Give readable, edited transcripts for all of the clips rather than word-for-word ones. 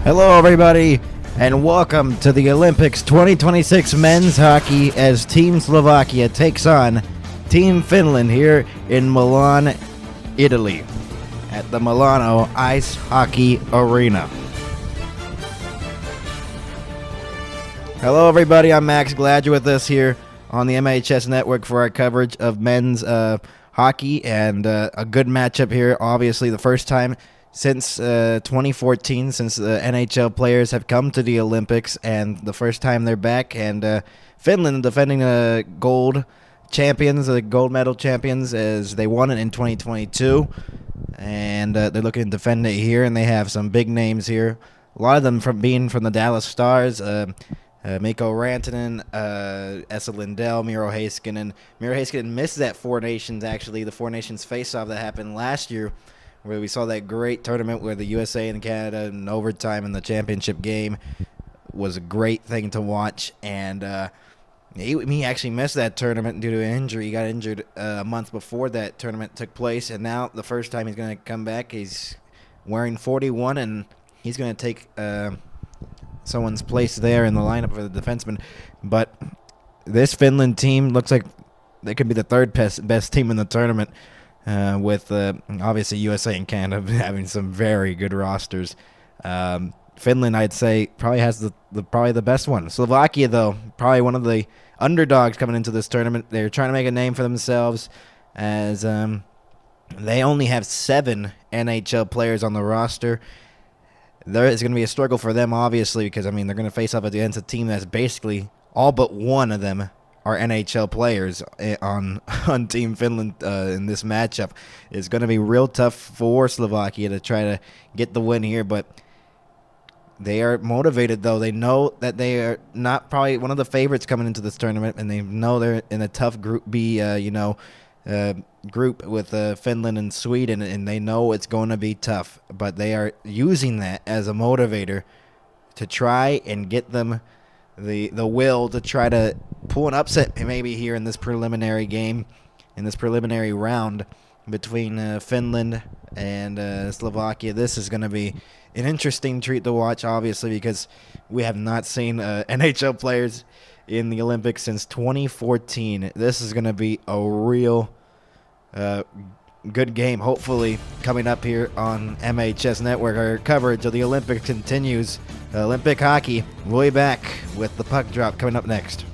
Hello, everybody, and welcome to the Olympics 2026 men's hockey as Team Slovakia takes on Team Finland here in Milan, Italy, at the Milano Ice Hockey Arena. Hello, everybody. I'm Max. Glad you're with us here on the MHS Network for our coverage of men's hockey and a good matchup here. Obviously, the first time since 2014, since the NHL players have come to the Olympics, and the first time they're back. And Finland defending gold champions, the gold medal champions, as they won it in 2022. And they're looking to defend it here, and they have some big names here. A lot of them from the Dallas Stars. Mikko Rantanen, Esa Lindell, Miro Heiskanen. Miro Heiskanen missed that Four Nations, actually, the Four Nations face-off that happened last year, where we saw that great tournament where the USA and Canada in overtime in the championship game was a great thing to watch. And he actually missed that tournament due to an injury. He got injured a month before that tournament took place, and now the first time he's going to come back, he's wearing 41, and he's going to take someone's place there in the lineup for the defenseman. But this Finland team looks like they could be the third best team in the tournament, with obviously USA and Canada having some very good rosters. Finland, I'd say, probably has the best one. Slovakia, though, probably one of the underdogs coming into this tournament. They're trying to make a name for themselves, as they only have 7 NHL players on the roster. There is going to be a struggle for them, obviously, because, they're going to face off against a team that's basically all but one of them are NHL players on Team Finland in this matchup. It's going to be real tough for Slovakia to try to get the win here, but they are motivated, though. They know that they are not probably one of the favorites coming into this tournament, and they know they're in a tough Group B, group with Finland and Sweden, and they know it's going to be tough. But they are using that as a motivator to try and get them the will to try to pull an upset maybe here in this preliminary game, in this preliminary round between Finland and Slovakia. This is going to be an interesting treat to watch, obviously, because we have not seen NHL players in the Olympics since 2014. This is going to be a real good game, hopefully, coming up here on MHS Network. Our coverage of the Olympics continues. Olympic hockey. We'll be back with the puck drop coming up next.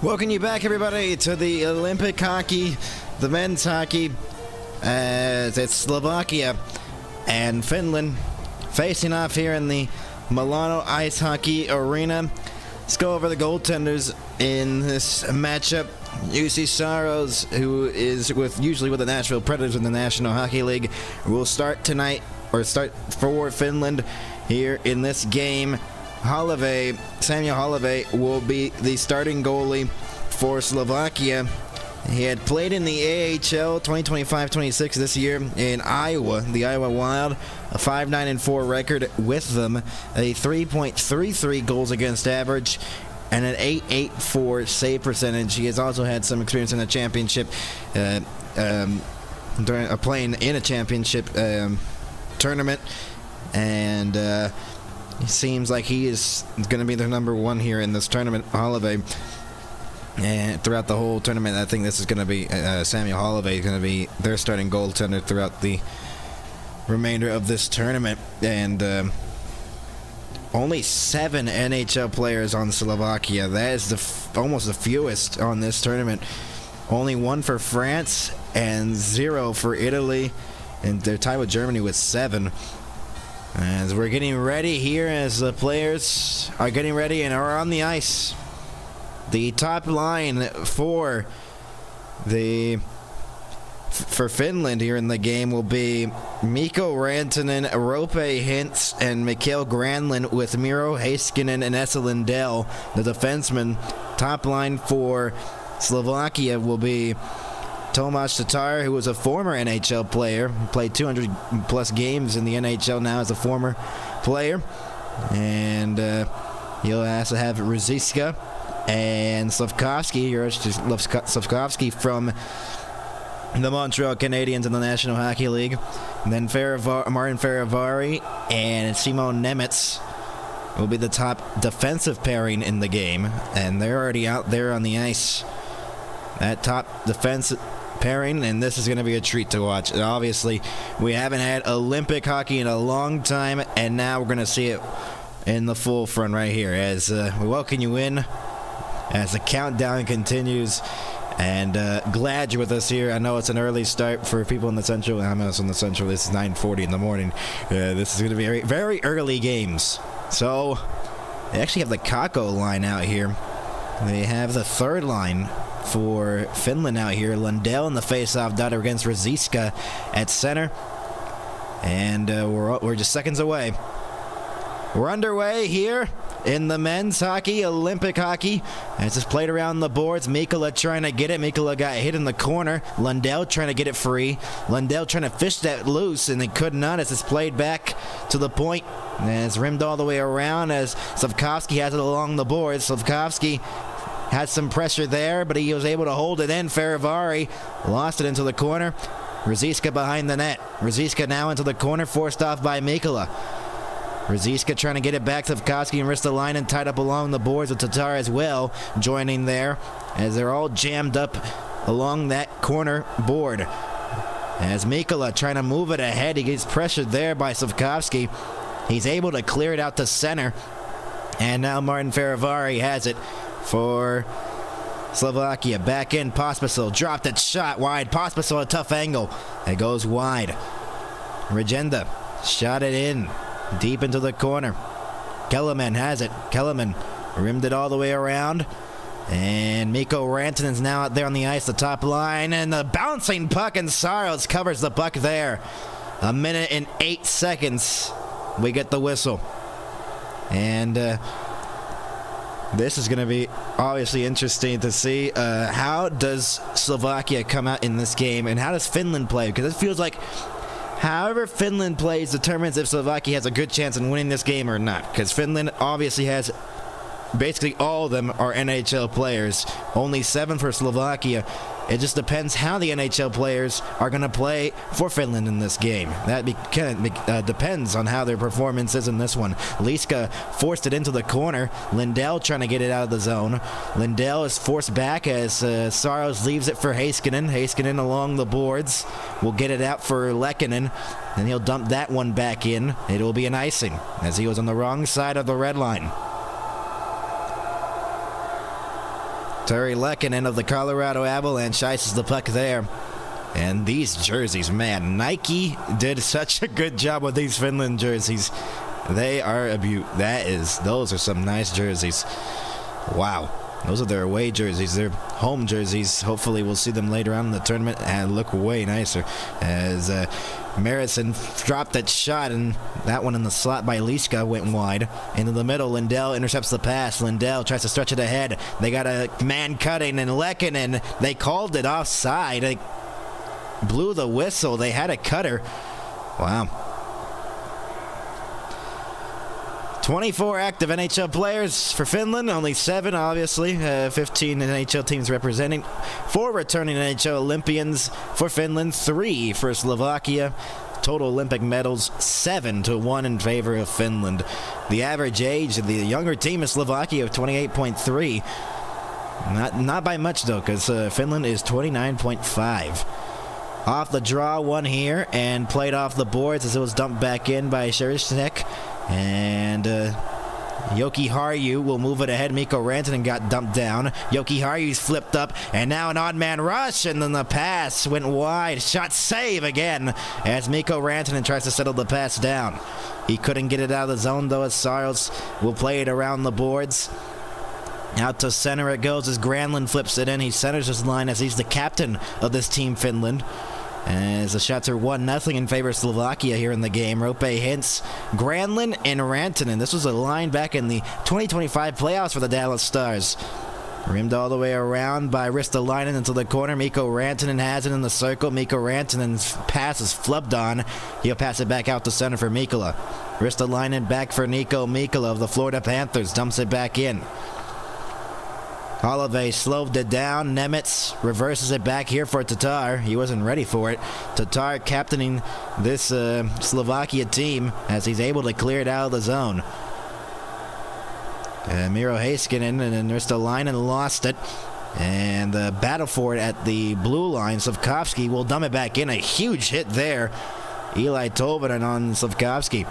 Welcome you back, everybody, to the Olympic hockey, the men's hockey, as it's Slovakia and Finland facing off here in the Milano Ice Hockey Arena. Let's go over the goaltenders in this matchup. UC Saros, who is usually with the Nashville Predators in the National Hockey League, will start tonight, or start for Finland here in this game. Samuel Holloway will be the starting goalie for Slovakia. He had played in the AHL 2025-26 this year in Iowa, the Iowa Wild, a 5-9-4 record with them, a 3.33 goals against average, and an 8.84 save percentage. He has also had some experience in a championship, playing in a championship tournament, and it seems like he is going to be the number one here in this tournament, Holloway. And throughout the whole tournament, I think this is going to be Samuel Holloway is going to be their starting goaltender throughout the remainder of this tournament. And only 7 NHL players on Slovakia. That is almost the fewest on this tournament. Only 1 for France and 0 for Italy. And they're tied with Germany with 7. As we're getting ready here, as the players are getting ready and are on the ice, the top line for Finland here in the game will be Mikko Rantanen, Roope Hintz, and Mikael Granlund, with Miro Heiskanen and Esa Lindell, the defenseman. Top line for Slovakia will be Tomáš Tatar, who was a former NHL player, played 200-plus games in the NHL now as a former player. And you'll also have Ruzicka and Slavkovsky, Slavkovsky from the Montreal Canadiens in the National Hockey League. And then Martin Ferivari and Simon Nemetz will be the top defensive pairing in the game. And they're already out there on the ice. That top defense pairing, and this is going to be a treat to watch. And obviously, we haven't had Olympic hockey in a long time, and now we're going to see it in the full front right here. As we welcome you in, as the countdown continues, and glad you're with us here. I know it's an early start for people in the Central. I'm also in the Central. This is 9:40 in the morning. This is going to be very, very early games. So, they actually have the Kakko line out here. They have the third line for Finland out here. Lundell in the face-off dot against Ruzicka at center. And we're just seconds away. We're underway here in the men's hockey, Olympic hockey. As it's played around the boards, Mikkola trying to get it. Mikkola got hit in the corner. Lundell trying to get it free. Lundell trying to fish that loose, and they could not, as it's played back to the point. And it's rimmed all the way around as Slavkovsky has it along the boards. Slavkovsky had some pressure there, but he was able to hold it in. Ferivari lost it into the corner. Ruzicka behind the net. Ruzicka now into the corner, forced off by Mikkola. Ruzicka trying to get it back to Slavkovsky and Ristolainen tied up along the boards with Tatar as well, joining there as they're all jammed up along that corner board. As Mikkola trying to move it ahead, he gets pressured there by Slavkovsky. He's able to clear it out to center, and now Martin Ferivari has it for Slovakia. Back in, Pospisil dropped it, shot wide. Pospisil a tough angle. It goes wide. Regenda shot it in deep into the corner. Kellerman has it. Kellerman rimmed it all the way around. And Mikko Rantanen's now out there on the ice, the top line. And the bouncing puck, and Saros covers the puck there. 1 minute and 8 seconds. We get the whistle. And this is going to be obviously interesting to see. How does Slovakia come out in this game, and how does Finland play? Because it feels like however Finland plays determines if Slovakia has a good chance in winning this game or not. Because Finland obviously has, basically all of them are NHL players. Only 7 for Slovakia. It just depends how the NHL players are going to play for Finland in this game. That depends on how their performance is in this one. Liska forced it into the corner. Lindell trying to get it out of the zone. Lindell is forced back as Saros leaves it for Heiskanen. Heiskanen along the boards will get it out for Lehkonen, and he'll dump that one back in. It will be an icing as he was on the wrong side of the red line. Terry Lehkonen of the Colorado Avalanche ices the puck there. And these jerseys, man, Nike did such a good job with these Finland jerseys. They are a beaut. Those are some nice jerseys. Wow. Those are their away jerseys. Their home jerseys, hopefully we'll see them later on in the tournament and look way nicer. As Marison dropped that shot, and that one in the slot by Liska went wide. Into the middle, Lindell intercepts the pass. Lindell tries to stretch it ahead. They got a man cutting, and Lehkonen, they called it offside. They blew the whistle. They had a cutter. Wow. 24 active NHL players for Finland, only 7 obviously, 15 NHL teams representing, 4 returning NHL Olympians for Finland, 3 for Slovakia. Total Olympic medals 7-1 in favor of Finland. The average age of the younger team is Slovakia of 28.3. Not by much though, because Finland is 29.5. Off the draw, one here, and played off the boards as it was dumped back in by Sherishnik. And Joki Harju will move it ahead. Mikko Rantanen got dumped down. Joki Harju's flipped up, and now an odd man rush, and then the pass went wide. Shot save again as Mikko Rantanen tries to settle the pass down. He couldn't get it out of the zone, though, as Saros will play it around the boards. Out to center it goes as Granlund flips it in. He centers his line as he's the captain of this team, Finland. As the shots are 1-0 in favor of Slovakia here in the game. Rope hints Granlund and Rantanen. This was a line back in the 2025 playoffs for the Dallas Stars. Rimmed all the way around by Ristolainen into the corner. Mikko Rantanen has it in the circle. Mikko Rantanen's pass is flubbed on. He'll pass it back out to center for Mikkola. Ristolainen back for Nico Mikkola of the Florida Panthers. Dumps it back in. Holloway slowed it down. Nemitz reverses it back here for Tatar. He wasn't ready for it. Tatar captaining this Slovakia team as he's able to clear it out of the zone. Miro Heiskanen and Ristolainen lost it. And the battle for it at the blue line. Slavkovsky will dump it back in. A huge hit there. Eli Tolvanen on Slavkovsky.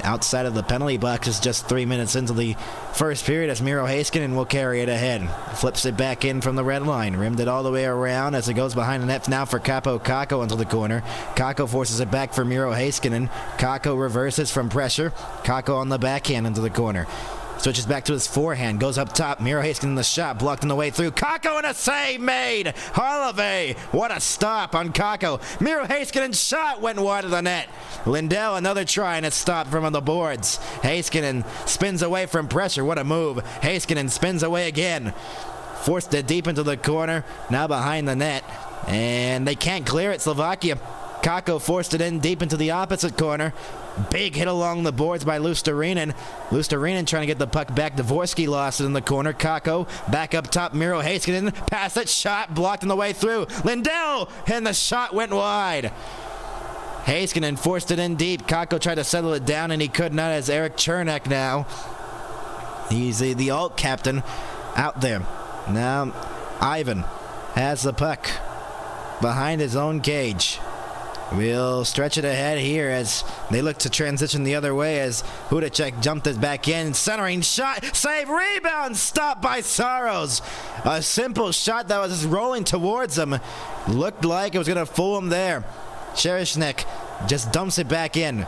Outside of the penalty box is just 3 minutes into the first period as Miro Heiskanen will carry it ahead. Flips it back in from the red line. Rimmed it all the way around as it goes behind the net now for Kaapo Kakko into the corner. Kakko forces it back for Miro Heiskanen. Kakko reverses from pressure. Kakko on the backhand into the corner. Switches back to his forehand. Goes up top. Miro Heiskanen the shot. Blocked on the way through. Kakko and a save made. Holloway. What a stop on Kakko. Miro Heiskanen's shot went wide of the net. Lindell another try and it's stopped from on the boards. Heiskanen spins away from pressure. What a move. Heiskanen spins away again. Forced it deep into the corner. Now behind the net. And they can't clear it. Slovakia. Kakko forced it in deep into the opposite corner. Big hit along the boards by Luostarinen. Luostarinen trying to get the puck back. Dvorsky lost it in the corner. Kakko back up top. Miro Heiskanen. Pass it. Shot blocked on the way through. Lindell. And the shot went wide. Heiskanen forced it in deep. Kakko tried to settle it down and he could not as Eric Chernak now. He's the alt captain out there. Now Ivan has the puck behind his own cage. We'll stretch it ahead here as they look to transition the other way as Hudacek jumped it back in. Centering shot, save, rebound, stopped by Saros. A simple shot that was just rolling towards him. Looked like it was going to fool him there. Sherishnik just dumps it back in.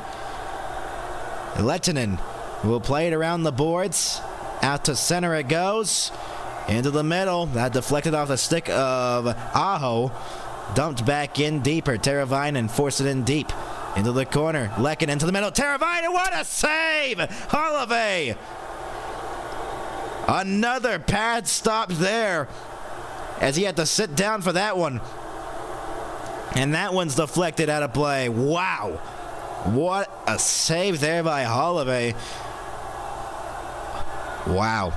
Lehtonen will play it around the boards. Out to center it goes. Into the middle. That deflected off the stick of Aho. Dumped back in deeper. Teravainen forced it in deep. Into the corner. Lehkonen into the middle. Teravainen, what a save! Holloway! Another pad stop there. As he had to sit down for that one. And that one's deflected out of play. Wow. What a save there by Holloway. Wow.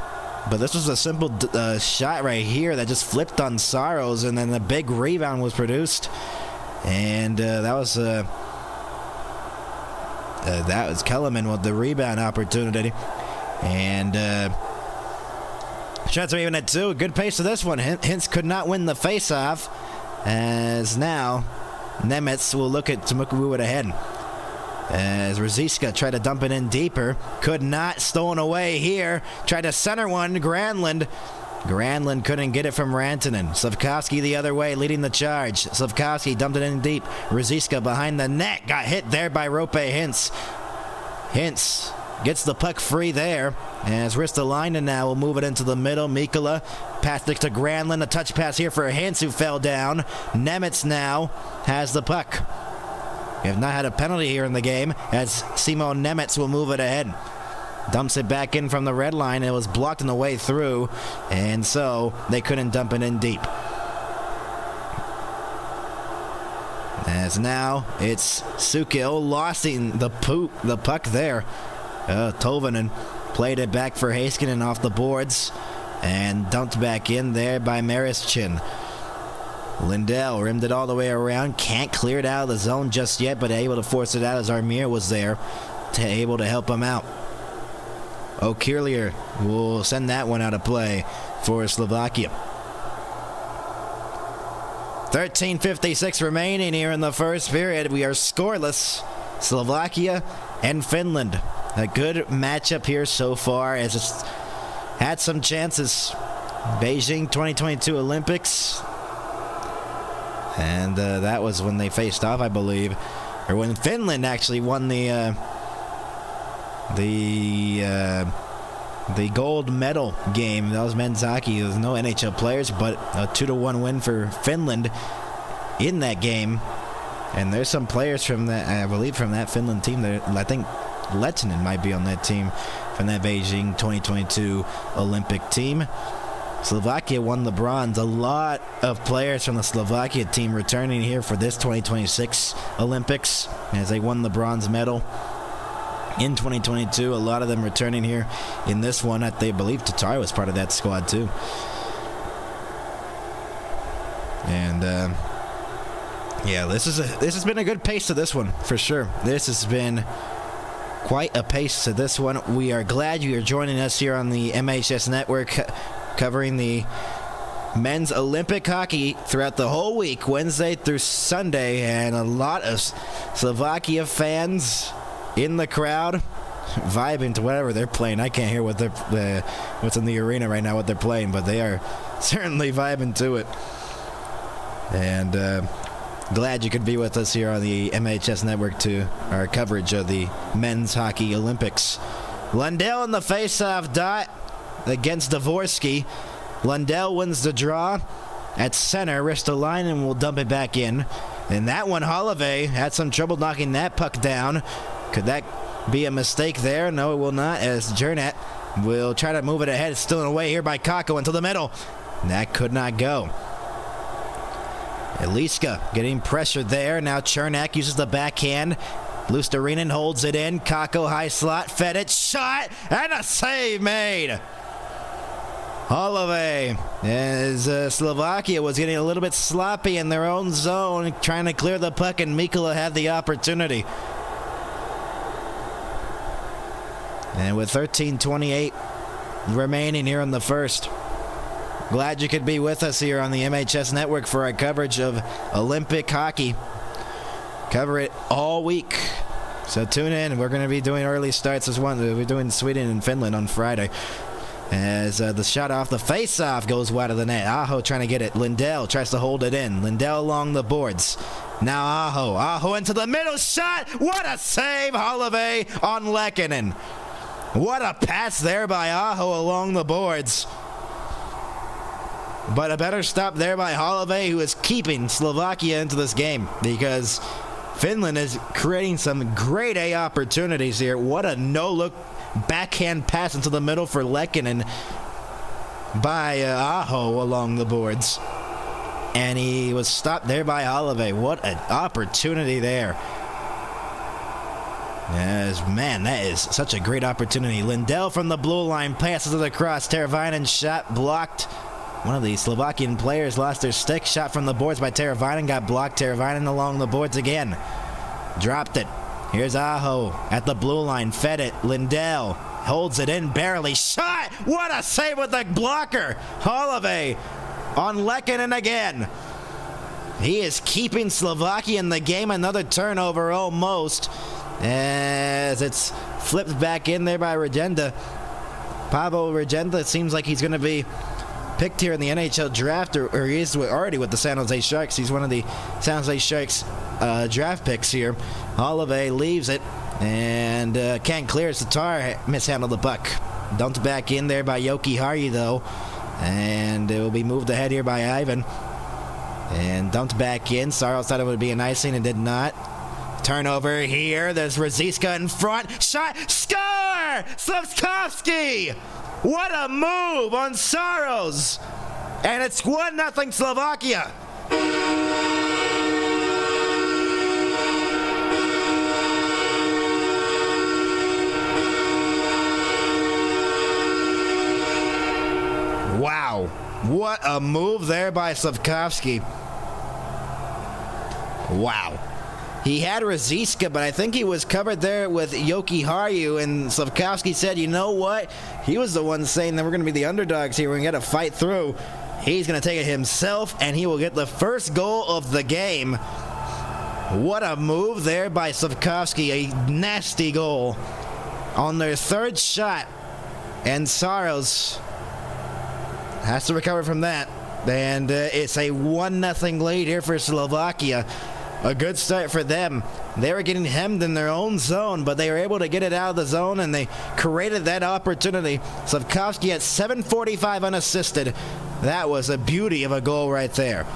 But this was a simple shot right here that just flipped on Saros, and then the big rebound was produced. And that was Kellerman with the rebound opportunity. And shots are even at 2. Good pace to this one. Hintz could not win the faceoff. As now, Nemitz will look to move it ahead. As Rosiska tried to dump it in deeper. Could not. Stolen away here. Tried to center one. Granlund Granlund couldn't get it from Rantanen. Slafkovsky the other way, leading the charge. Slafkovsky dumped it in deep. Ruzicka behind the net. Got hit there by Roope Hintz. Hintz gets the puck free there. As Ristolainen now will move it into the middle. Mikkola passed it to Granlund. A touch pass here for Hintz, who fell down. Nemitz now has the puck. We have not had a penalty here in the game, as Simo Nemitz will move it ahead. Dumps it back in from the red line. It was blocked on the way through, and so they couldn't dump it in deep. As now it's Sukil losing the puck there. Tolvanen played it back for Heiskanen off the boards and dumped back in there by Marischin. Lindell rimmed it all the way around. Can't clear it out of the zone just yet, but able to force it out as Armir was there able to help him out. O'Kearlier will send that one out of play for Slovakia. 13:56 remaining here in the first period. We are scoreless. Slovakia and Finland. A good matchup here so far, as it's had some chances. Beijing 2022 Olympics. And that was when they faced off, I believe. Or when Finland actually won the gold medal game. That was men's hockey. There was no NHL players, but a 2-1 win for Finland in that game. And there's some players from that, I believe, from that Finland team. There, I think Lehtinen might be on that team from that Beijing 2022 Olympic team. Slovakia won the bronze. A lot of players from the Slovakia team returning here for this 2026 Olympics, as they won the bronze medal in 2022. A lot of them returning here in this one. They believe Tatar was part of that squad too. And yeah, this has been a good pace to this one for sure. This has been quite a pace to this one. We are glad you are joining us here on the MHS Network, covering the men's Olympic hockey throughout the whole week, Wednesday through Sunday, and a lot of Slovakia fans in the crowd vibing to whatever they're playing. I can't hear what what's in the arena right now, what they're playing, but they are certainly vibing to it. And glad you could be with us here on the MHS Network to our coverage of the men's hockey Olympics. Lundell in the face-off dot against Dvorsky. Lundell wins the draw at center. Ristolainen will dump it back in. And that one, Holloway had some trouble knocking that puck down. Could that be a mistake there? No, it will not, as Jernat will try to move it ahead. It's still in the way here by Kakko into the middle. That could not go. Eliska getting pressured there. Now Chernak uses the backhand. Lusterinen holds it in. Kakko high slot, fed it, shot, and a save made. Holloway, as Slovakia was getting a little bit sloppy in their own zone, trying to clear the puck, and Mikkola had the opportunity. And with 13:28 remaining here in the first, glad you could be with us here on the MHS Network for our coverage of Olympic hockey. Cover it all week. So tune in. We're going to be doing early starts as one. We're doing Sweden and Finland on Friday. As the shot off the face-off goes wide of the net. Aho trying to get it. Lindell tries to hold it in. Lindell along the boards. Now Aho. Aho into the middle shot. What a save, Holloway on Lehkonen. What a pass there by Aho along the boards. But a better stop there by Holloway, who is keeping Slovakia into this game, because Finland is creating some grade A opportunities here. What a no-look backhand pass into the middle for Lehkonen by Aho along the boards. And he was stopped there by Holloway. What an opportunity there. Yes, man, that is such a great opportunity. Lindell from the blue line passes it across. Teravainen shot blocked. One of the Slovakian players lost their stick. Shot from the boards by Teravainen, got blocked. Teravainen along the boards again. Dropped it. Here's Aho at the blue line. Fed it. Lindell holds it in barely. Shot! What a save with the blocker! Holloway on Lehkonen again. He is keeping Slovakia in the game. Another turnover almost, as it's flipped back in there by Regenda. Pavel Regenda, it seems like he's going to be picked here in the NHL draft, or he is already with the San Jose Sharks. He's one of the San Jose Sharks draft picks here. Holloway leaves it and can't clear as Tatar mishandled the puck. Dumped back in there by Yoki Harju, though, and it will be moved ahead here by Ivan. And dumped back in. Saros thought it would be an icing and did not. Turnover here. There's Ruzicka in front. Shot. Score! Slavkovsky! What a move on Saros! And it's 1-0 Slovakia. Wow. What a move there by Slavkovsky. Wow. He had Ruzicka, but I think he was covered there with Yoki Harju, and Slavkovsky said, you know what? He was the one saying that we're going to be the underdogs here. We're going to fight through. He's going to take it himself, and he will get the first goal of the game. What a move there by Slavkovsky. A nasty goal on their third shot, and Saros has to recover from that. And it's a 1-0 lead here for Slovakia. A good start for them. They were getting hemmed in their own zone, but they were able to get it out of the zone, and they created that opportunity. Slavkovsky at 7:45 unassisted. That was a beauty of a goal right there.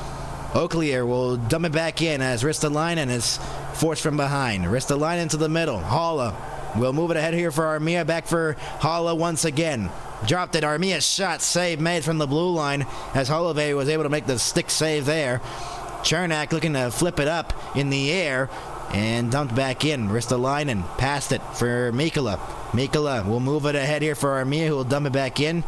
Oaklier will dump it back in as Ristolainen is forced from behind. Ristolainen to the middle. Haula will move it ahead here for Armia. Back for Haula once again. Dropped it. Armia's shot. Save made from the blue line as Holloway was able to make the stick save there. Chernak looking to flip it up in the air and dumped back in. Ristolainen passed it for Mikkola. Mikkola will move it ahead here for Armia, who will dump it back in.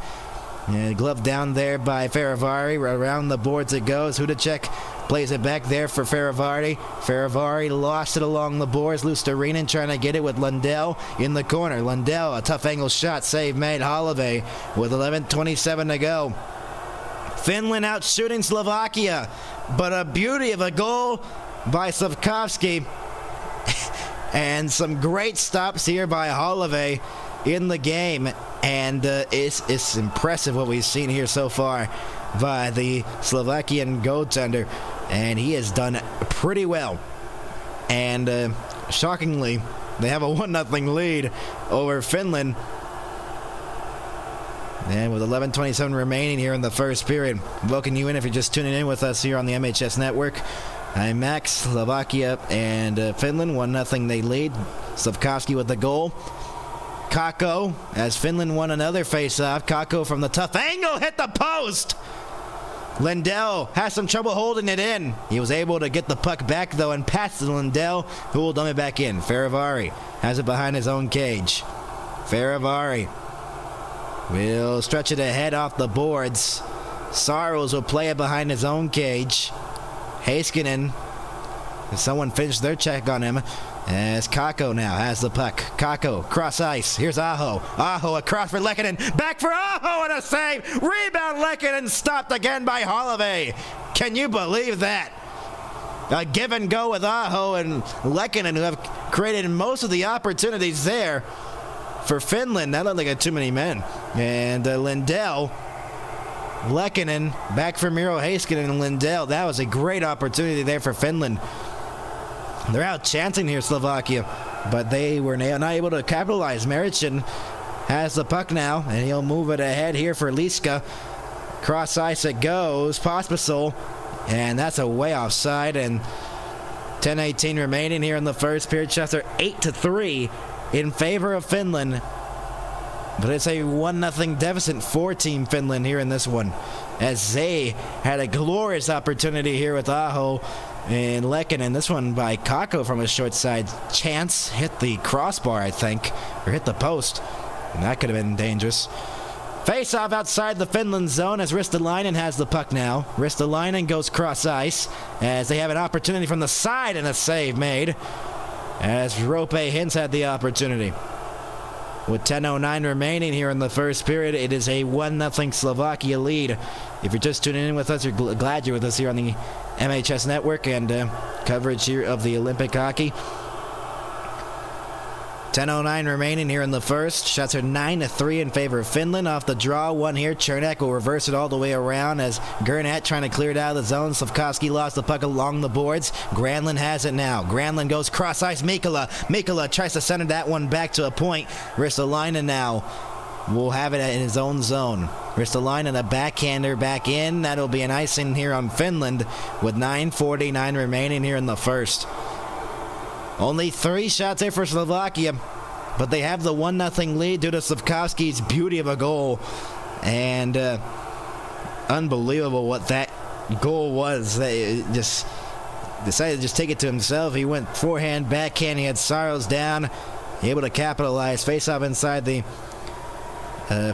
Glove down there by Feravari. Around the boards it goes. Hudacek plays it back there for Feravari. Feravari lost it along the boards. Lusterinen trying to get it with Lundell in the corner. Lundell, a tough angle shot. Save made. Holloway with 11:27 to go. Finland out shooting Slovakia, but a beauty of a goal by Slavkovsky. And some great stops here by Holloway in the game. And it's impressive what we've seen here so far by the Slovakian goaltender. And he has done pretty well. And shockingly, they have a 1-0 lead over Finland. And with 11:27 remaining here in the first period, welcome you in if you're just tuning in with us here on the MHS Network. I'm Max. Slovakia and Finland 1-0 they lead. Slavkovsky with the goal. Kakko, as Finland won another face-off. Kakko from the tough angle hit the post. Lindell has some trouble holding it in. He was able to get the puck back though and pass to Lindell, who will dump it back in. Feravari has it behind his own cage. Feravari will stretch it ahead off the boards. Saros will play it behind his own cage. Heiskanen, someone finished their check on him, as Kakko now has the puck. Kakko, cross ice. Here's Aho. Aho across for Lehkonen. Back for Aho and a save. Rebound Lehkonen stopped again by Holloway. Can you believe that? A give and go with Aho and Lehkonen, who have created most of the opportunities there for Finland. I don't think they got too many men. And Lindell, Lehkonen, back for Miro Heiskanen and Lindell. That was a great opportunity there for Finland. They're out chancing here, Slovakia, but they were not able to capitalize. Marichin has the puck now, and he'll move it ahead here for Liska. Cross ice it goes. Pospisil, and that's a way offside. And 10:18 remaining here in the first period. Shots are 8-3 in favor of Finland. But it's a 1-0 deficit for Team Finland here in this one, as they had a glorious opportunity here with Aho and Lehkonen. This one by Kakko from a short side. Chance hit the crossbar, I think, or hit the post. And that could have been dangerous. Face-off outside the Finland zone as Ristolainen has the puck now. Ristolainen goes cross ice as they have an opportunity from the side, and a save made as Rope Hintz had the opportunity. With 10:09 remaining here in the first period, it is a 1-0 Slovakia lead. If you're just tuning in with us, you're glad you're with us here on the MHS Network and coverage here of the Olympic hockey. 10:09 remaining here in the first. Shots are 9-3 in favor of Finland. Off the draw, one here. Chernak will reverse it all the way around as Granlund trying to clear it out of the zone. Slafkovsky lost the puck along the boards. Granlund has it now. Granlund goes cross ice. Mikkola. Mikkola tries to center that one back to a point. Ristolainen now will have it in his own zone. Ristolainen, a backhander back in. That'll be an icing here on Finland with 9:49 remaining here in the first. Only 3 shots there for Slovakia, but they have the 1-0 lead due to Slafkovsky's beauty of a goal. And unbelievable what that goal was. They just decided to just take it to himself. He went forehand, backhand. He had Saros down, able to capitalize. Face-off inside the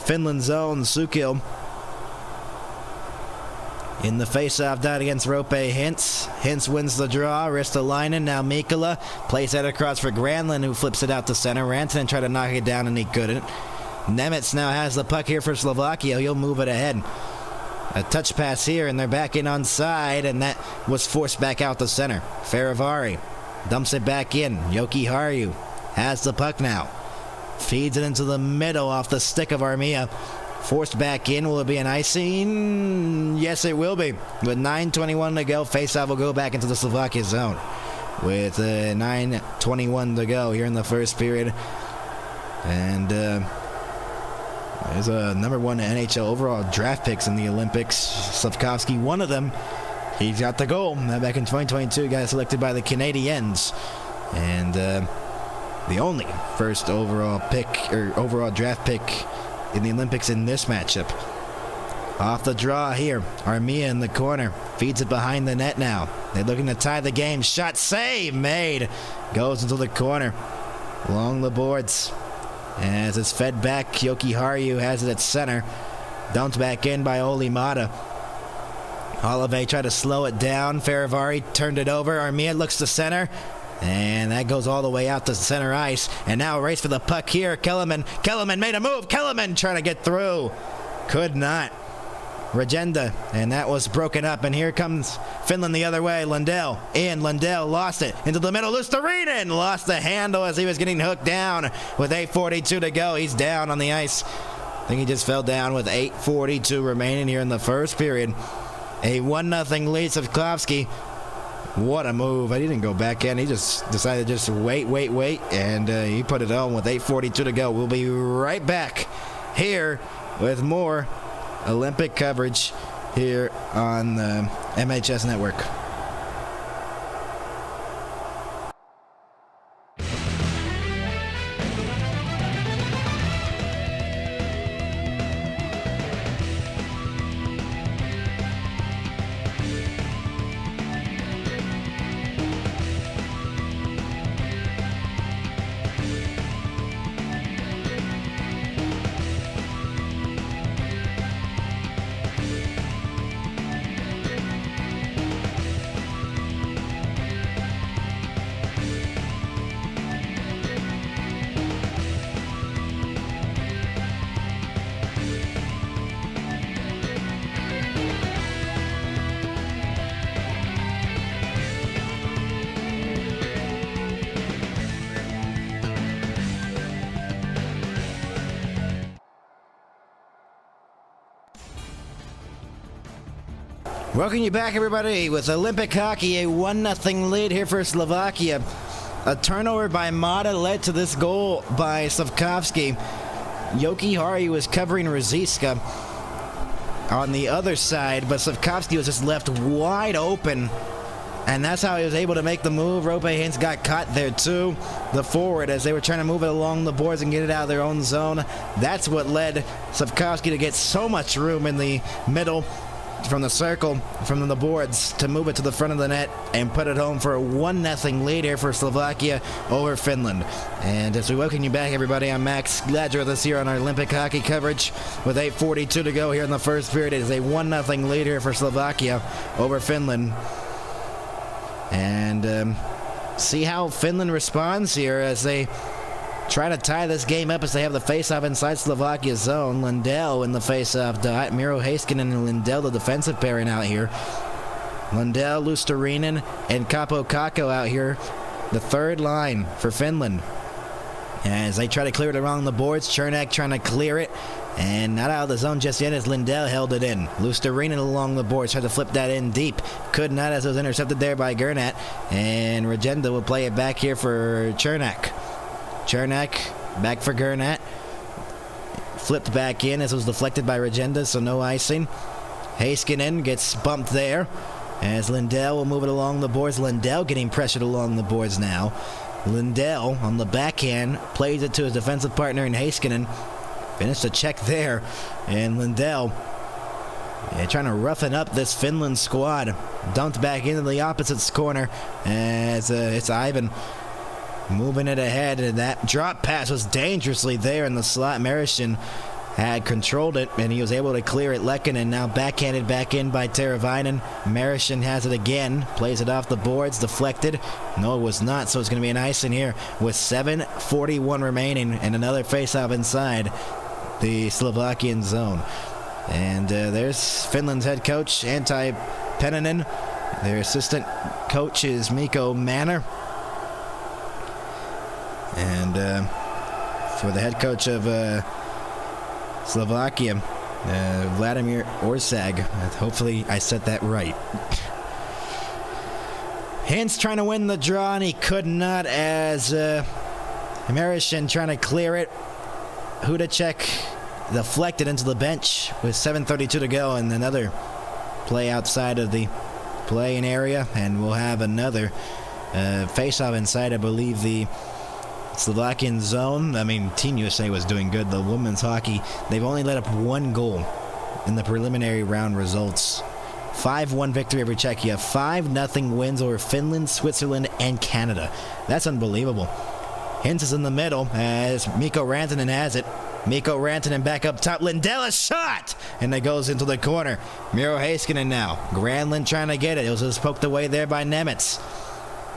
Finland zone. Sukil in the face-off down against Rope Hintz. Hintz wins the draw. Ristolainen, now Mikkola. Plays that across for Granlund, who flips it out to center. Rantanen tried to knock it down, and he couldn't. Nemitz now has the puck here for Slovakia. He'll move it ahead. A touch pass here, and they're back in on side, and that was forced back out to center. Faravari dumps it back in. Joki Harju has the puck now. Feeds it into the middle off the stick of Armia. Forced back in. Will it be an icing? Yes, it will be. With 9:21 to go, faceoff will go back into the Slovakia zone. With 9:21 to go here in the first period. And there's a number 1 NHL overall draft picks in the Olympics. Slafkovsky, one of them. He got the goal. Back in 2022, got selected by the Canadiens. And the only first overall pick, or overall draft pick in the Olympics in this matchup. Off the draw here, Armia in the corner. Feeds it behind the net now. They're looking to tie the game. Shot save made. Goes into the corner. Along the boards. As it's fed back, Joki Harju has it at center. Dumped back in by Olli Mata. Olive tried to slow it down. Faravari turned it over. Armia looks to center. And that goes all the way out to center ice. And now a race for the puck here. Kellerman made a move. Kellerman trying to get through. Could not. Regenda. And that was broken up. And here comes Finland the other way. Lundell in. Lundell lost it. Into the middle. Luostarinen lost the handle as he was getting hooked down. With 8:42 to go. He's down on the ice. I think he just fell down with 8:42 remaining here in the first period. A 1-0 lead. Slafkovsky. What a move. He didn't go back in. He just decided to just wait. And he put it on with 8:42 to go. We'll be right back here with more Olympic coverage here on the MHS Network. Welcome you back, everybody, with Olympic hockey, a 1-0 lead here for Slovakia. A turnover by Mata led to this goal by Slafkovsky. Joki Harju was covering Rosiska on the other side, but Slafkovsky was just left wide open, and that's how he was able to make the move. Rope Hintz got caught there too, the forward, as they were trying to move it along the boards and get it out of their own zone. That's what led Slafkovsky to get so much room in the middle from the circle, from the boards, to move it to the front of the net and put it home for a 1-0 lead here for Slovakia over Finland. And as we welcome you back, everybody, I'm Max. Glad you're with us here on our Olympic hockey coverage. With 8:42 to go here in the first period, it is a 1-0 lead here for Slovakia over Finland. And see how Finland responds here as they try to tie this game up, as they have the face-off inside Slovakia's zone. Lundell in the face-off dot. Miro Heiskanen and Lundell, the defensive pairing out here. Lundell, Luostarinen, and Capo Kakko out here, the third line for Finland. As they try to clear it around the boards, Chernak trying to clear it, and not out of the zone just yet as Lindell held it in. Lusterinen along the boards, tried to flip that in deep. Could not, as it was intercepted there by Gernat, and Regenda will play it back here for Chernak. Chernak back for Gernat. Flipped back in as it was deflected by Regenda, so no icing. Heiskanen gets bumped there as Lindell will move it along the boards. Lindell getting pressured along the boards now. Lindell on the backhand plays it to his defensive partner in Heiskanen. Finished the check there, and Lindell trying to roughen up this Finland squad. Dumped back into the opposite corner as it's Ivan moving it ahead, and that drop pass was dangerously there in the slot. Merishin had controlled it, and he was able to clear it. Lehkonen now backhanded back in by Teravainen. Merishin has it again, plays it off the boards, deflected. No, it was not, so it's going to be an ice in here with 7:41 remaining and another face-off inside the Slovakian zone. And there's Finland's head coach, Antti Pennanen. Their assistant coach is Mikko Manner. And for the head coach of Slovakia, Vladimir Orsag. Hopefully I said that right. Hintz trying to win the draw, and he could not as Merishin trying to clear it. Hudacek deflected into the bench with 7:32 to go, and another play outside of the playing area, and we'll have another face-off inside, I believe, the Slovakian zone. I mean, Team USA was doing good. The women's hockey, they've only let up one goal in the preliminary round results. 5-1 victory over Czechia. 5-0 wins over Finland, Switzerland, and Canada. That's unbelievable. Hintz is in the middle as Mikko Rantanen has it. Mikko Rantanen back up top. Lindell a shot! And it goes into the corner. Miro Heiskanen now. Granlund trying to get it. It was just poked away there by Nemitz.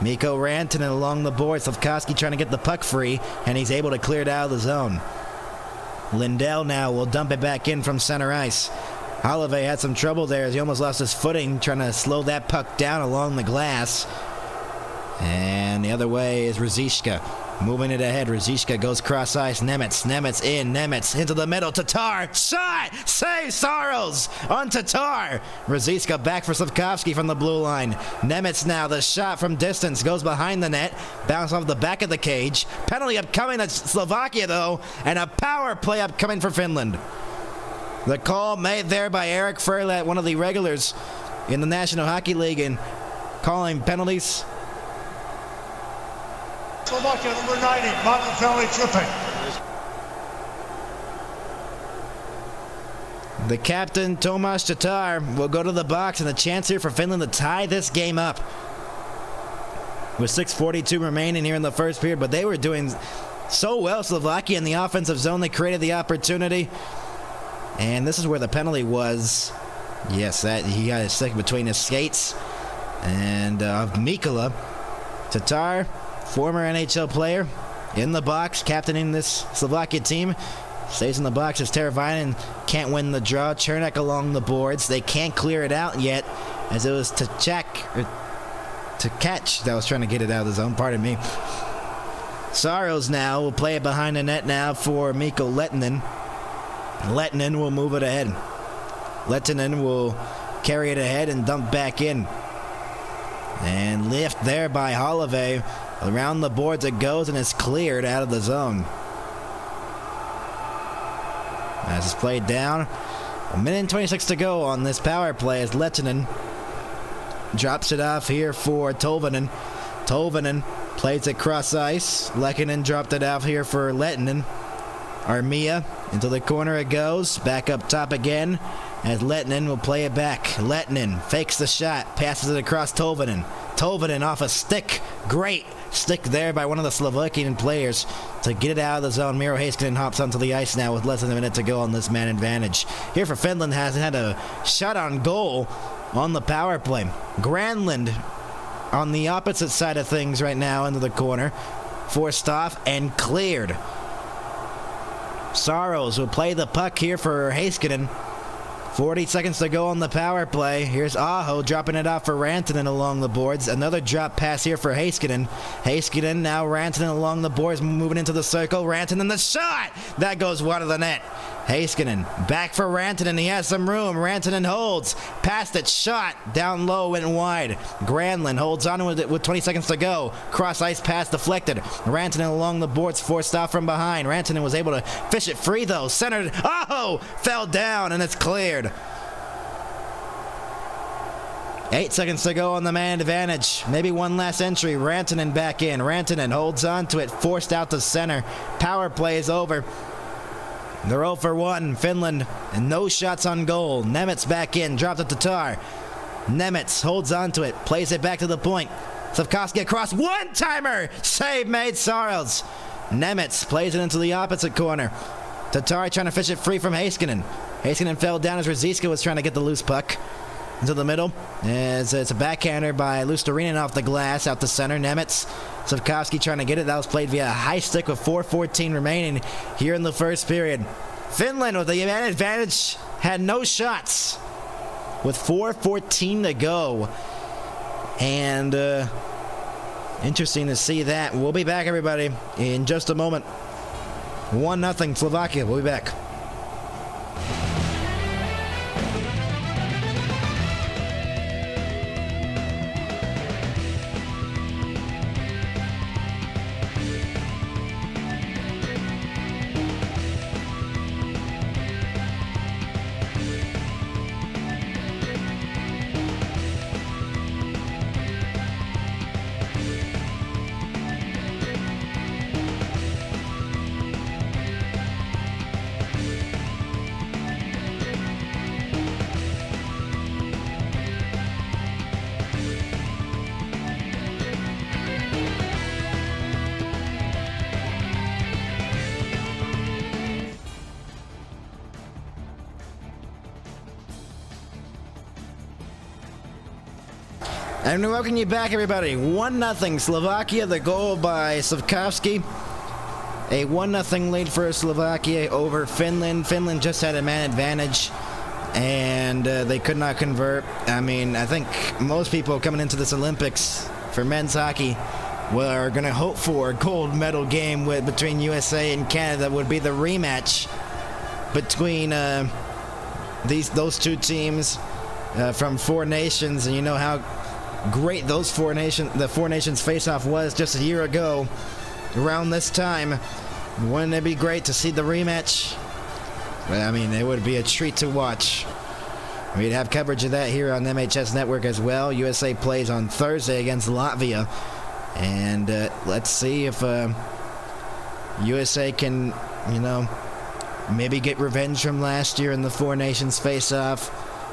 Mikko Rantanen along the board. Slavkovsky trying to get the puck free, and he's able to clear it out of the zone. Lindell now will dump it back in from center ice. Holloway had some trouble there as he almost lost his footing, trying to slow that puck down along the glass. And the other way is Ruzicka. Moving it ahead. Ruzicka goes cross ice. Nemitz in. Nemitz into the middle. Tatar. Shot! Save Saros on Tatar. Ruzicka back for Slavkovsky from the blue line. Nemitz now. The shot from distance goes behind the net. Bounce off the back of the cage. Penalty upcoming to Slovakia, though. And a power play upcoming for Finland. The call made there by Eric Furlat, one of the regulars in the National Hockey League, and calling penalties. Slovakia, number 90, Martin Felly tripping. The captain, Tomas Tatar, will go to the box, and a chance here for Finland to tie this game up. With 6:42 remaining here in the first period, but they were doing so well, Slovakia, in the offensive zone. They created the opportunity, and this is where the penalty was. Yes, that he got his stick between his skates. And Mikkola. Tatar, former NHL player, in the box, captaining this Slovakia team. Stays in the box as Teravainen can't win the draw. Chernak along the boards. They can't clear it out yet, as it was to catch that was trying to get it out of the zone. Pardon me. Saros now will play it behind the net now for Mikko Lehtonen. Lehtonen will move it ahead. Lehtonen will carry it ahead and dump back in. And lift there by Holloway. Around the boards it goes, and it's cleared out of the zone. As it's played down. 1:26 to go on this power play as Lehtonen drops it off here for Tolvanen. Tolvanen plays it cross ice. Lehtonen dropped it off here for Lehtonen. Armia into the corner it goes. Back up top again as Lehtonen will play it back. Lehtonen fakes the shot, passes it across Tolvanen. Tolvanen off a stick. Great stick there by one of the Slovakian players to get it out of the zone. Miro Heiskanen hops onto the ice now with less than a minute to go on this man advantage. Here for Finland, hasn't had a shot on goal on the power play. Granlund on the opposite side of things right now into the corner. Forced off and cleared. Saros will play the puck here for Heiskanen. 40 seconds to go on the power play. Here's Aho dropping it off for Rantanen along the boards. Another drop pass here for Heiskanen. Heiskanen, now Rantanen along the boards, moving into the circle. Rantanen, the shot! That goes wide of the net. Heiskanen, back for Rantanen. He has some room. Rantanen holds. Passed it, shot. Down low, went wide. Granlund holds on with it with 20 seconds to go. Cross ice pass deflected. Rantanen along the boards, forced off from behind. Rantanen was able to fish it free though. Centered. Aho! Fell down and it's cleared. 8 seconds to go on the man advantage. Maybe one last entry. Rantanen back in. Rantanen holds on to it. Forced out to center. Power play is over. They're 0 for 1. Finland, and no shots on goal. Nemitz back in. Dropped it to Tar. Nemitz holds on to it. Plays it back to the point. Slafkovsky across. One-timer! Save made. Sarles. Nemitz plays it into the opposite corner. Tatar trying to fish it free from Heiskanen. Heiskanen fell down as Ruzicka was trying to get the loose puck into the middle. It's a backhander by Lusterinen off the glass out to center. Nemitz. Slafkovsky trying to get it. That was played via a high stick with 4:14 remaining here in the first period. Finland with the advantage had no shots with 4:14 to go. And interesting to see that. We'll be back, everybody, in just a moment. 1-0 Slovakia. We'll be back. And we welcome you back, everybody. 1-0 Slovakia. The goal by Slafkovsky. A 1-0 lead for Slovakia over Finland. Finland just had a man advantage, and they could not convert. I mean, I think most people coming into this Olympics for men's hockey were going to hope for a gold medal game between USA and Canada. Would be the rematch between those two teams from four nations, and you know how great the four nations face-off was just a year ago around this time. Wouldn't it be great to see the rematch? I mean, it would be a treat to watch. We'd have coverage of that here on MHS Network as well. USA plays on Thursday against Latvia, and let's see if USA can, maybe get revenge from last year in the four nations face-off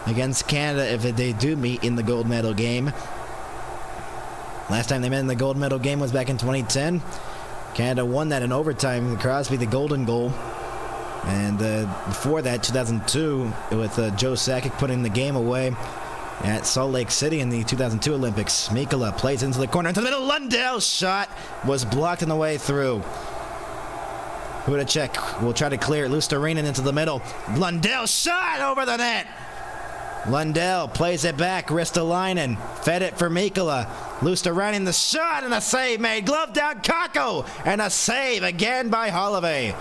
against Canada if they do meet in the gold medal game. Last time they met in the gold medal game was back in 2010. Canada won that in overtime. Crosby, the golden goal. And before that, 2002, with Joe Sakic putting the game away at Salt Lake City in the 2002 Olympics. Mikkola plays into the corner, into the middle. Lundell's shot was blocked on the way through. Hudacek will try to clear it. Lusterinen into the middle. Lundell's shot over the net. Lundell plays it back. Ristolainen fed it for Mikkola. Lusterinen, the shot, and a save made. Glove down, Kakko, and a save again by Holloway.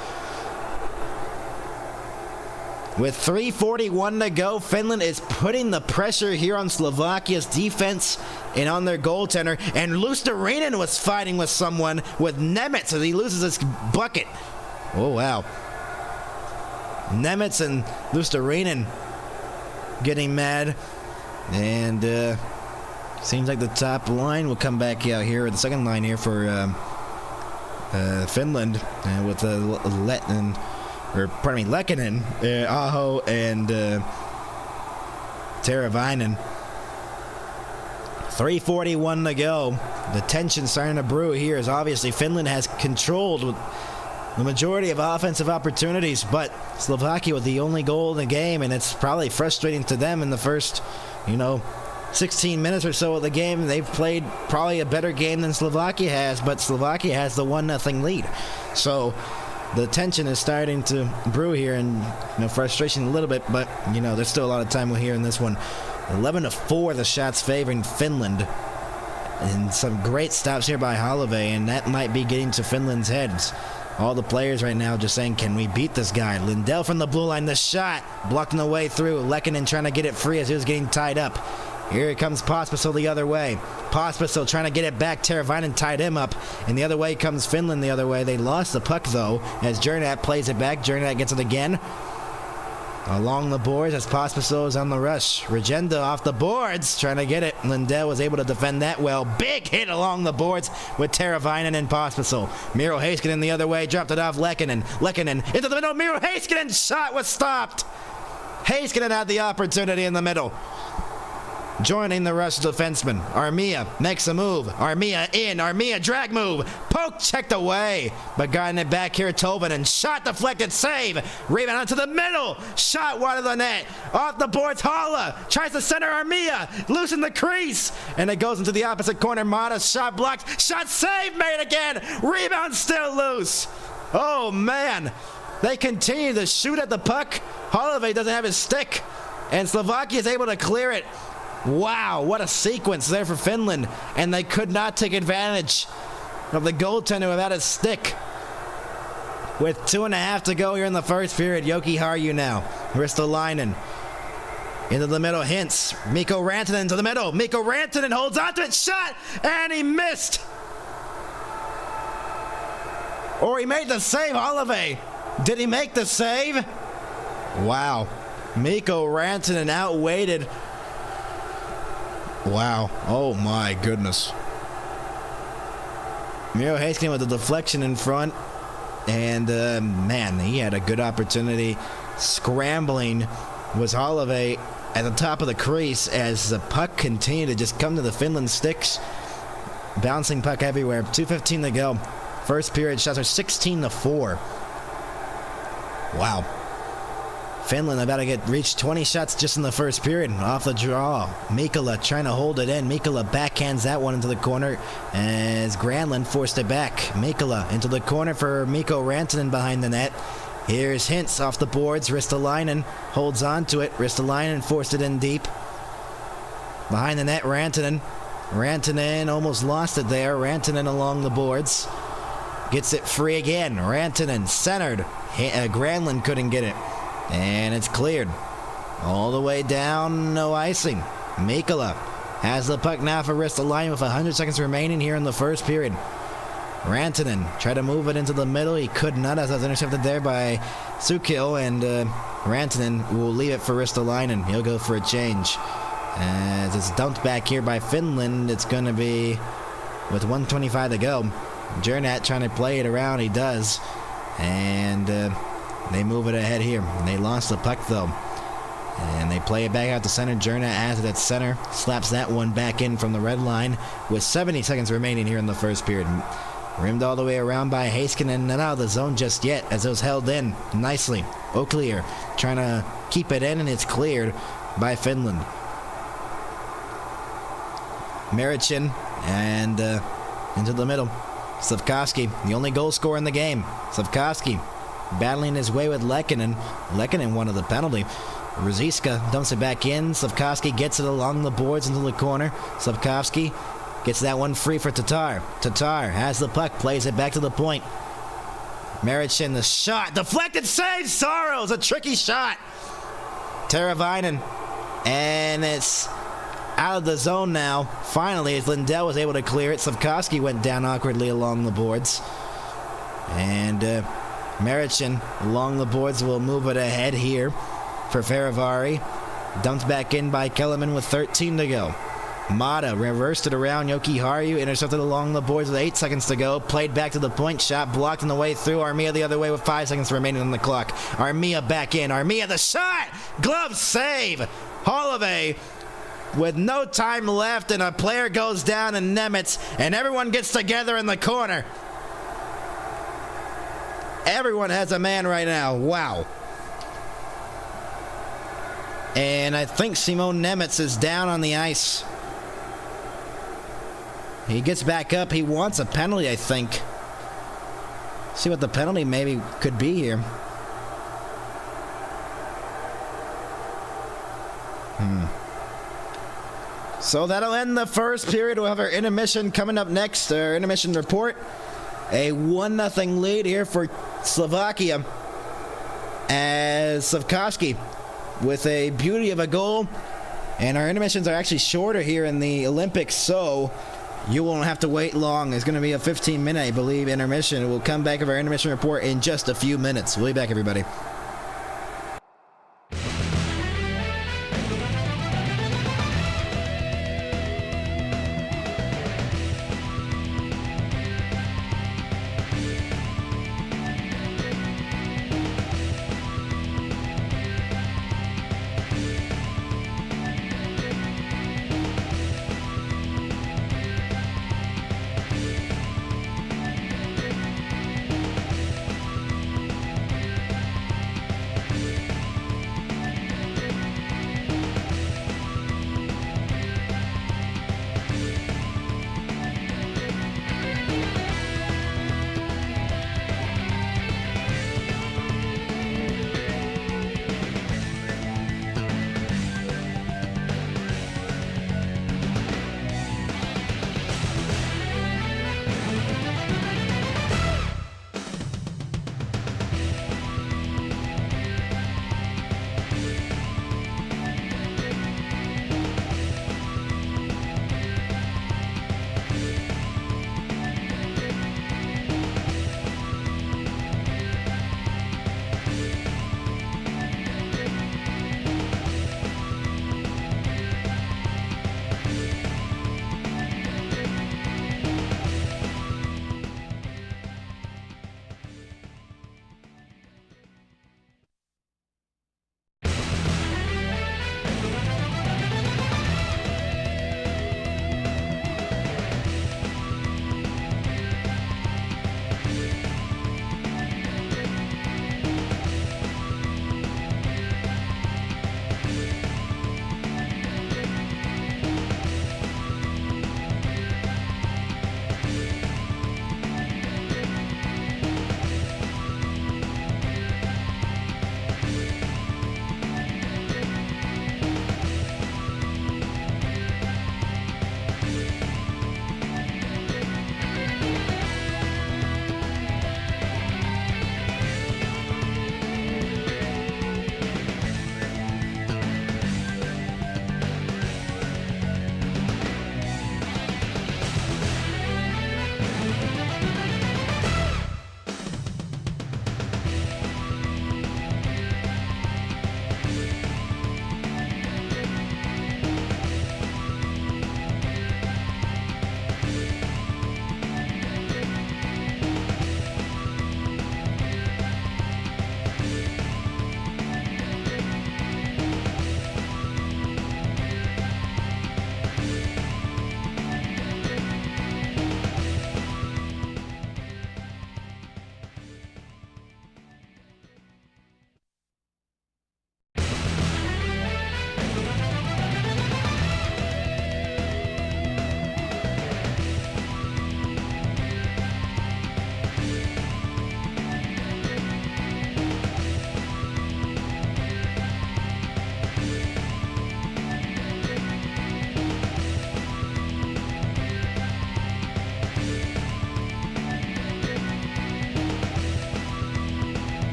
With 3:41 to go, Finland is putting the pressure here on Slovakia's defense and on their goaltender. And Lusterinen was fighting with someone, with Nemitz, as he loses his bucket. Oh, wow. Nemitz and Lusterinen getting mad, and seems like the top line will come back out here, or the second line here for Finland, with Lehkonen, Aho, and Teravainen. 3:41 to go. The tension starting to brew here, as obviously Finland has controlled the majority of offensive opportunities, but Slovakia with the only goal in the game, and it's probably frustrating to them in the first, 16 minutes or so of the game. They've played probably a better game than Slovakia has, but Slovakia has the 1-0 lead. So the tension is starting to brew here, and frustration a little bit, but there's still a lot of time here in this one. 11-4, the shots favoring Finland, and some great stops here by Holloway, and that might be getting to Finland's heads. All the players right now just saying, can we beat this guy? Lindell from the blue line, the shot blocking the way through. Lehkonen trying to get it free as he was getting tied up. Here comes Pospisil the other way. Pospisil trying to get it back. Teravainen tied him up. And the other way comes Finland the other way. They lost the puck, though, as Jernat plays it back. Jernat gets it again. Along the boards as Pospisil is on the rush. Regenda off the boards, trying to get it. Lindell was able to defend that well. Big hit along the boards with Teravainen and Pospisil. Miro Heiskanen the other way, dropped it off Lehkonen. Lehkonen into the middle. Miro Heiskanen shot was stopped. Heiskanen had the opportunity in the middle. Joining the rush defenseman. Armia makes a move. Armia in. Armia drag move. Poke checked away. But got it back here. Tolvanen. Shot deflected. Save. Rebound onto the middle. Shot wide of the net. Off the boards. Holla. Tries to center Armia. Loosen the crease. And it goes into the opposite corner. Mata. Shot blocked. Shot save made again. Rebound still loose. Oh, man. They continue to shoot at the puck. Holloway doesn't have his stick. And Slovakia is able to clear it. Wow, what a sequence there for Finland. And they could not take advantage of the goaltender without his stick. With 2.5 to go here in the first period, Joki Harju now. Ristolainen into the middle, Hintz. Mikko Rantanen to the middle. Mikko Rantanen holds onto it, shot, and he missed. Or he made the save, Holloway. Did he make the save? Wow. Mikko Rantanen outweighted. Wow. Oh my goodness. Miro Heiskanen with the deflection in front. And man, he had a good opportunity. Scrambling was Holloway at the top of the crease as the puck continued to just come to the Finland sticks. Bouncing puck everywhere. 2:15 to go. First period shots are 16-4. Wow. Finland about to reach 20 shots just in the first period. Off the draw. Mikkola trying to hold it in. Mikkola backhands that one into the corner as Granlund forced it back. Mikkola into the corner for Mikko Rantanen behind the net. Here's Hintz off the boards. Ristolainen holds on to it. Ristolainen forced it in deep. Behind the net, Rantanen. Rantanen almost lost it there. Rantanen along the boards. Gets it free again. Rantanen centered. Granlund couldn't get it. And it's cleared. All the way down, no icing. Mikkola has the puck now for Ristolainen with 100 seconds remaining here in the first period. Rantanen tried to move it into the middle. He could not, as I was intercepted there by Sukil. And Rantanen will leave it for Ristolainen. He'll go for a change. As it's dumped back here by Finland, it's going to be with 1:25 to go. Jernat trying to play it around. He does. And they move it ahead here. They lost the puck, though. And they play it back out to center. Jernat has it at center. Slaps that one back in from the red line with 70 seconds remaining here in the first period. Rimmed all the way around by Heiskanen. Not out of the zone just yet as it was held in nicely. O'Clear trying to keep it in, and it's cleared by Finland. Marichin and into the middle. Slafkovsky, the only goal scorer in the game. Slafkovsky battling his way with Lehkonen. Lehkonen wanted the penalty. Ruzicka dumps it back in. Slafkovsky gets it along the boards into the corner. Slafkovsky gets that one free for Tatar. Tatar has the puck, plays it back to the point. Marichin, the shot. Deflected save! Soros, a tricky shot. Teravainen. And it's out of the zone now. Finally, as Lindell was able to clear it. Slafkovsky went down awkwardly along the boards. And Marichin along the boards will move it ahead here for Faravari. Dumped back in by Kellerman with 13 to go. Mata reversed it around. Joki Harju intercepted along the boards with 8 seconds to go. Played back to the point. Shot blocked on the way through. Armia the other way with 5 seconds remaining on the clock. Armia back in. Armia the shot! Glove save! Holloway with no time left, and a player goes down in Nemitz, and everyone gets together in the corner. Everyone has a man right now. Wow. And I think Simon Nemitz is down on the ice. He gets back up. He wants a penalty, I think. See what the penalty maybe could be here. So that'll end the first period. We'll have our intermission coming up next. Our intermission report. A 1-0 lead here for Slovakia as Savkovsky with a beauty of a goal. And our intermissions are actually shorter here in the Olympics, so you won't have to wait long. It's going to be a 15-minute, I believe, intermission. We'll come back with our intermission report in just a few minutes. We'll be back, everybody.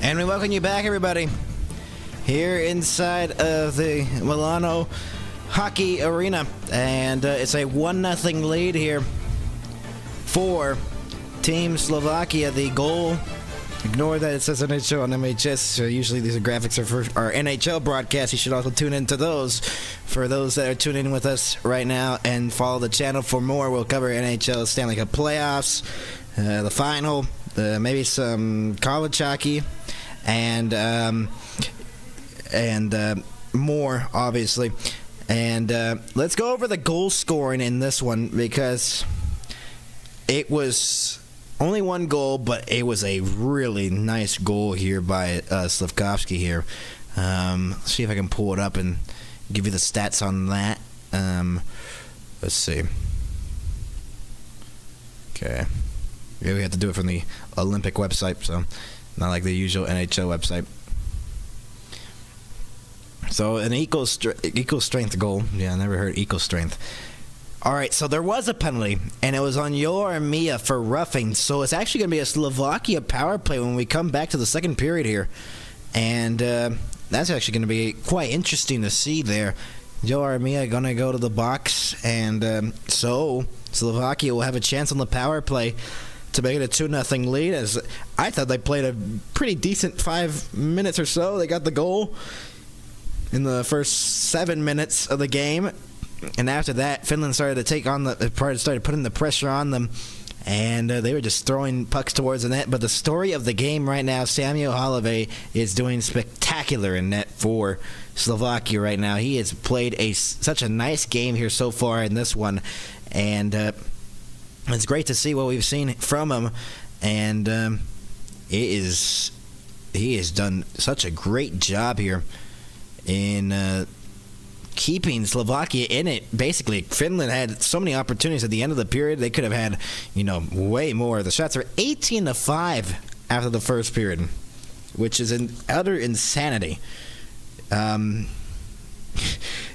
And we welcome you back, everybody, here inside of the Milano Hockey Arena. And it's a 1-0 lead here for Team Slovakia. The goal, ignore that it says NHL on MHS. So usually these graphics are for our NHL broadcast. You should also tune into those. For those that are tuning in with us right now and follow the channel for more, we'll cover NHL Stanley Cup playoffs, the final, maybe some college hockey, and more, obviously. And let's go over the goal scoring in this one, because it was only one goal, but it was a really nice goal here by Slafkovsky here. Let's see if I can pull it up and give you the stats on that. Let's see. Okay. Yeah, we have to do it from the Olympic website, so not like the usual NHL website. So an equal strength goal. Yeah, I never heard equal strength. All right, so there was a penalty, and it was on Mia for roughing. So it's actually going to be a Slovakia power play when we come back to the second period here. And that's actually going to be quite interesting to see there. Mia going to go to the box, and so Slovakia will have a chance on the power play to make it a 2-0 lead. As I thought they played a pretty decent 5 minutes or so. They got the goal in the first 7 minutes of the game, and after that, Finland started putting the pressure on them, and they were just throwing pucks towards the net. But the story of the game right now, Samuel Holloway is doing spectacular in net for Slovakia right now. He has played such a nice game here so far in this one, and it's great to see what we've seen from him, and he has done such a great job here in keeping Slovakia in it. Basically, Finland had so many opportunities at the end of the period. They could have had, way more. The shots are 18-5 after the first period, which is an utter insanity.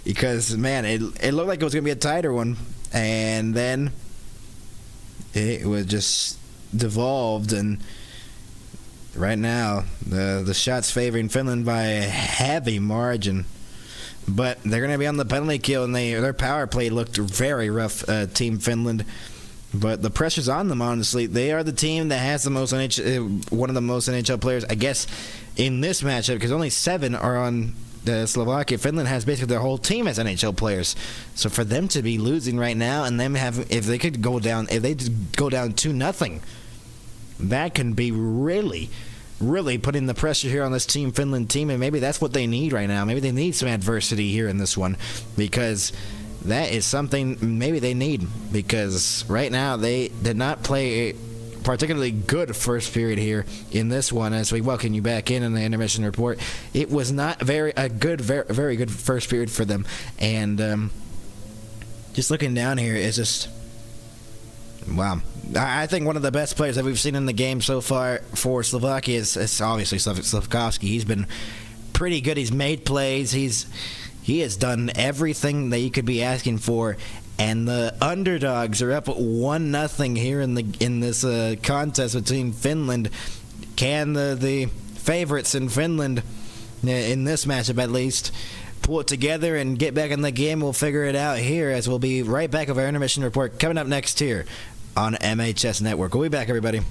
Because, man, it looked like it was going to be a tighter one, and then it was just devolved, and right now the shots favoring Finland by a heavy margin. But they're going to be on the penalty kill, and their power play looked very rough, Team Finland. But the pressure's on them, honestly. They are the team that has the most one of the most NHL players, I guess, in this matchup, because only 7 are on Slovakia. Finland has basically their whole team as NHL players. So for them to be losing right now, and them if they go down 2-0, that can be really putting the pressure here on this Team Finland team, and maybe that's what they need right now. Maybe they need some adversity here in this one, because that is something maybe they need, because right now they did not play a particularly good first period here in this one. As we welcome you back in the intermission report, it was not very good first period for them, and just looking down here is just wow. I think one of the best players that we've seen in the game so far for Slovakia is obviously Slafkovsky. He's been pretty good. He's made plays. He has done everything that you could be asking for. And the underdogs are up 1-0 here in this contest between Finland. Can the favorites in Finland, in this matchup at least, pull it together and get back in the game? We'll figure it out here, as we'll be right back with our intermission report coming up next here on MHS Network. We'll be back, everybody.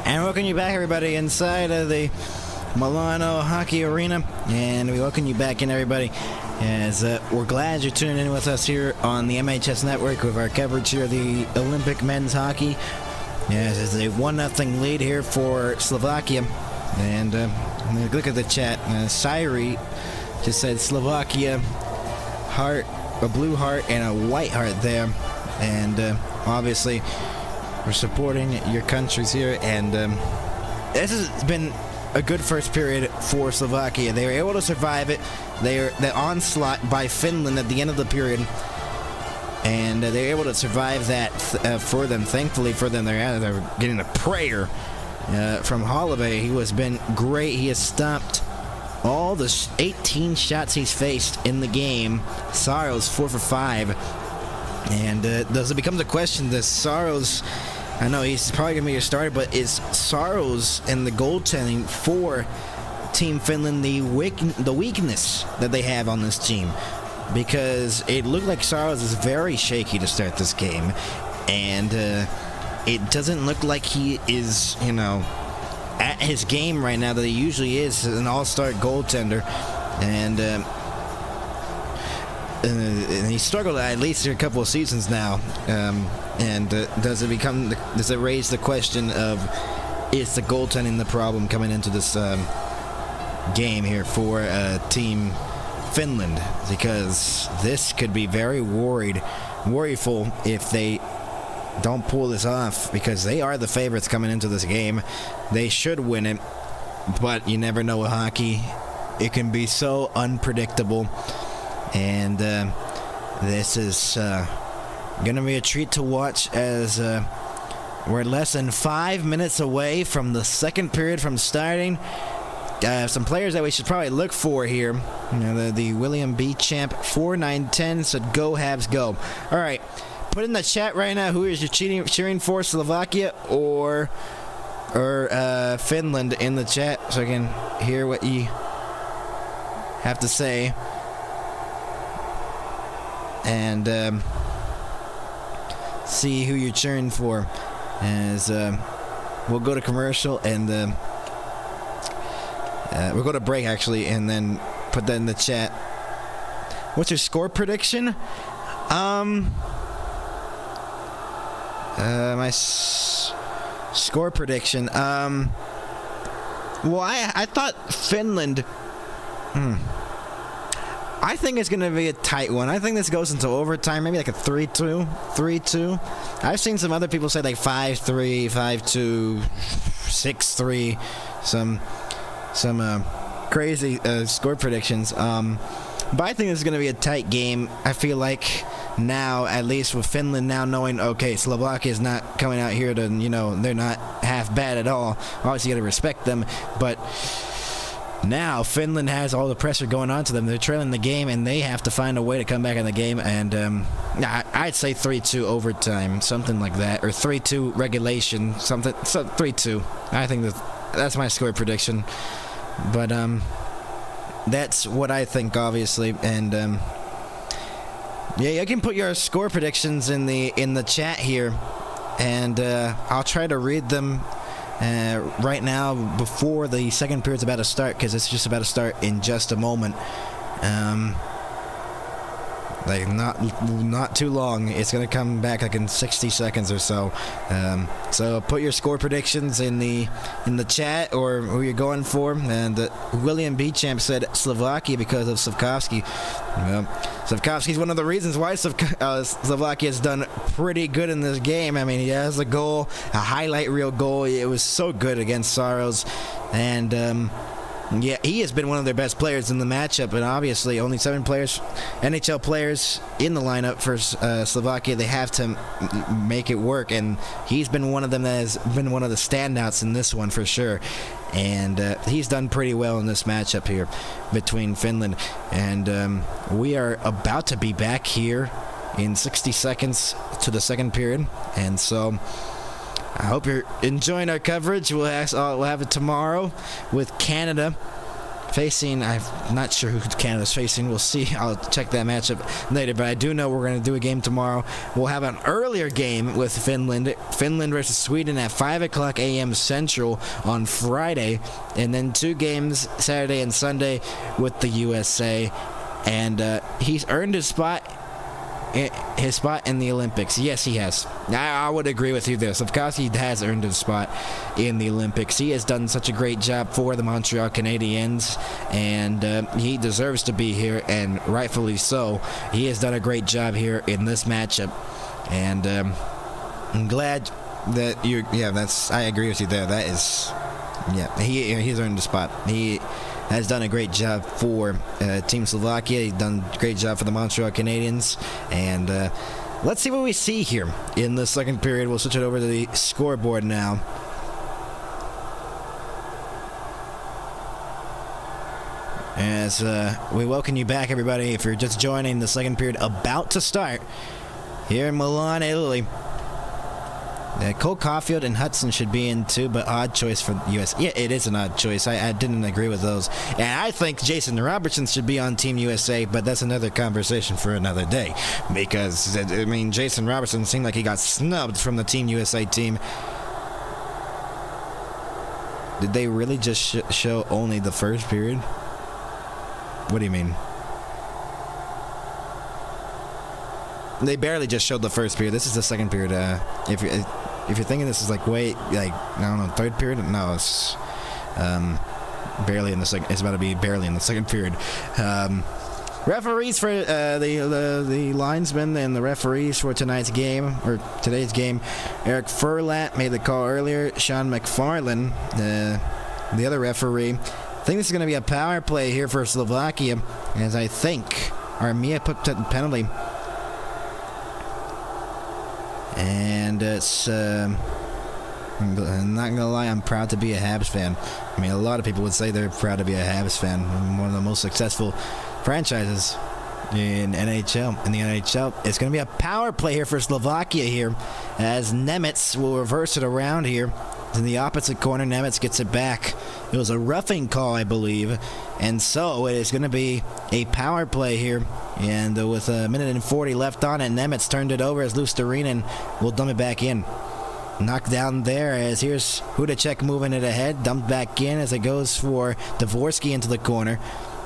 And welcome you back, everybody, inside of the Milano Hockey Arena. And we welcome you back in, everybody, as we're glad you're tuning in with us here on the MHS Network with our coverage here of the Olympic men's hockey. Yes, it's a 1-0 lead here for Slovakia. And look at the chat. Syri just said Slovakia, heart, a blue heart and a white heart there. And obviously, we're supporting your countries here. And this has been a good first period for Slovakia. They were able to survive it. The onslaught by Finland at the end of the period. And they were able to survive that for them. Thankfully for them, they're getting a prayer from Holloway. He has been great. He has stopped all the 18 shots he's faced in the game. Saros 4 for 5. And thus it becomes a question, does Saros, I know he's probably going to be your starter, but is Saros and the goaltending for Team Finland the weakness that they have on this team? Because it looked like Saros is very shaky to start this game, and it doesn't look like he is, at his game right now that he usually is, an all-star goaltender, and he struggled at least a couple of seasons now. Does it raise the question of, is the goaltending the problem coming into this game here for Team Finland? Because this could be very worryful if they don't pull this off, because they are the favorites coming into this game. They should win it, but you never know with hockey. It can be so unpredictable, and this is going to be a treat to watch as we're less than 5 minutes away from the second period from starting. Some players that we should probably look for here. The William B. Champ 4910 said, "Go Habs, go." All right, put in the chat right now, who is you cheering for, Slovakia or Finland, in the chat, so I can hear what you have to say. And see who you're cheering for, as we'll go to commercial, and we'll go to break actually, and then put that in the chat. What's your score prediction? My score prediction. Well, I thought Finland. I think it's going to be a tight one. I think this goes into overtime, maybe like a 3-2. I've seen some other people say like 5-3, 5-2, 6-3. Some crazy score predictions. But I think this is going to be a tight game. I feel like now, at least with Finland now knowing, okay, Slovakia is not coming out here to, they're not half bad at all. Obviously, you got to respect them, but now Finland has all the pressure going on to them. They're trailing the game, and they have to find a way to come back in the game. And I'd say 3-2 overtime, something like that, or 3-2 regulation, 3-2. I think that's my score prediction. But that's what I think, obviously. And yeah, you can put your score predictions in the chat here, and I'll try to read them right now before the second period's about to start, because it's just about to start in just a moment. Like not too long. It's gonna come back like in 60 seconds or so. So put your score predictions in the chat, or who you're going for. And William B. Champ said Slovakia because of Savkovsky. Well, Savkovsky's one of the reasons why Slovakia has done pretty good in this game. I mean, he has a goal, a highlight reel goal. It was so good against Saros, and yeah, he has been one of their best players in the matchup, and obviously only 7 players, NHL players in the lineup for Slovakia. They have to make it work, and he's been one of them that has been one of the standouts in this one for sure. And he's done pretty well in this matchup here between Finland. And we are about to be back here in 60 seconds to the second period, and so I hope you're enjoying our coverage. We'll have it tomorrow with Canada facing, I'm not sure who Canada's facing. We'll see. I'll check that matchup later, but I do know we're going to do a game tomorrow. We'll have an earlier game with Finland Finland versus Sweden at 5 o'clock a.m. Central on Friday, and then 2 games Saturday and Sunday with the USA. And he's earned his spot in the Olympics. Yes, he has. I would agree with you there. Slafkovsky has earned his spot in the Olympics. He has done such a great job for the Montreal Canadiens, and he deserves to be here, and rightfully so. He has done a great job here in this matchup, and I'm glad that you. Yeah, I agree with you there. That is, yeah, he's earned the spot. He has done a great job for Team Slovakia. He's done a great job for the Montreal Canadiens. And let's see what we see here in the second period. We'll switch it over to the scoreboard now. As we welcome you back, everybody, if you're just joining, the second period about to start here in Milan, Italy. Cole Caulfield and Hudson should be in too, but odd choice for the U.S. Yeah, it is an odd choice. I didn't agree with those. And I think Jason Robertson should be on Team USA, but that's another conversation for another day. Because, I mean, Jason Robertson seemed like he got snubbed from the Team USA team. Did they really just show only the first period? What do you mean? They barely just showed the first period. This is the second period. If you're thinking this is like I don't know, third period. No, it's barely in the second. It's about to be barely in the second period. Referees for the linesmen and the referees for today's game. Eric Furlat made the call earlier. Sean McFarlane, the other referee. I think this is going to be a power play here for Slovakia, as I think Armia put the penalty. And it's, I'm not going to lie, I'm proud to be a Habs fan. I mean, a lot of people would say they're proud to be a Habs fan. One of the most successful franchises in the NHL. It's going to be a power play here for Slovakia here, as Nemetz will reverse it around here. In the opposite corner, Nemetz gets it back. It was a roughing call, I believe. And so it is going to be a power play here. And with a minute and 40 left on it, Nemetz turned it over as Luostarinen will dump it back in. Knocked down there as here's Hudacek moving it ahead. Dumped back in as it goes for Dvorsky into the corner.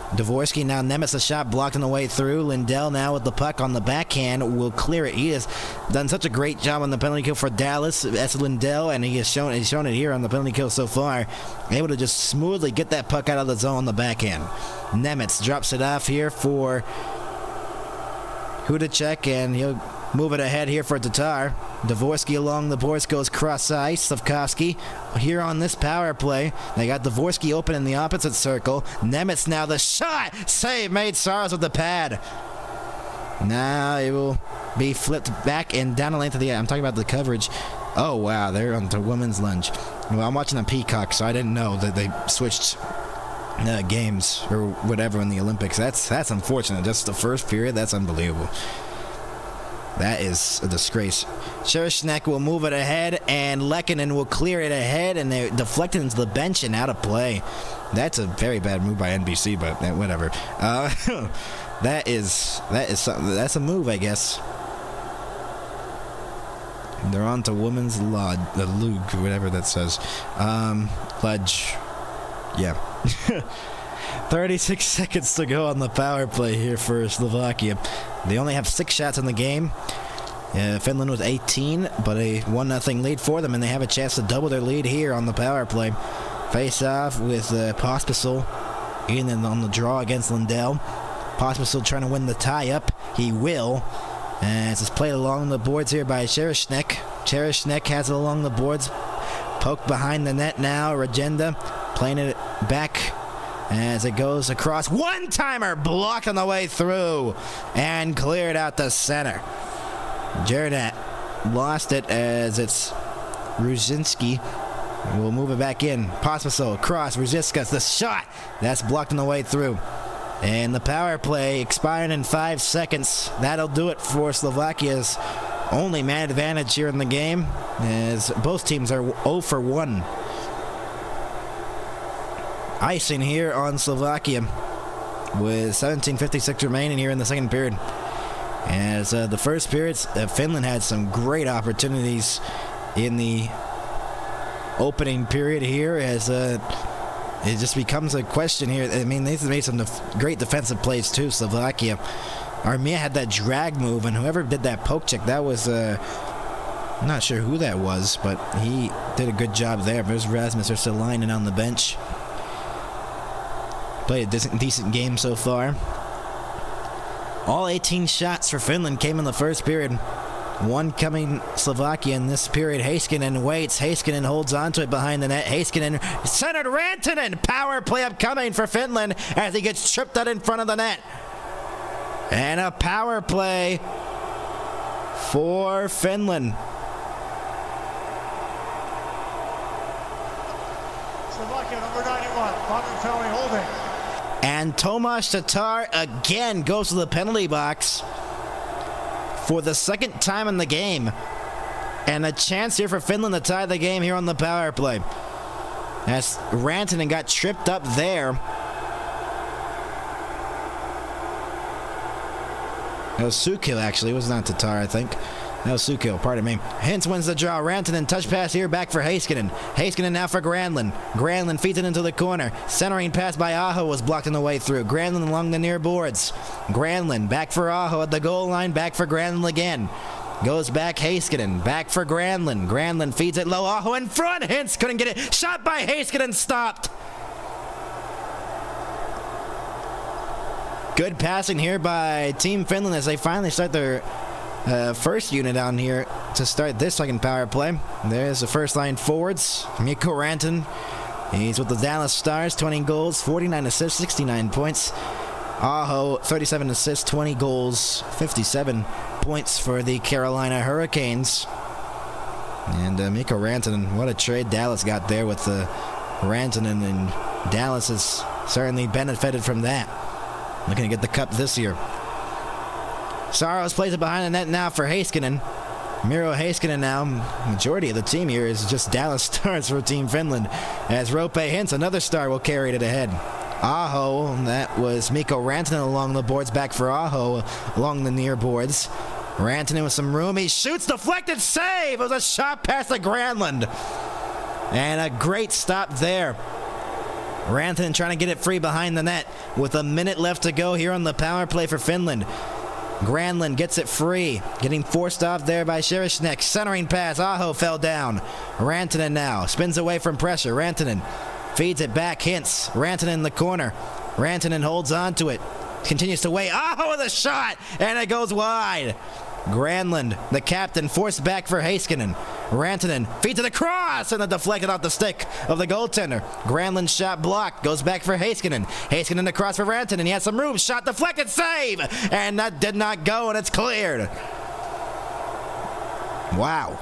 Dvorsky now, Nemetz a shot blocked on the way through. Lindell now with the puck on the backhand will clear it. He has done such a great job on the penalty kill for Dallas. That's Lindell, and he's shown it here on the penalty kill so far. Able to just smoothly get that puck out of the zone on the backhand. Nemetz drops it off here for Hudacek, and he'll move it ahead here for Tatar. Dvorsky along the boards goes cross ice. Slafkovsky here on this power play. They got Dvorsky open in the opposite circle. Nemetz now the shot. Save made. Saros with the pad. Now it will be flipped back and down the length of the. I'm talking about the coverage. Oh wow, they're on the women's lunge. Well, I'm watching the Peacock, so I didn't know that they switched games or whatever in the Olympics. That's unfortunate. Just the first period. That's unbelievable. That is a disgrace. Shershnek will move it ahead, and Lehkonen will clear it ahead, and they deflect it into the bench and out of play. That's a very bad move by NBC, but whatever. That's a move, I guess. They're on to women's Lug, whatever that says. Pledge. Yeah. 36 seconds to go on the power play here for Slovakia. They only have 6 shots in the game. Finland was 18, but a 1-0 lead for them, and they have a chance to double their lead here on the power play. Face off with Pospisil in and on the draw against Lindell. Pospisil trying to win the tie-up. He will. As it's played along the boards here by Cherishnek. Cherishnek has it along the boards. Poked behind the net now. Regenda playing it back as it goes across. One-timer blocked on the way through and cleared out the center. Jerdat lost it as it's Ruzinski. We'll move it back in. Pospisil across. Ruziskas the shot. That's blocked on the way through. And the power play expiring in 5 seconds. That'll do it for Slovakia's only man advantage here in the game, as both teams are 0 for 1. Icing here on Slovakia with 17:56 remaining here in the second period. As the first period, Finland had some great opportunities in the opening period here as it just becomes a question here. I mean, they've made some great defensive plays too, Slovakia. Armia had that drag move, and whoever did that poke check, that was, I'm not sure who that was, but he did a good job there. There's Rasmus Ristolainen on the bench. Played a decent game so far. All 18 shots for Finland came in the first period. One coming Slovakia in this period. Heiskanen waits. Heiskanen holds onto it behind the net. Heiskanen centered Rantanen. Power play upcoming for Finland as he gets tripped out in front of the net. And a power play for Finland. Slovakia, number 91, Montefelli holding. And Tomáš Tatar again goes to the penalty box for the second time in the game. And a chance here for Finland to tie the game here on the power play. As Rantanen got tripped up there. That was Sukil, actually. It was not Tatar, I think. That was Sukil, pardon me. Hintz wins the draw. Rantanen touch pass here, back for Heiskanen. Heiskanen now for Granlund. Granlund feeds it into the corner. Centering pass by Aho was blocked on the way through. Granlund along the near boards. Granlund back for Aho at the goal line. Back for Granlund again. Goes back Heiskanen. Back for Granlund. Granlund feeds it low. Aho in front. Hintz couldn't get it. Shot by Heiskanen. Stopped. Good passing here by Team Finland as they finally start their first unit down here to start this second power play. There's the first line forwards. Mikko Rantanen. He's with the Dallas Stars, 20 goals, 49 assists, 69 points. Aho, 37 assists, 20 goals, 57 points for the Carolina Hurricanes. And Mikko Rantanen, what a trade Dallas got there with Rantanen, and Dallas has certainly benefited from that. Looking to get the cup this year. Saros plays it behind the net now for Heiskanen. Miro Heiskanen now. Majority of the team here is just Dallas Stars for Team Finland. As Roope Hintz, another star, will carry it ahead. Aho, that was Mikko Rantanen along the boards, back for Aho along the near boards. Rantanen with some room. He shoots, deflected, save! It was a shot past the Granlund. And a great stop there. Rantanen trying to get it free behind the net with a minute left to go here on the power play for Finland. Granlund gets it free, getting forced off there by Sherishnek. Centering pass, Aho fell down. Rantanen now spins away from pressure. Rantanen feeds it back, Hintz. Rantanen in the corner. Rantanen holds on to it, continues to wait. Aho with a shot, and it goes wide. Granlund, the captain, forced back for Heiskanen. Rantanen feeds it across, and then deflected off the stick of the goaltender. Granlund's shot blocked, goes back for Heiskanen. Heiskanen across for Rantanen. He has some room, shot deflected, save! And that did not go, and it's cleared. Wow.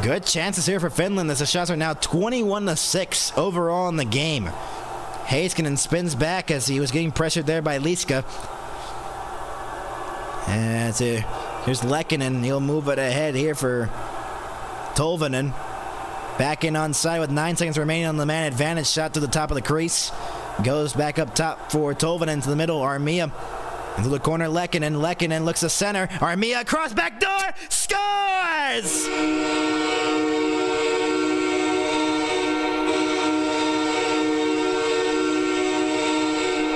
Good chances here for Finland as the shots are now 21-6 overall in the game. Heiskanen spins back as he was getting pressured there by Liska. And here's Lehkonen. He'll move it ahead here for Tolvanen. Back in on side with 9 seconds remaining on the man advantage. Shot to the top of the crease. Goes back up top for Tolvanen to the middle. Armia into the corner. Lehkonen. Lehkonen looks to center. Armia across back door. Scores!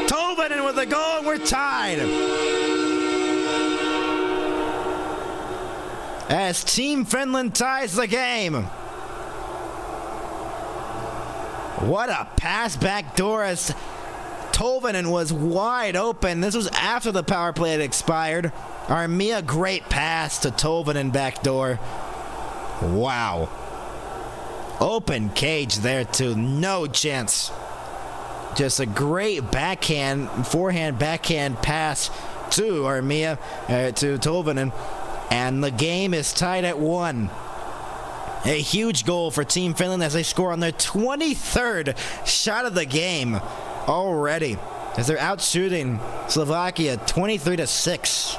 Tolvanen with the goal, and we're tied. As Team Finland ties the game. What a pass back door as Tolvanen was wide open. This was after the power play had expired. Armia, great pass to Tolvanen back door. Wow. Open cage there too. No chance. Just a great forehand backhand pass to Armia, to Tolvanen. And the game is tied at 1. A huge goal for Team Finland as they score on their 23rd shot of the game already, as they're out shooting Slovakia 23-6.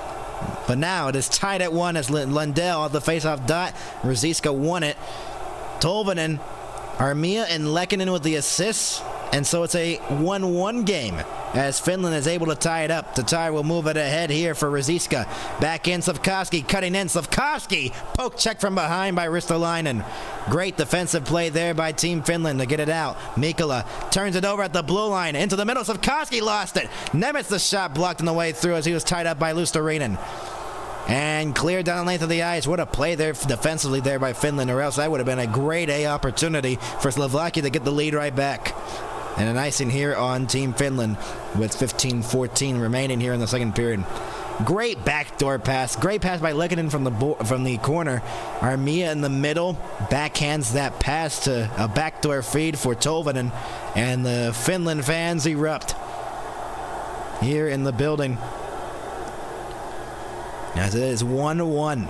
But now it is tied at 1 as Lundell at the faceoff dot. Rosiska won it. Tolvanen, Armia, and Lehkonen with the assists. And so it's a 1-1 game. as Finland is able to tie it up. Tatar will move it ahead here for Rziska. Back in Slafkovsky, cutting in. Slafkovsky, poke check from behind by Ristolainen. Great defensive play there by Team Finland to get it out. Mikkola turns it over at the blue line. Into the middle. Slafkovsky lost it. Nemitz, the shot blocked on the way through as he was tied up by Luostarinen. And cleared down the length of the ice. What a play there defensively there by Finland, or else that would have been a grade A opportunity for Slovakia to get the lead right back. And an icing here on Team Finland with 15:14 remaining here in the second period. Great backdoor pass. Great pass by Lehkonen from the corner. Armia in the middle backhands that pass to a backdoor feed for Tolvanen. And the Finland fans erupt here in the building, as it is 1-1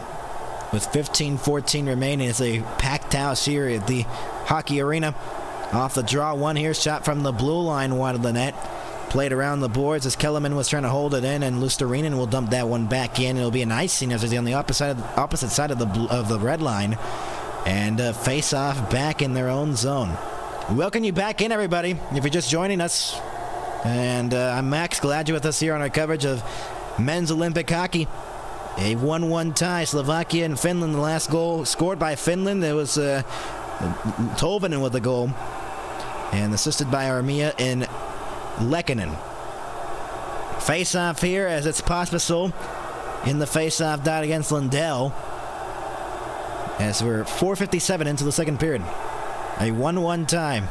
with 15:14 remaining. It's a packed house here at the hockey arena. Off the draw one here, shot from the blue line wide of the net. Played around the boards as Kellerman was trying to hold it in, and Luostarinen will dump that one back in. It'll be an icing as he's on the opposite side of the red line. And face off back in their own zone. Welcome you back in, everybody, if you're just joining us. And I'm Max, glad you're with us here on our coverage of men's Olympic hockey. A 1-1 tie, Slovakia and Finland. The last goal scored by Finland. It was Tolvanen with the goal, and assisted by Armia and Lehkonen. Face-off here as it's Pospisil in the face-off dot against Lundell. As we're 4:57 into the second period. A 1-1 tie.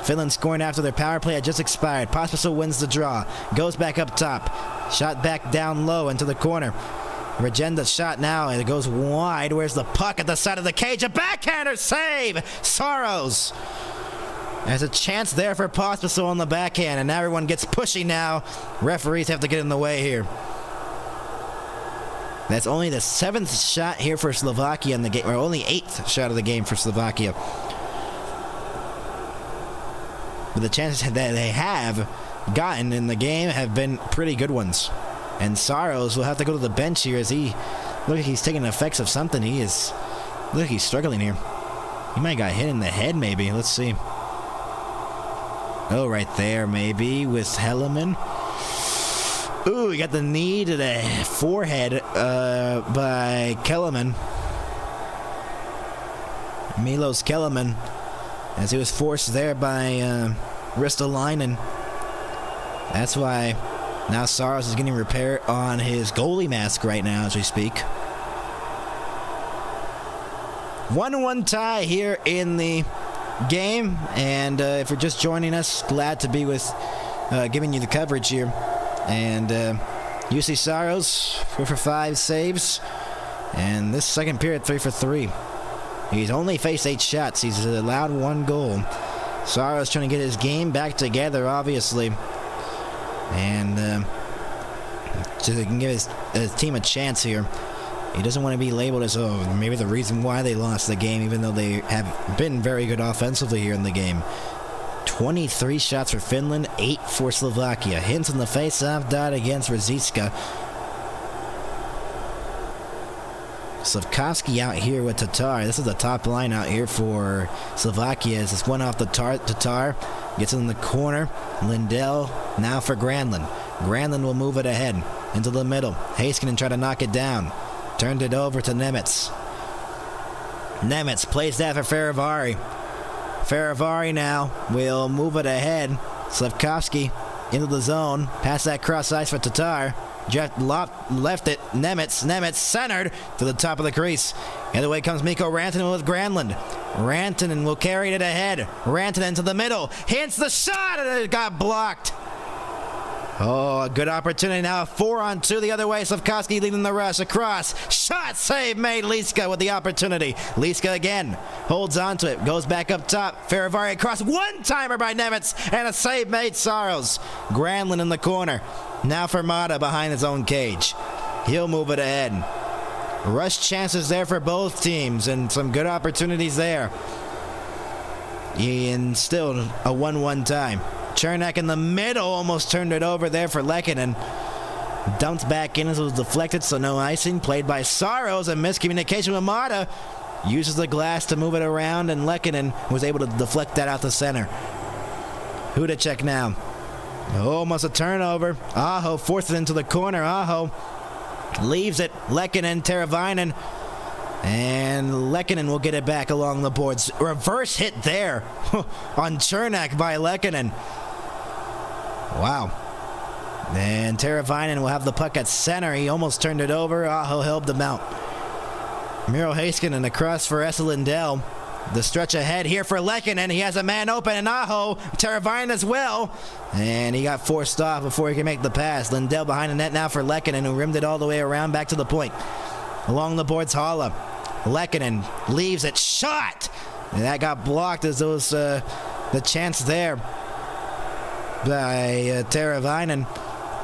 Finland scoring after their power play had just expired. Pospisil wins the draw. Goes back up top. Shot back down low into the corner. Regenda's shot now, and it goes wide. Where's the puck at the side of the cage? A backhander save! Saros! There's a chance there for Pospisil on the backhand, and everyone gets pushy now. Referees have to get in the way here. That's only the 7th shot here for Slovakia in the game, or only 8th shot of the game for Slovakia. But the chances that they have gotten in the game have been pretty good ones. And Saros will have to go to the bench here as he look like he's taking the effects of something. Look like he's struggling here. He might have got hit in the head maybe. Let's see. Oh, right there maybe with Helleman. Ooh, he got the knee to the forehead by Kellerman. Milos Kellerman, as he was forced there by Ristolainen. That's why now Saros is getting repair on his goalie mask right now as we speak. 1-1 tie here in the game, and if you're just joining us, glad to be with giving you the coverage here. And UC Saros 4 for 5 saves, and this second period 3 for 3. He's only faced 8 shots. He's allowed 1 goal. Saros trying to get his game back together, obviously. And so they can give his team a chance here. He doesn't want to be labeled as, maybe the reason why they lost the game, even though they have been very good offensively here in the game. 23 shots for Finland, 8 for Slovakia. Hints on the face-off dot against Rziska. Slafkovsky out here with Tatar. This is the top line out here for Slovakia. As this one off the Tatar. Gets in the corner. Lindell now for Granlund. Granlund will move it ahead into the middle. Heiskanen try to knock it down. Turned it over to Nemitz. Nemitz plays that for Faravari. Faravari now will move it ahead. Slafkovsky into the zone. Pass that cross ice for Tatar. Left it. Nemitz centered to the top of the crease. The other way comes Mikko Rantanen with Granlund. Rantanen will carry it ahead. Rantanen to the middle. Hits the shot, and it got blocked. Oh, a good opportunity now. 4-on-2 the other way. Slafkovsky leading the rush across. Shot save made. Liska with the opportunity. Liska again holds on to it. Goes back up top. Faravari across. One-timer by Nemitz. And a save made. Saros. Granlund in the corner. Now for Mata behind his own cage. He'll move it ahead. Rush chances there for both teams. And some good opportunities there. And still a 1-1 tie. Chernak in the middle almost turned it over there for Lehkonen. Dumped back in as it was deflected, so no icing. Played by Saros, and miscommunication with Mata. Uses the glass to move it around, and Lehkonen was able to deflect that out the center. Hudacek now. Almost a turnover. Aho forced it into the corner. Aho leaves it. Lehkonen, Teravainen. And Lehkonen will get it back along the boards. Reverse hit there on Cernak by Lehkonen. Wow. And Teravainen will have the puck at center. He almost turned it over. Aho held them out. Miro Heiskanen across for Esa Lindell. The stretch ahead here for Lehkonen. He has a man open, and Aho, Teravainen as well. And he got forced off before he could make the pass. Lindell behind the net now for Lehkonen, who rimmed it all the way around back to the point. Along the boards, Haula. Lehkonen leaves it. Shot! And that got blocked as those the chance there by Teravainen.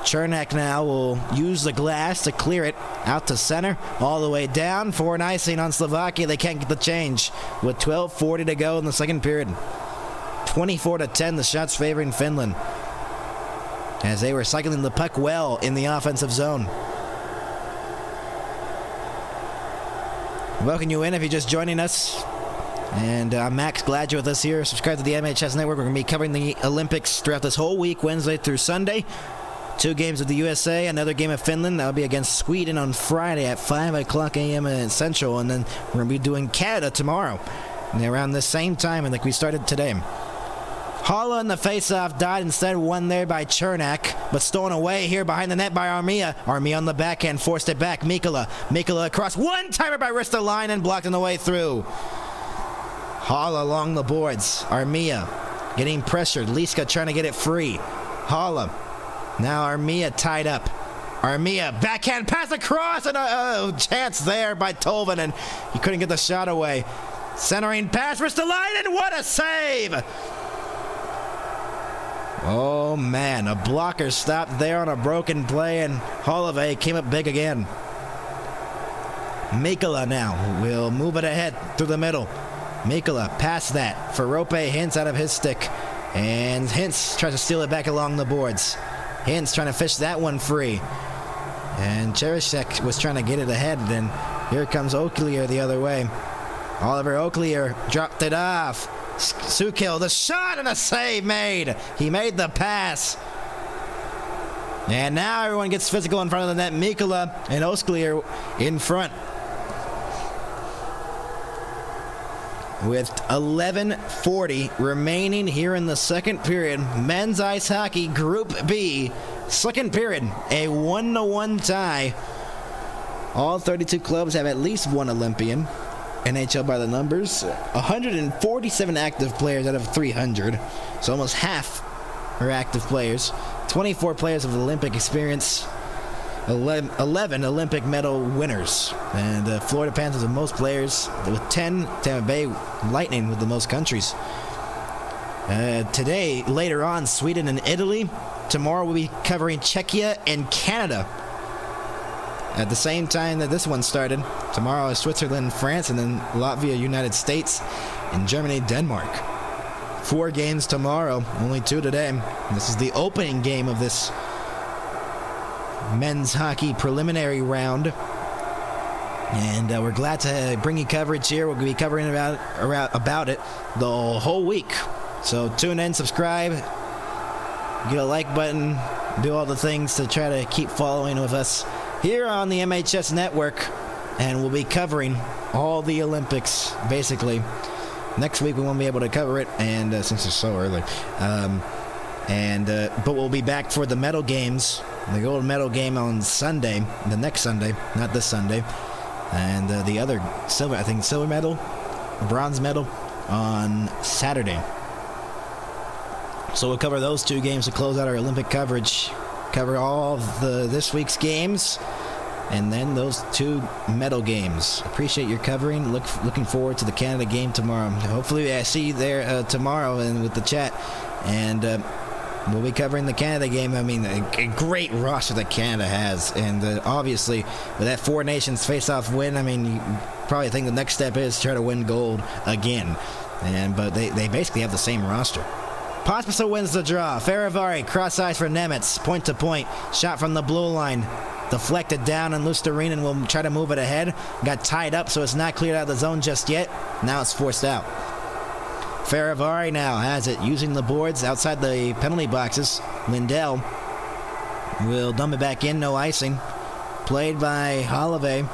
Cernak now will use the glass to clear it out to center, all the way down for an icing on Slovakia. They can't get the change with 12:40 to go in the second period. 24-10, the shots favoring Finland as they were cycling the puck well in the offensive zone. Welcome you in if you're just joining us. And I'm Max, glad you're with us here. Subscribe to the MHS Network. We're going to be covering the Olympics throughout this whole week, Wednesday through Sunday. 2 games of the USA, another game of Finland. That'll be against Sweden on Friday at 5 o'clock a.m. Central. And then we're going to be doing Canada tomorrow and around the same time like we started today. Haula in the faceoff died instead, won there by Cernak, but stolen away here behind the net by Armia. Armia on the backhand, forced it back. Mikkola across, one-timer by Ristolainen, blocked on the way through. Haula along the boards. Armia getting pressured. Liska trying to get it free. Haula. Now Armia tied up. Armia, backhand pass across, and a chance there by Tolvanen, and he couldn't get the shot away. Centering pass, Ristolainen, what a save! Oh man, a blocker stopped there on a broken play, and Holloway came up big again. Mikkola now will move it ahead through the middle. Mikkola past that for Rope Hintz out of his stick, and Hintz tries to steal it back along the boards. Hintz trying to fish that one free, and Cherishek was trying to get it ahead. Then here comes Oaklear the other way. Oliver Oaklear dropped it off. Sukil, the shot and a save made. He made the pass. And now everyone gets physical in front of the net. Mikkola and Oaklear in front. With 11:40 remaining here in the second period, men's ice hockey Group B, second period, a 1-1 tie. All 32 clubs have at least one Olympian. NHL by the numbers, 147 active players out of 300, so almost half are active players. 24 players of Olympic experience, 11 Olympic medal winners, and Florida Panthers with most players with 10. Tampa Bay Lightning with the most countries. Today, later on, Sweden and Italy. Tomorrow we'll be covering Czechia and Canada. At the same time that this one started, tomorrow is Switzerland, France, and then Latvia, United States, and Germany, Denmark. 4 games tomorrow, only 2 today. This is the opening game of this men's hockey preliminary round. And we're glad to bring you coverage here. We'll be covering about it the whole week. So tune in, subscribe, get a like button, do all the things to try to keep following with us here on the MHS Network, and we'll be covering all the Olympics, basically. Next week we won't be able to cover it, and since it's so early. But we'll be back for the medal games, the gold medal game on Sunday, the next Sunday, not this Sunday, and the other silver medal, bronze medal on Saturday. So we'll cover those 2 games to close out our Olympic coverage. Cover all of this week's games, and then those 2 medal games. Appreciate your covering. Looking forward to the Canada game tomorrow. Hopefully I see you there tomorrow and with the chat. And we'll be covering the Canada game. I mean, a great roster that Canada has. And obviously, with that 4 nations face-off win, I mean, you probably think the next step is try to win gold again. But they basically have the same roster. Pospisil wins the draw. Faravari, cross ice for Nemitz, point to point. Shot from the blue line. Deflected down, and Lusterinen will try to move it ahead. Got tied up, so it's not cleared out of the zone just yet. Now it's forced out. Faravari now has it, using the boards outside the penalty boxes. Lindell will dump it back in, no icing. Played by Holloway.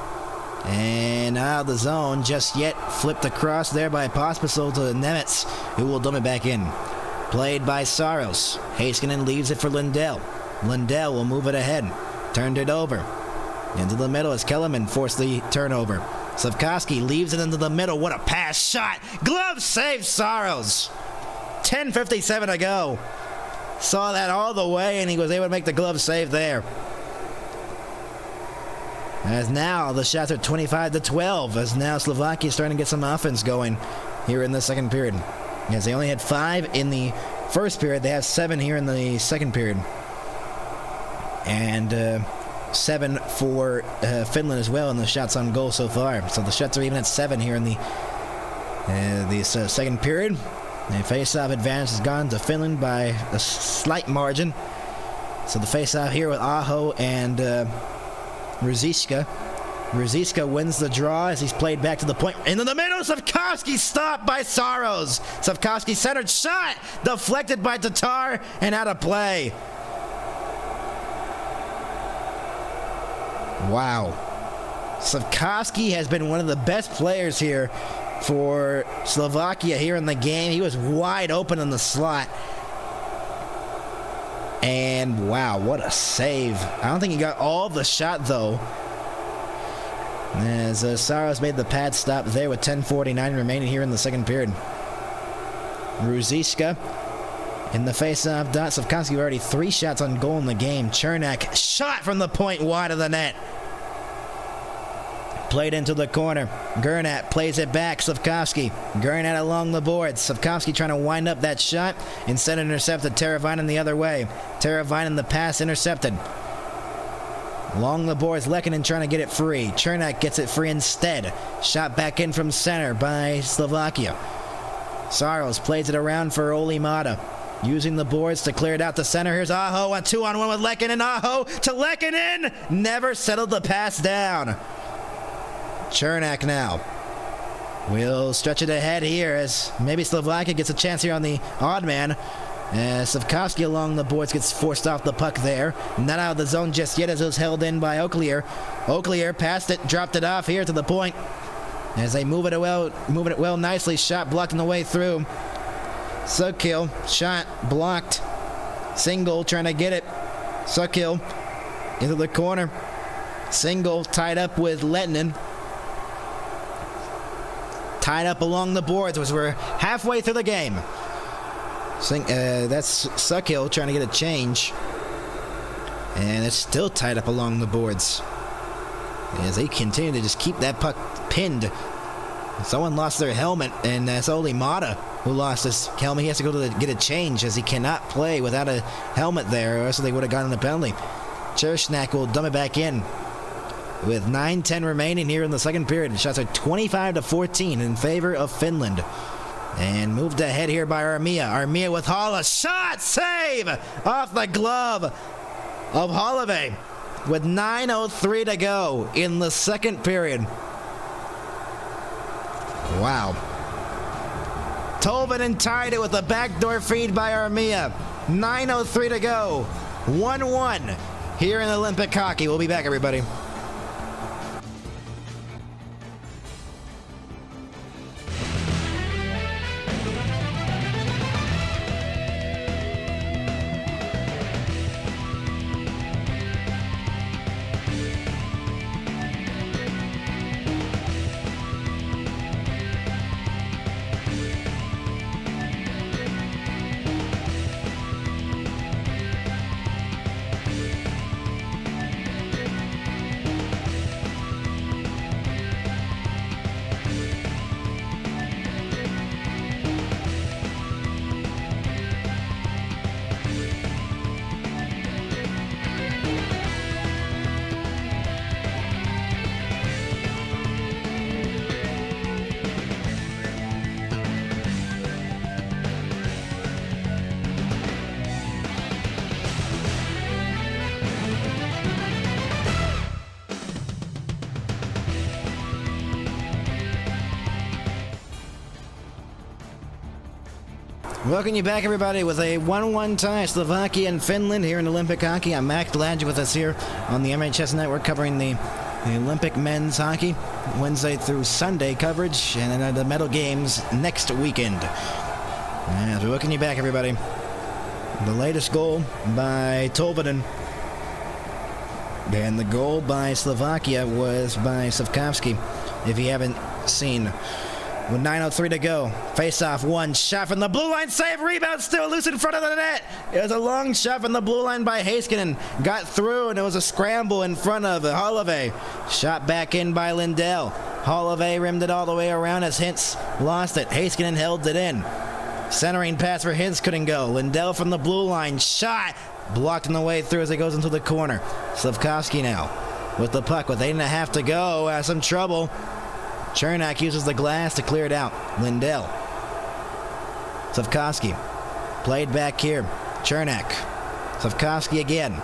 And out of the zone, just yet flipped across there by Pospisil to Nemitz, who will dump it back in. Played by Saros. Heiskanen leaves it for Lindell. Lindell will move it ahead. Turned it over. Into the middle as Kellerman forced the turnover. Slavkovsky leaves it into the middle. What a pass shot. Glove save Saros. 10:57 to go. Saw that all the way, and he was able to make the glove save there. As now the shots are 25-12, as now Slovakia is starting to get some offense going here in the second period. As they only had 5 in the first period, they have 7 here in the second period. And 7 for Finland as well in the shots on goal so far. So the shots are even at 7 here in the second period. The face-off advantage has gone to Finland by a slight margin. So the face-off here with Aho and Ruzicka. Ruzicka wins the draw as he's played back to the point. Into the middle, Slavkovsky stopped by Saros. Slavkovsky centered shot, deflected by Tatar and out of play. Wow. Slavkovsky has been one of the best players here for Slovakia here in the game. He was wide open in the slot. And wow, what a save. I don't think he got all the shot though. As Saros made the pad stop there with 10:49 remaining here in the second period. Ruzicka in the face-off dot. Slavkovsky already 3 shots on goal in the game. Chernak shot from the point wide of the net. Played into the corner. Gernat plays it back. Slavkovsky. Gernat along the boards. Slavkovsky trying to wind up that shot. Instead intercepted. Teravainen the other way. Teravainen the pass intercepted. Along the boards. Lehkonen trying to get it free. Chernak gets it free instead. Shot back in from center by Slovakia. Saros plays it around for Olli Mata. Using the boards to clear it out to center. Here's Aho. A 2-on-1 with Lehkonen. Aho to Lehkonen. Never settled the pass down. Chernak now will stretch it ahead here as maybe Slovakia gets a chance here on the odd man. Slavkovsky along the boards gets forced off the puck there. Not out of the zone just yet as it was held in by Oaklier. Oaklier passed it, dropped it off here to the point. As they move it well nicely. Shot blocked on the way through. Sukil, shot blocked. Single trying to get it. Sukil into the corner. Single tied up with Lehtonen. Tied up along the boards as we're halfway through the game. That's Sukil trying to get a change. And it's still tied up along the boards. As they continue to just keep that puck pinned. Someone lost their helmet, and that's Olli Mata who lost his helmet. He has to go to get a change as he cannot play without a helmet there, or else they would have gotten the penalty. Chernak will dump it back in. With 9:10 remaining here in the second period. The shots are 25-14 in favor of Finland. And moved ahead here by Armia. Armia with Holla. Shot! Save! Off the glove of Holloway. With 9:03 to go in the second period. Wow. Tolvanen tied it with a backdoor feed by Armia. 9:03 to go. 1-1 here in Olympic hockey. We'll be back, everybody. Welcome you back, everybody, with a 1-1 tie, Slovakia and Finland here in Olympic hockey. I'm Max. Glad you're with us here on the MHS Network, covering the Olympic men's hockey, Wednesday through Sunday coverage, and then the medal games next weekend. As we welcome you back, everybody. The latest goal by Tolvanen, and the goal by Slovakia was by Savkovsky. If you haven't seen. With 9:03 to go, face-off, one shot from the blue line, save, rebound, still loose in front of the net. It was a long shot from the blue line by Heiskanen, got through, and it was a scramble in front of Holloway. Shot back in by Lindell. Holloway rimmed it all the way around as Hintz lost it. Heiskanen held it in. Centering pass for Hintz couldn't go. Lindell from the blue line, shot, blocked on the way through as it goes into the corner. Slavkovsky now with the puck with 8.5 to go, has some trouble. Chernak uses the glass to clear it out. Lindell. Savkovsky. Played back here. Chernak. Savkovsky again.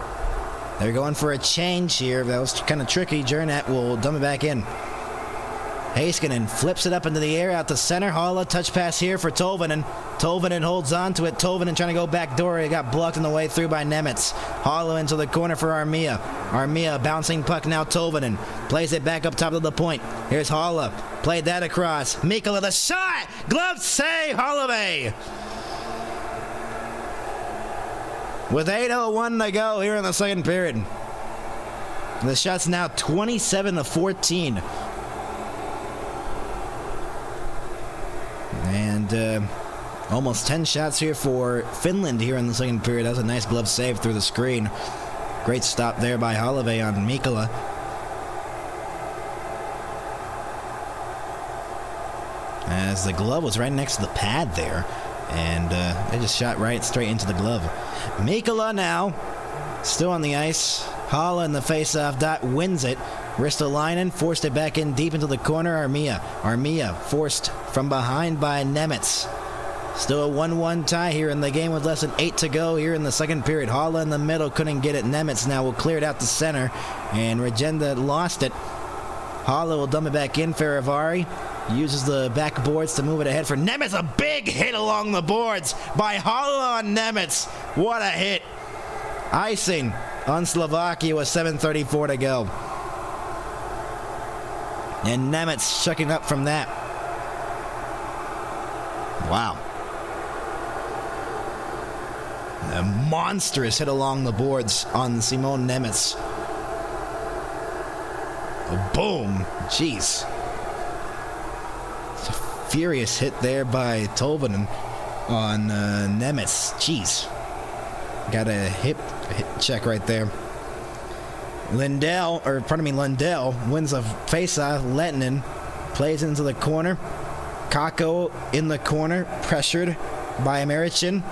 They're going for a change here. That was kind of tricky. Chernak will dump it back in. Heiskanen flips it up into the air out to center. Halla, touch pass here for Tolvanen. Tolvanen holds on to it. Tolvanen trying to go back door. It got blocked on the way through by Nemitz. Halla into the corner for Armia. Armia bouncing puck now. Tolvanen plays it back up top of the point. Here's Halla. Played that across. Mikkola the shot. Glove save. Holloway. With 8:01 to go here in the second period. The shot's now 27-14. And almost 10 shots here for Finland here in the second period. That was a nice glove save through the screen. Great stop there by Holloway on Mikkola. As the glove was right next to the pad there. And they just shot right straight into the glove. Mikkola now, still on the ice. Halla in the face-off dot wins it. Ristolainen forced it back in deep into the corner. Armia forced from behind by Nemitz. Still a 1-1 tie here in the game with less than 8 to go here in the second period. Halla in the middle couldn't get it. Nemitz now will clear it out to center, and Regenda lost it. Halla will dump it back in. Ferivari uses the backboards to move it ahead for Nemitz. A big hit along the boards by Halla on Nemitz. What a hit. Icing on Slovakia with 7:34 to go. And Nemitz checking up from that. Wow. A monstrous hit along the boards on Simon Nemitz. Boom. Jeez. It's a furious hit there by Tolvanen on Nemitz. Jeez. Got a hip check right there. Lindell wins a face-off. Lettinen plays into the corner. Kakko in the corner, pressured by Marichin.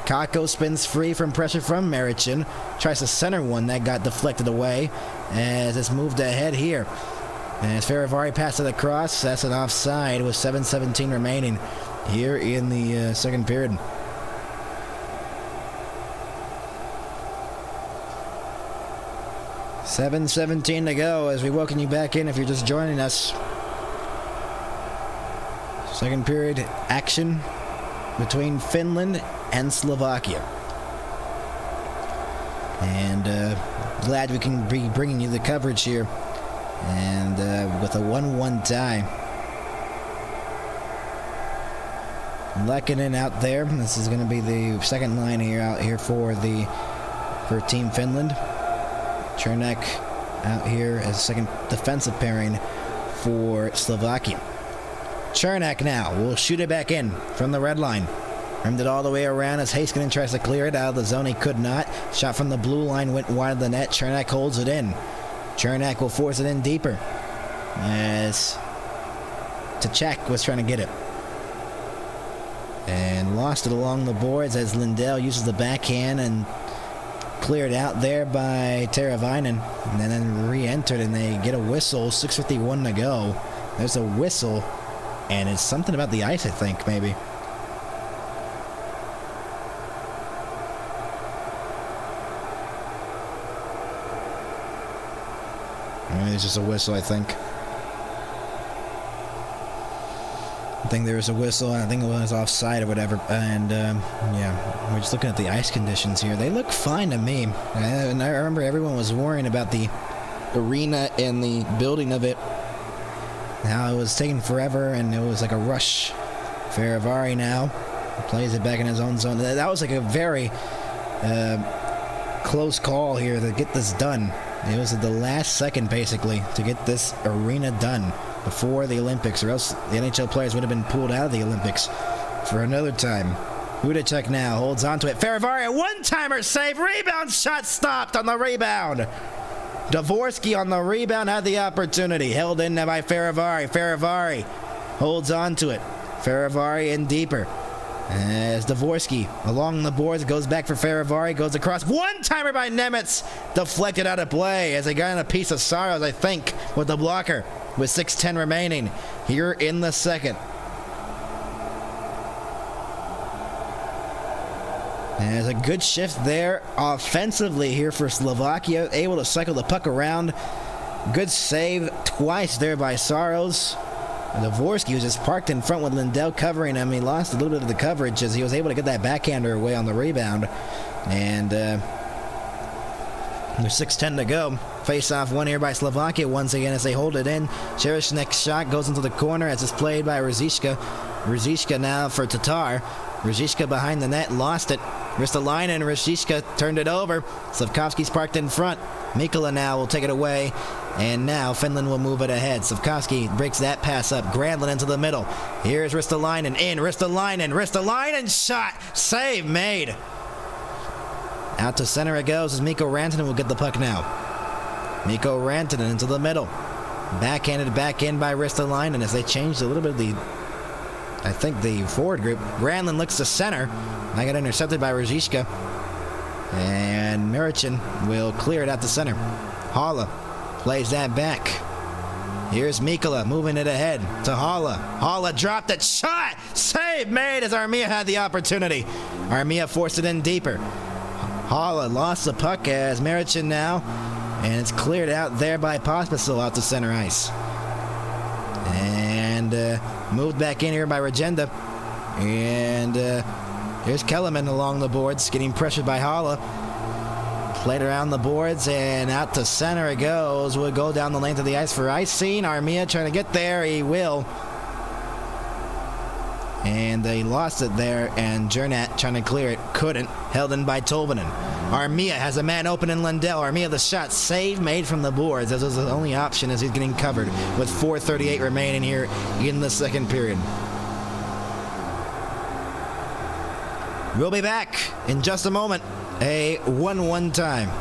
Kakko spins free from pressure from Marichin. Tries to center one that got deflected away as it's moved ahead here. As Ferivari passed it across, that's an offside with 7:17 remaining here in the second period. $7:17 to go as we welcome you back in if you're just joining us. Second period action between Finland and Slovakia. And glad we can be bringing you the coverage here. And with a 1-1 tie. Lekkinen out there. This is going to be the second line out here for Team Finland. Chernak out here as second defensive pairing for Slovakia. Chernak now will shoot it back in from the red line. Rimmed it all the way around as Heiskanen tries to clear it out of the zone. He could not. Shot from the blue line went wide of the net. Chernak holds it in. Chernak will force it in deeper as Tkachuk was trying to get it. And lost it along the boards as Lindell uses the backhand and cleared out there by Teravainen, and then re-entered, and they get a whistle. 6:51 to go. There's a whistle, and it's something about the ice, I think, maybe. Maybe it's just a whistle, I think. I think there was a whistle, and I think it was offside or whatever. And yeah, we're just looking at the ice conditions here. They look fine to me. And I remember everyone was worrying about the arena and the building of it, how it was taking forever, and it was like a rush. Faravari now plays it back in his own zone. That was like a very close call here to get this done. It was at the last second, basically, to get this arena done before the Olympics, or else the NHL players would have been pulled out of the Olympics for another time. Hudacek now holds onto it. Faravari, a one-timer save. Rebound shot stopped on the rebound. Dvorsky on the rebound had the opportunity. Held in there by Faravari. Faravari holds onto it. Faravari in deeper. As Dvorsky along the boards goes back for Faravari, goes across. One-timer by Nemitz. Deflected out of play as they got in a piece of Saros, I think, with the blocker with 6:10 remaining here in the second. And there's a good shift there offensively here for Slovakia, able to cycle the puck around. Good save twice there by Saros. Dvorsky was just parked in front with Lindell covering him. He lost a little bit of the coverage as he was able to get that backhander away on the rebound. And there's 6:10 to go. Face-off won here by Slovakia once again as they hold it in. Cherishnik's shot goes into the corner as it's played by Ruzicka. Ruzicka now for Tatar. Ruzicka behind the net, lost it. Ristolainen, Ruzicka turned it over. Slavkovsky's parked in front. Mikkola now will take it away. And now Finland will move it ahead. Slavkovsky breaks that pass up. Granlund into the middle. Here's Ristolainen in. Ristolainen shot. Save made. Out to center it goes as Mikko Rantanen will get the puck now. Mikko Rantanen into the middle. Backhanded back in by Ristolainen as they changed a little bit of the, I think, the forward group. Granlund looks to center. I got intercepted by Ruzicka. And Mirichin will clear it out to center. Hala plays that back. Here's Mikkola moving it ahead to Hala. Hala dropped it. Shot! Save made as Armia had the opportunity. Armia forced it in deeper. Hala lost the puck as Mirichin now. And it's cleared out there by Pospisil out to center ice. And moved back in here by Regenda. And here's Kellerman along the boards, getting pressured by Hala. Played around the boards and out to center it goes. Will go down the length of the ice for Icing. Armia trying to get there. He will. And they lost it there, and Jernat trying to clear it. Couldn't. Held in by Tolvanen. Armia has a man open in Lundell. Armia the shot. Save made from the boards. This was the only option as he's getting covered with 4:38 remaining here in the second period. We'll be back in just a moment. A 1-1 time.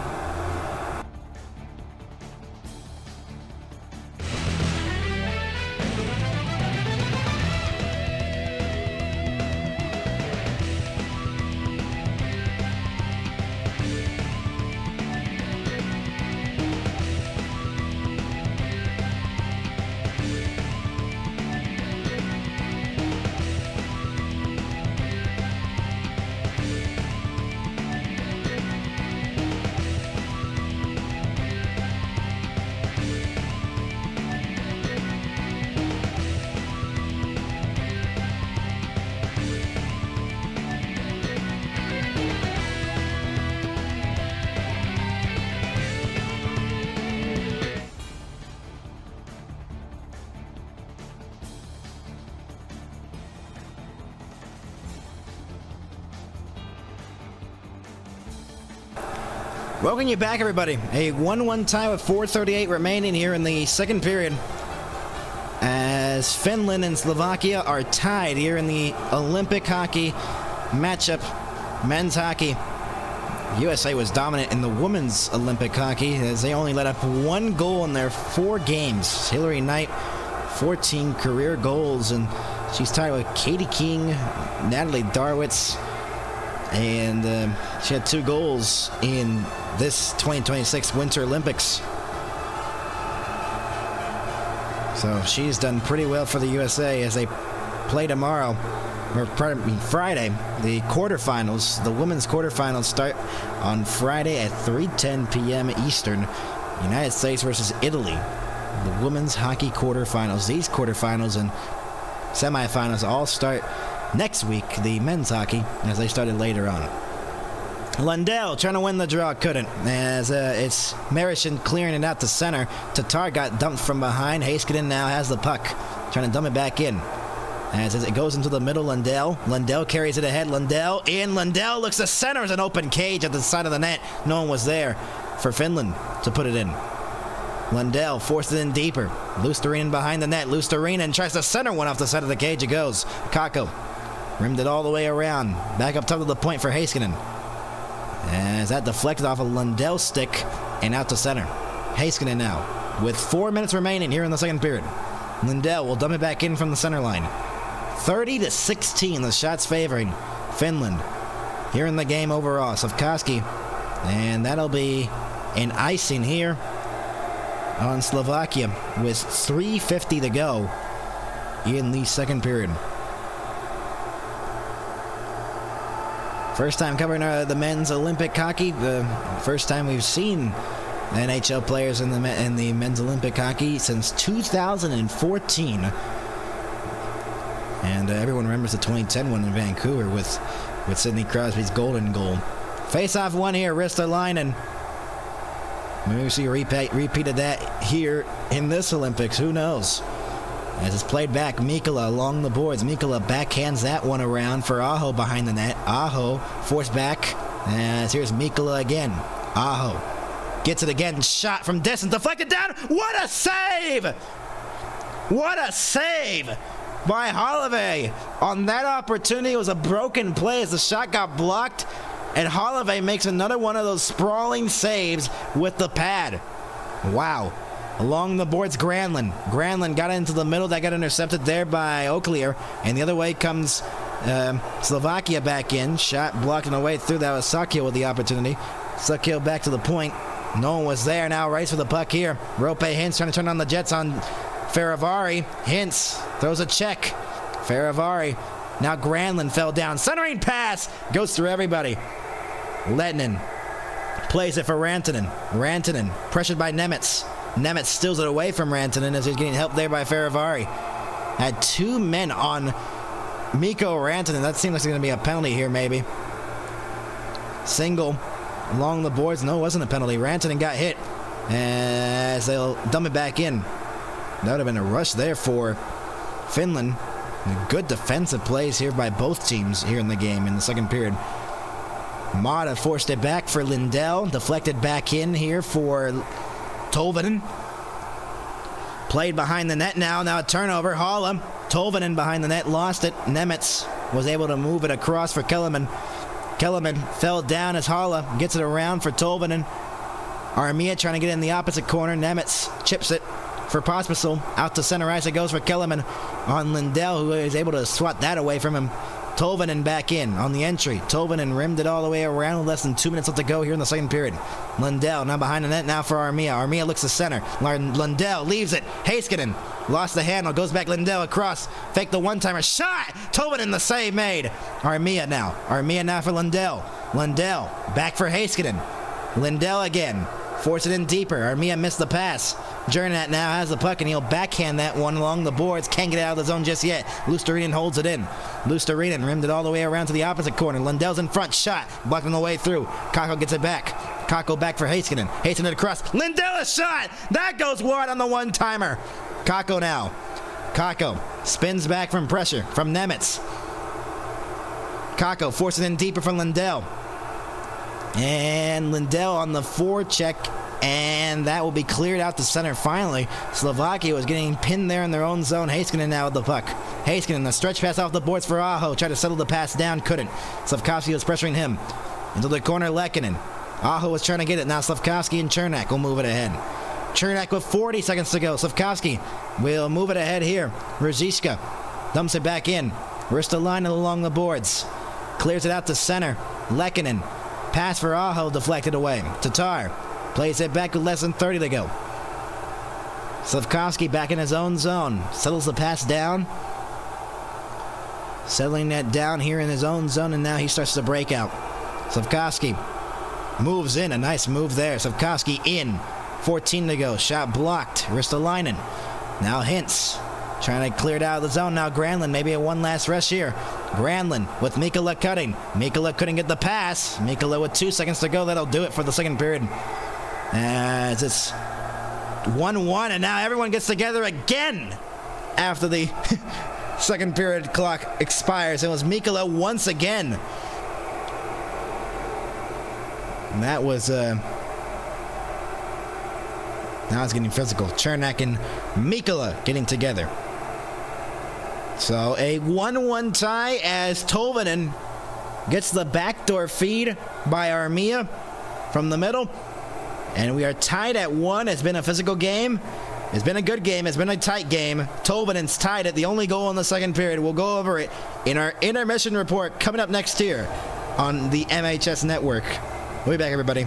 Welcome you back, everybody. A 1-1 tie with 4:38 remaining here in the second period, as Finland and Slovakia are tied here in the Olympic hockey matchup. Men's hockey, USA was dominant in the women's Olympic hockey as they only let up one goal in their 4 games. Hillary Knight, 14 career goals, and she's tied with Katie King, Natalie Darwitz, and she had 2 goals in this 2026 Winter Olympics. So she's done pretty well for the USA as they play tomorrow, or Friday, the quarterfinals. The women's quarterfinals start on Friday at 3:10 p.m. Eastern. United States versus Italy. The women's hockey quarterfinals. These quarterfinals, and semifinals all start next week, the men's hockey, as they started later on. Lundell trying to win the draw, couldn't, as it's Marishin clearing it out to center. Tatar got dumped from behind. Heiskanen now has the puck, trying to dump it back in. As it goes into the middle, Lundell carries it ahead. Lundell looks to center as an open cage at the side of the net. No one was there for Finland to put it in. Lundell forced it in deeper. Luostarinen behind the net. Luostarinen tries to center one off the side of the cage. It goes. Kakko rimmed it all the way around. Back up top of the point for Heiskanen. As that deflected off a Lundell stick and out to center. Heiskanen now with 4 minutes remaining here in the second period. Lundell will dump it back in from the center line. 30-16, the shots favoring Finland here in the game overall. Slafkovsky, and that'll be an icing here on Slovakia with 3:50 to go in the second period. First time covering the men's Olympic hockey. The first time we've seen NHL players in the men's Olympic hockey since 2014. And everyone remembers the 2010 one in Vancouver with Sidney Crosby's golden goal. Face-off one here, Ristolainen. Maybe we see a repeat of that here in this Olympics. Who knows? As it's played back, Mikkola along the boards. Mikkola backhands that one around for Aho behind the net. Aho forced back. As here's Mikkola again. Aho gets it again. Shot from distance. Deflected down. What a save! What a save by Holloway on that opportunity. It was a broken play as the shot got blocked, and Holloway makes another one of those sprawling saves with the pad. Wow. Along the boards, Granlund. Granlund got into the middle. That got intercepted there by Oaklear, and the other way comes Slovakia back in. Shot blocked on the way through. That was Sakio with the opportunity. Sakio back to the point. No one was there. Now race for the puck here. Rope Hintz trying to turn on the Jets on Feravari. Hintz throws a check. Feravari. Now Granlund fell down. Centering pass. Goes through everybody. Lehtinen plays it for Rantanen. Rantanen pressured by Nemitz. Nemitz steals it away from Rantanen as he's getting help there by Feravari. Had two men on Mikko Rantanen. That seems like it's going to be a penalty here, maybe. Single along the boards. No, it wasn't a penalty. Rantanen got hit as they'll dump it back in. That would have been a rush there for Finland. Good defensive plays here by both teams here in the game in the second period. Mata forced it back for Lindell. Deflected back in here for Tolvanen. Played behind the net now. Now a turnover. Haula. Tolvanen behind the net. Lost it. Nemitz was able to move it across for Kellerman. Kellerman fell down as Haula gets it around for Tolvanen. Armia trying to get in the opposite corner. Nemitz chips it for Pospisil. Out to center ice it goes for Kellerman on Lindell, who is able to swat that away from him. Tolvanen back in on the entry. Tolvanen rimmed it all the way around with less than 2 minutes left to go here in the second period. Lundell now behind the net now for Armia. Armia looks to center. Lundell leaves it. Heiskanen lost the handle. Goes back Lundell across. Fake the one-timer. Shot! Tolvanen the save made. Armia now. Armia now for Lundell. Lundell back for Heiskanen. Lundell again. Force it in deeper. Armia missed the pass. Jernat now has the puck, and he'll backhand that one along the boards. Can't get it out of the zone just yet. Luostarinen holds it in. Luostarinen rimmed it all the way around to the opposite corner. Lundell's in front. Shot. Blocked on the way through. Kakko gets it back. Kakko back for Heiskanen. Heiskanen across. Lindell a shot. That goes wide on the one-timer. Kakko now. Kakko spins back from pressure from Nemitz. Kakko forces in deeper from Lundell. And Lindell on the forecheck, and that will be cleared out to center finally. Slovakia was getting pinned there in their own zone. Heiskanen now with the puck. Heiskanen, the stretch pass off the boards for Aho. Tried to settle the pass down, couldn't. Slafkovsky was pressuring him. Into the corner, Lehkonen. Aho was trying to get it. Now Slafkovsky and Chernak will move it ahead. Chernak with 40 seconds to go. Slafkovsky will move it ahead here. Ruzicka dumps it back in. Ristolainen along the boards. Clears it out to center. Lehkonen. Pass for Aho deflected away. Tatar plays it back with less than 30 to go. Slafkovsky back in his own zone. Settles the pass down. Settling that down here in his own zone, and now he starts to break out. Slafkovsky moves in. A nice move there. Slafkovsky in. 14 to go. Shot blocked. Ristolainen. Now Hintz. Trying to clear it out of the zone now. Granlund, maybe a one last rush here. Granlund with Mikkola cutting. Mikkola couldn't get the pass. Mikkola with 2 seconds to go. That'll do it for the second period. As it's 1-1, and now everyone gets together again after the second period clock expires. It was Mikkola once again. And that was now it's getting physical. Chernak and Mikkola getting together. So a 1-1 tie as Tolvanen gets the backdoor feed by Armia from the middle. And we are tied at 1. It's been a physical game. It's been a good game. It's been a tight game. Tolvanen's tied at the only goal in the second period. We'll go over it in our intermission report coming up next year on the MHS Network. We'll be back, everybody.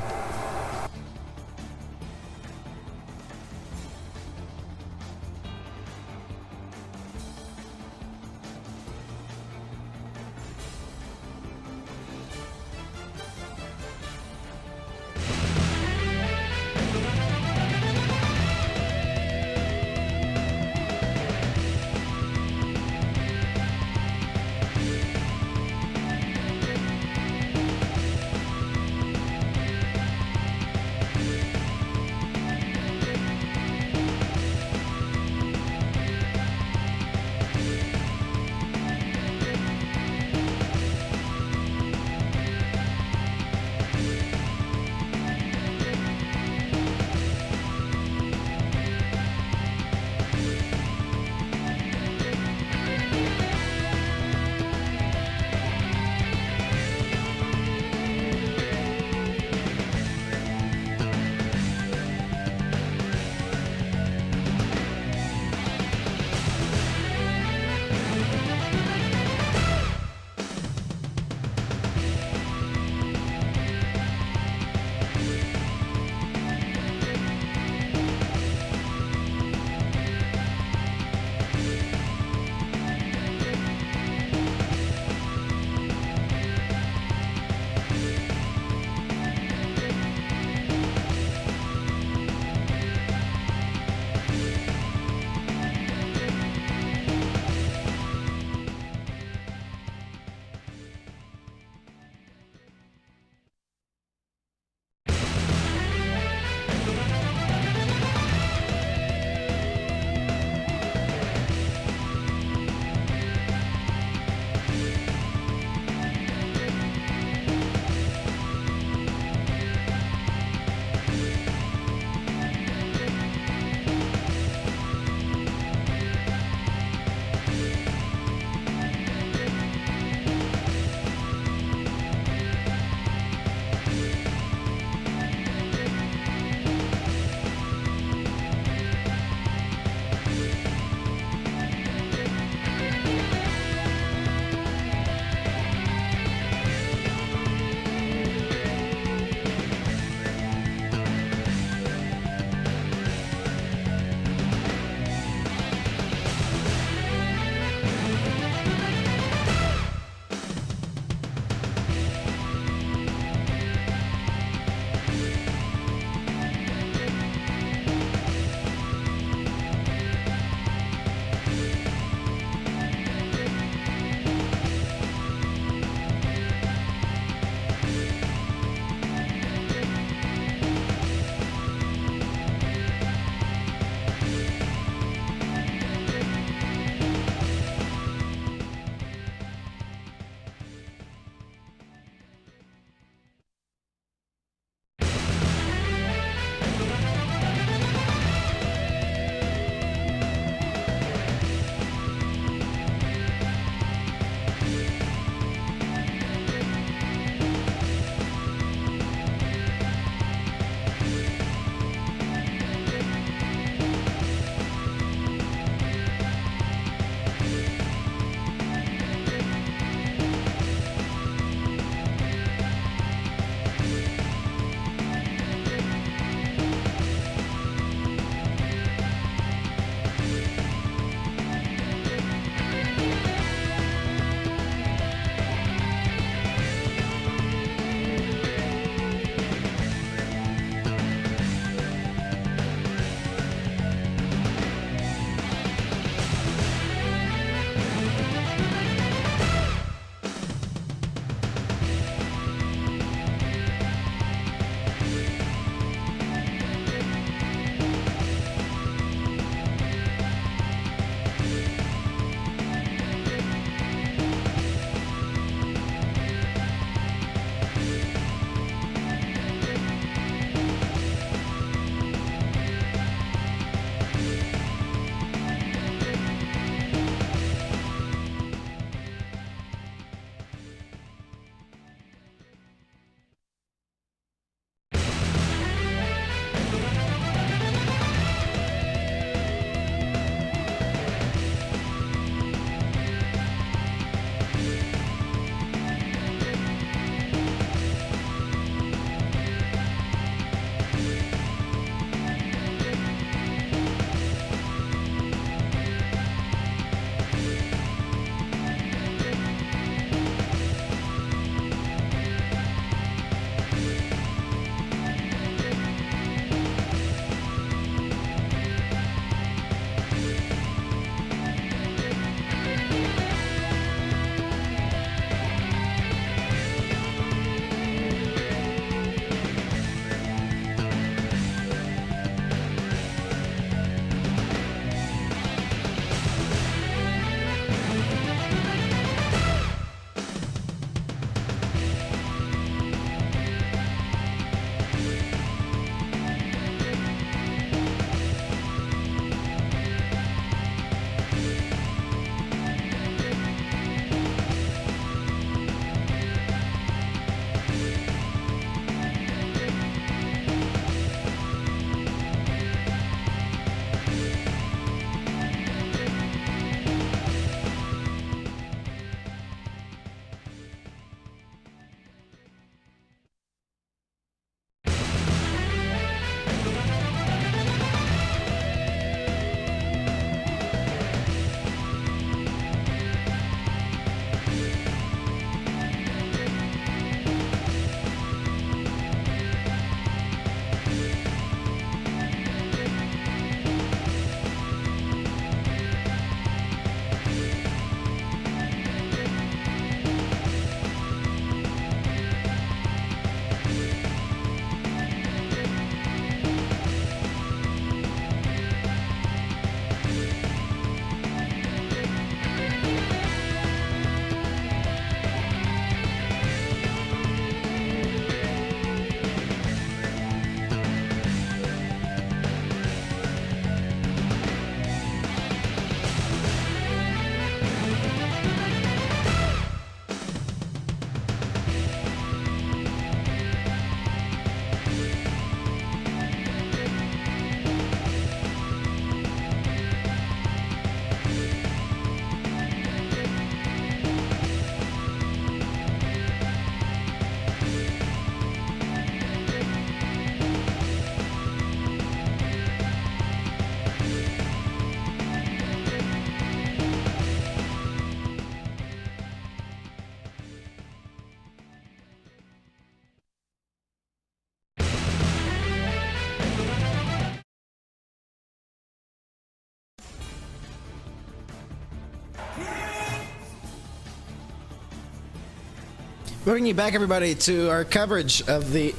Welcome you back, everybody, to our coverage of the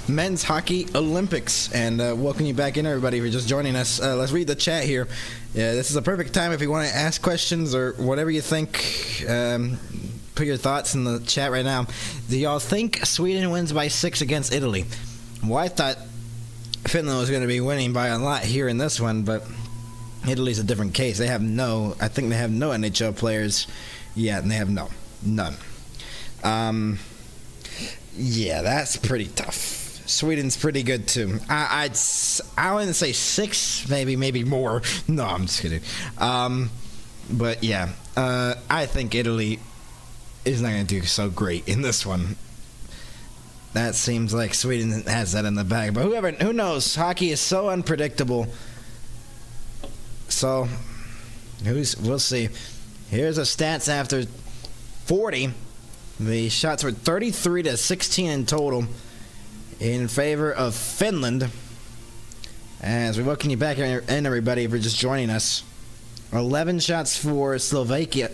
Men's Hockey Olympics. And welcome you back in, everybody, for just joining us. Let's read the chat here. Yeah, this is a perfect time if you want to ask questions or whatever you think. Put your thoughts in the chat right now. Do y'all think Sweden wins by 6 against Italy? Well, I thought Finland was going to be winning by a lot here in this one, but Italy's a different case. I think they have no NHL players yet, and they have none. Yeah, that's pretty tough. Sweden's pretty good too. I wouldn't say 6, maybe more. No, I'm just kidding. But yeah, I think Italy is not going to do so great in this one. That seems like Sweden has that in the bag. But who knows? Hockey is so unpredictable. So, we'll see. Here's the stats after 40. The shots were 33-16 in total in favor of Finland. As we welcome you back in, everybody, if you're just joining us. 11 shots for Slovakia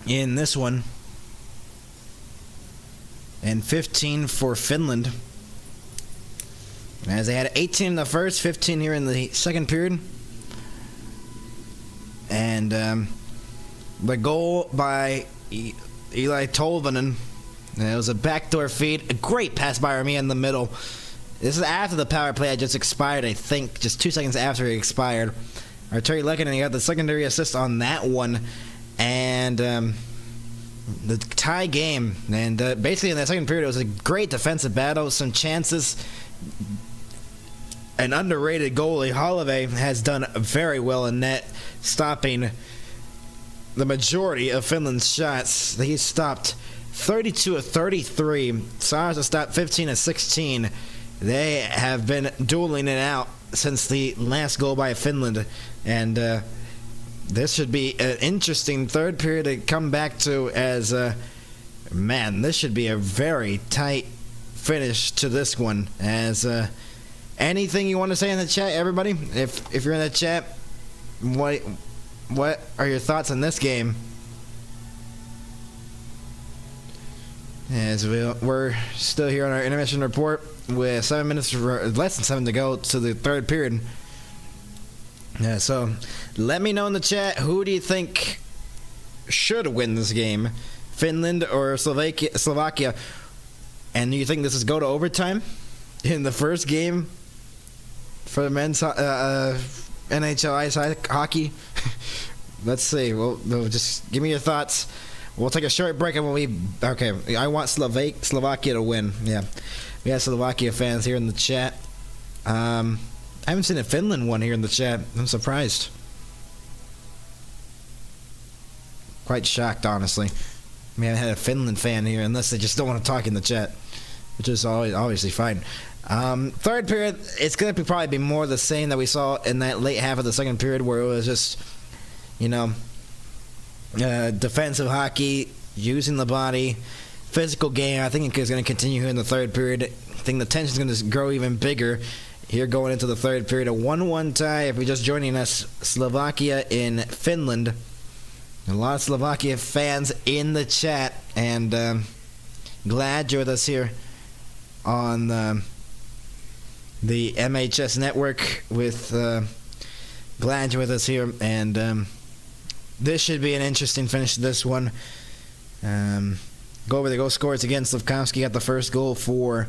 in this one. And 15 for Finland. As they had 18 in the first, 15 here in the second period. And the goal by Eli Tolvanen. It was a backdoor feed. A great pass by Armia in the middle. This is after the power play had just expired, I think. Just 2 seconds after it expired. Arturi Lehkonen got the secondary assist on that one. And the tie game. And basically in that second period, it was a great defensive battle. Some chances. An underrated goalie, Holloway, has done very well in net, stopping the majority of Finland's shots. He stopped 32 of 33. Saars has stopped 15 of 16. They have been dueling it out since the last goal by Finland. And this should be an interesting third period to come back to as, man, this should be a very tight finish to this one. As anything you want to say in the chat, everybody? If you're in the chat, what are your thoughts on this game? As we're still here on our intermission report with 7 minutes, less than 7 to go to the third period. Yeah, so let me know in the chat, who do you think should win this game? Finland or Slovakia? And do you think this is go to overtime in the first game for the men's NHL ice hockey? Let's see. Well, just give me your thoughts. We'll take a short break and okay. I want Slovakia to win. Yeah, we have Slovakia fans here in the chat. I haven't seen a Finland one here in the chat. I'm surprised. Quite shocked, honestly. I mean, I had a Finland fan here, unless they just don't want to talk in the chat, which is obviously fine. Third period, it's going to probably be more the same that we saw in that late half of the second period, where it was just, defensive hockey, using the body, physical game. I think it's going to continue here in the third period. I think the tension is going to grow even bigger here going into the third period. A 1-1 tie, if you're just joining us, Slovakia in Finland. A lot of Slovakia fans in the chat, and glad you're with us here on the MHS network. Glad you're with us here, and this should be an interesting finish to this one. Go over the goal scores again. Slavkovsky got the first goal for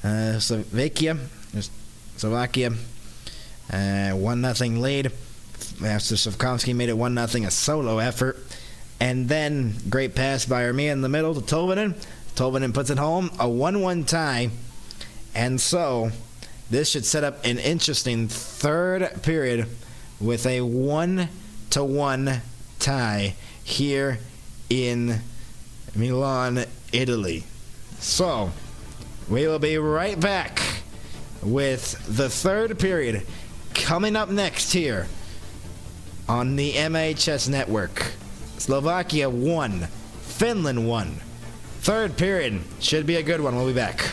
Slovakia. 1-0 lead. After Slavkovsky made it 1-0, a solo effort. And then, great pass by Armia in the middle to Tolvanen. Tolvanen puts it home, a 1-1 tie. And so, this should set up an interesting third period with a 1-1 tie here in Milan, Italy. So, we will be right back with the third period coming up next here on the MHS network. Slovakia 1, Finland 1. Third period should be a good one. We'll be back.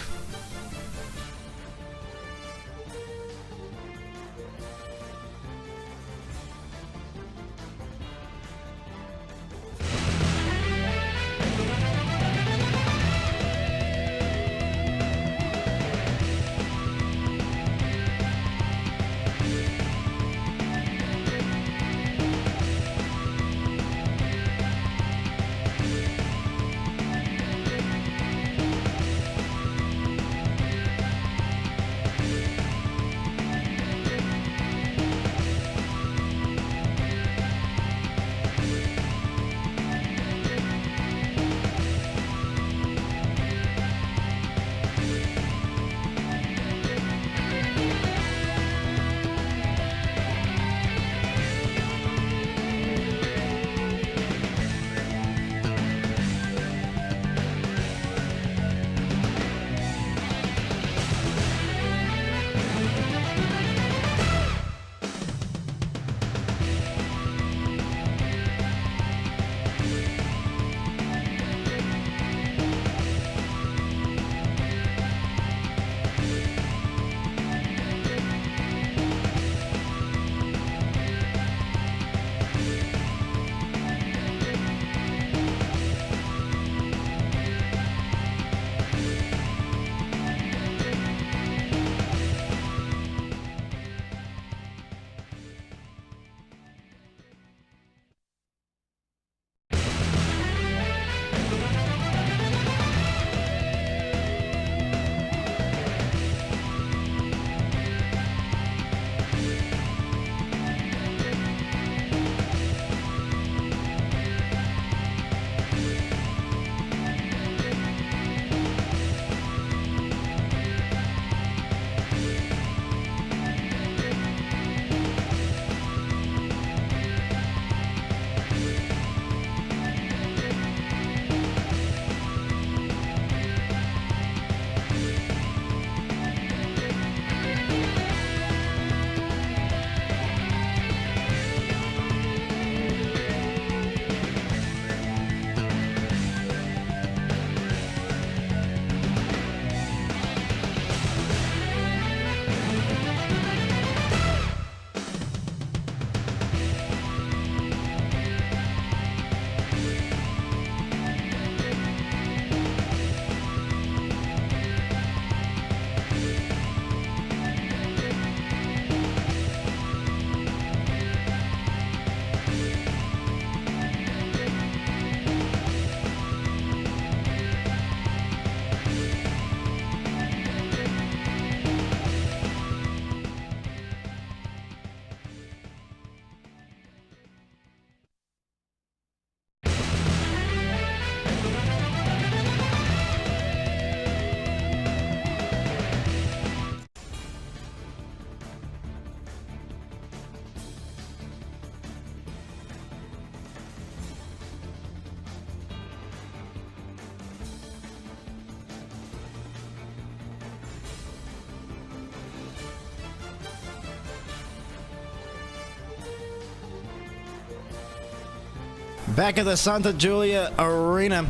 Back at the Santa Julia Arena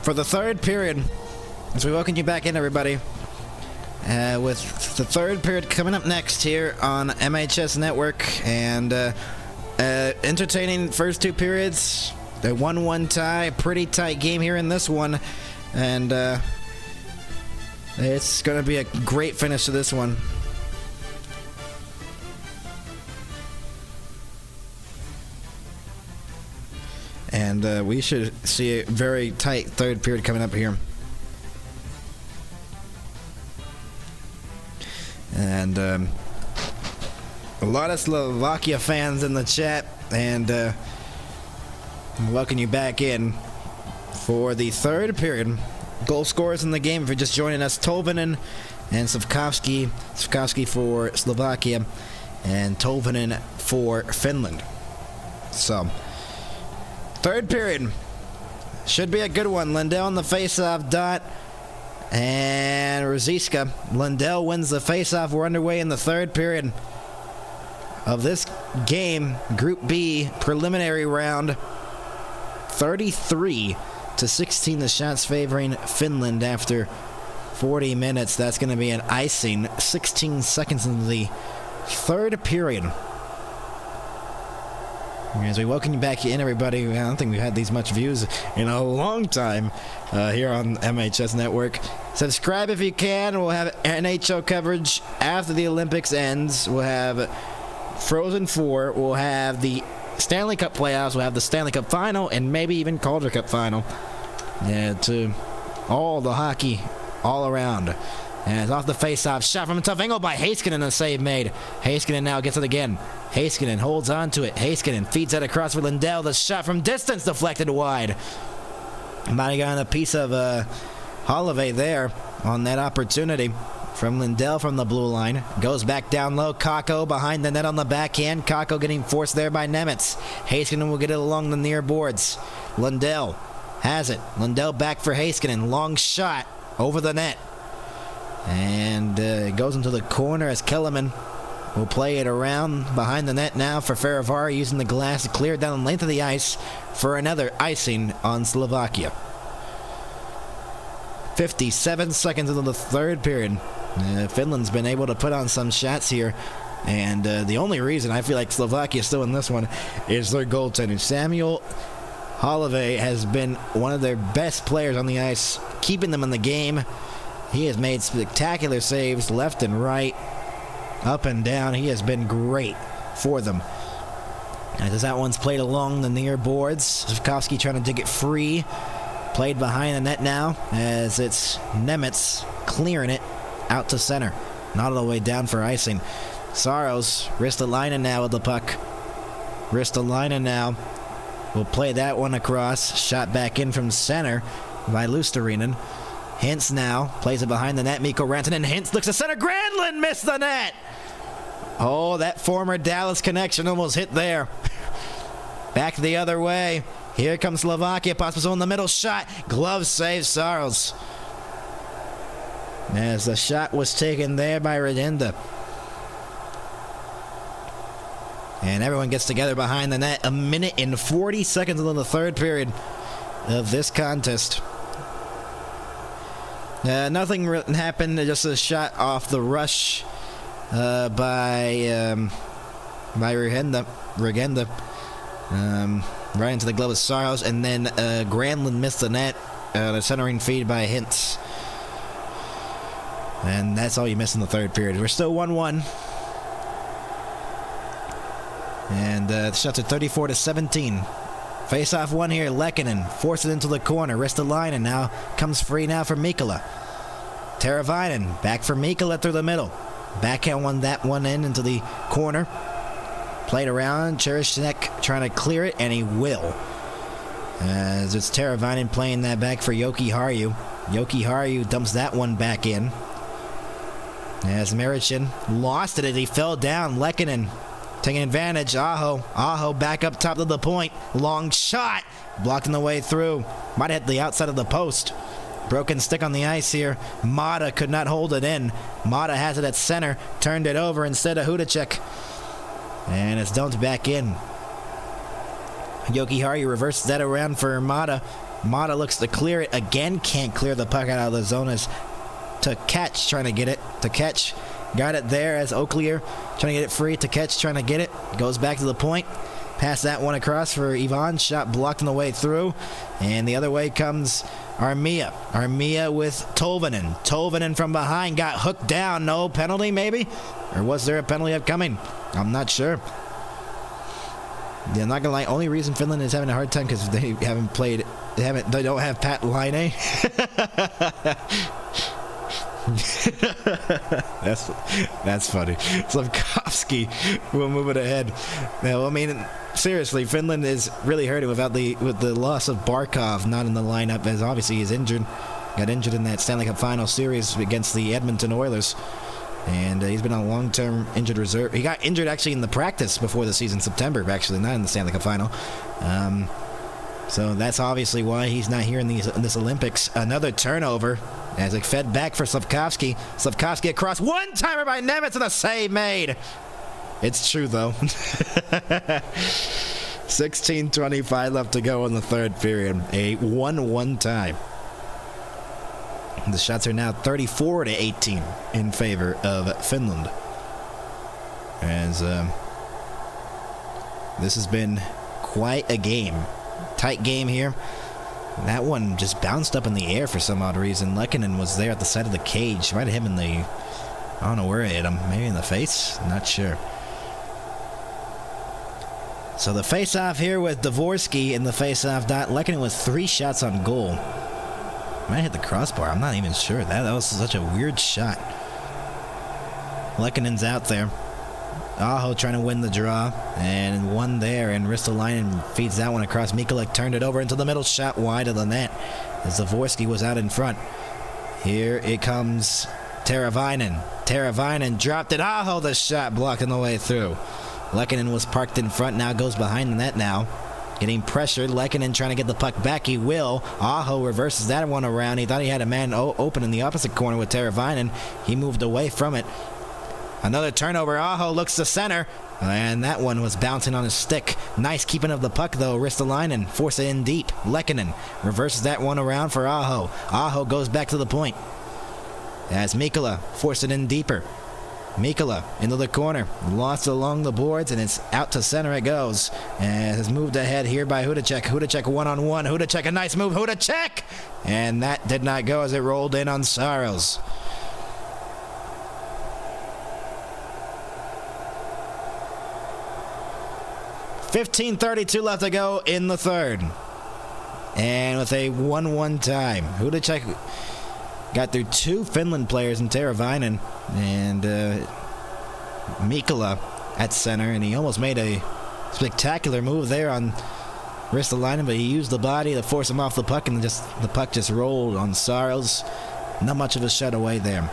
for the third period. As we welcome you back in, everybody. With the third period coming up next here on MHS Network. And entertaining first two periods. The 1-1 tie. Pretty tight game here in this one. And it's going to be a great finish to this one. And we should see a very tight third period coming up here. And a lot of Slovakia fans in the chat. And welcome you back in for the third period. Goal scorers in the game, if you're just joining us, Tolvanen and Savkovsky. Savkovsky for Slovakia and Tolvanen for Finland. So, third period should be a good one. Lindell on the face-off dot. And Rosiska. Lindell wins the face-off. We're underway in the third period of this game. Group B preliminary round. 33-16. The shots favoring Finland after 40 minutes. That's going to be an icing. 16 seconds into the third period. As we welcome you back in, everybody. I don't think we've had these much views in a long time here on MHS Network. Subscribe if you can. We'll have NHL coverage after the Olympics ends. We'll have Frozen 4. We'll have the Stanley Cup playoffs. We'll have the Stanley Cup final and maybe even Calder Cup final. Yeah, to all the hockey all around. And it's off the face-off. Shot from a tough angle by Heiskanen and a save made. Heiskanen now gets it again. Heiskanen holds on to it. Heiskanen feeds it across for Lindell. The shot from distance deflected wide. Might have gotten a piece of Holloway there on that opportunity from Lindell from the blue line. Goes back down low. Kakko behind the net on the backhand. Kakko getting forced there by Nemitz. Heiskanen will get it along the near boards. Lindell has it. Lindell back for Heiskanen. Long shot over the net. And it goes into the corner as Kellerman will play it around behind the net now for Faravari, using the glass to clear it down the length of the ice for another icing on Slovakia. 57 seconds into the third period. Finland's been able to put on some shots here. And the only reason I feel like Slovakia is still in this one is their goaltender. Samuel Holloway has been one of their best players on the ice, keeping them in the game. He has made spectacular saves left and right, up and down. He has been great for them. As that one's played along the near boards. Savkovsky trying to dig it free. Played behind the net now as it's Nemitz clearing it out to center. Not all the way down for icing. Saros, Ristolainen now with the puck. Ristolainen now will play that one across. Shot back in from center by Luostarinen. Hintz now plays it behind the net. Mikko Rantanen. Hintz looks to center. Granlund missed the net. Oh, that former Dallas connection almost hit there. Back the other way. Here comes Slovakia. Pospisil in the middle. Shot. Glove save Saros. As the shot was taken there by Redenda. And everyone gets together behind the net. 1 minute and 40 seconds into the third period of this contest. Nothing happened. Just a shot off the rush by Regenda. Right into the glove of Saros, and then Granlund missed the net. The centering feed by Hintz. And that's all you miss in the third period. We're still 1-1. And the shots are 34-17. Face-off one here. Lehkonen forces it into the corner. Ristolainen now comes free now for Mikkola. Teravainen back for Mikkola through the middle. Backhand won that one into the corner. Played around. Cherishnek trying to clear it, and he will. As it's Teravainen playing that back for Joki Harju. Joki Harju dumps that one back in. As Marichin lost it as he fell down. Lehkonen taking advantage. Aho back up top of the point. Long shot. Blocking the way through. Might have hit the outside of the post. Broken stick on the ice here. Mata could not hold it in. Mata has it at center. Turned it over instead of Hudacek. And it's dumped back in. Jokiharju reverses that around for Mata. Mata looks to clear it again. Can't clear the puck out of the zone as to catch, trying to get it. To catch. Got it there as Oaklear trying to get it free. To catch, trying to get it. Goes back to the point. Pass that one across for Ivan. Shot blocked on the way through. And the other way comes Armia. Armia with Tolvanen. Tolvanen from behind got hooked down. No penalty, maybe? Or was there a penalty upcoming? I'm not sure. Yeah, I'm not gonna lie. Only reason Finland is having a hard time because they haven't played. They don't have Pat Laine. that's funny. Slafkovsky will move it ahead. Now, I mean, seriously, Finland is really hurting with the loss of Barkov not in the lineup, as obviously he's injured. Got injured in that Stanley Cup Final Series against the Edmonton Oilers. And he's been on long-term injured reserve. He got injured actually in the practice before the season, September, actually, not in the Stanley Cup Final. So that's obviously why he's not here in this Olympics. Another turnover as it fed back for Slafkovsky. Slafkovsky across. One-timer by Nemitz and a save made. It's true, though. 16:25 left to go in the third period. A 1-1 tie. The shots are now 34-18 in favor of Finland. As this has been quite a game. Tight game here. That one just bounced up in the air for some odd reason. Lehkonen was there at the side of the cage. Might have hit him in the... I don't know where it hit him. Maybe in the face? Not sure. So the face-off here with Dvorsky in the face-off dot. Lehkonen with 3 shots on goal. Might hit the crossbar. I'm not even sure. That was such a weird shot. Lehkonen's out there. Aho trying to win the draw. And one there. And Ristolainen feeds that one across. Mikulik turned it over into the middle. Shot wide of the net. As Dvorsky was out in front. Here it comes Teravainen. Teravainen dropped it. Aho the shot blocked on the way through. Lehkonen was parked in front. Now goes behind the net now. Getting pressured. Lehkonen trying to get the puck back. He will. Aho reverses that one around. He thought he had a man open in the opposite corner with Teravainen. He moved away from it. Another turnover. Aho looks to center. And that one was bouncing on his stick. Nice keeping of the puck, though. Ristolainen force it in deep. Lehkonen reverses that one around for Aho. Aho goes back to the point. As Mikkola forced it in deeper. Mikkola into the corner, lost along the boards, and it's out to center it goes. And has moved ahead here by Hudacek. Hudacek one-on-one. Hudacek, a nice move. Hudacek! And that did not go as it rolled in on Saros. $15:32 left to go in the third. And with a 1-1 tie. Hudacek got through 2 Finland players in Teravainen and Mikkola at center, and he almost made a spectacular move there on Ristolainen, but he used the body to force him off the puck, and the puck just rolled on Saros. Not much of a shut away there.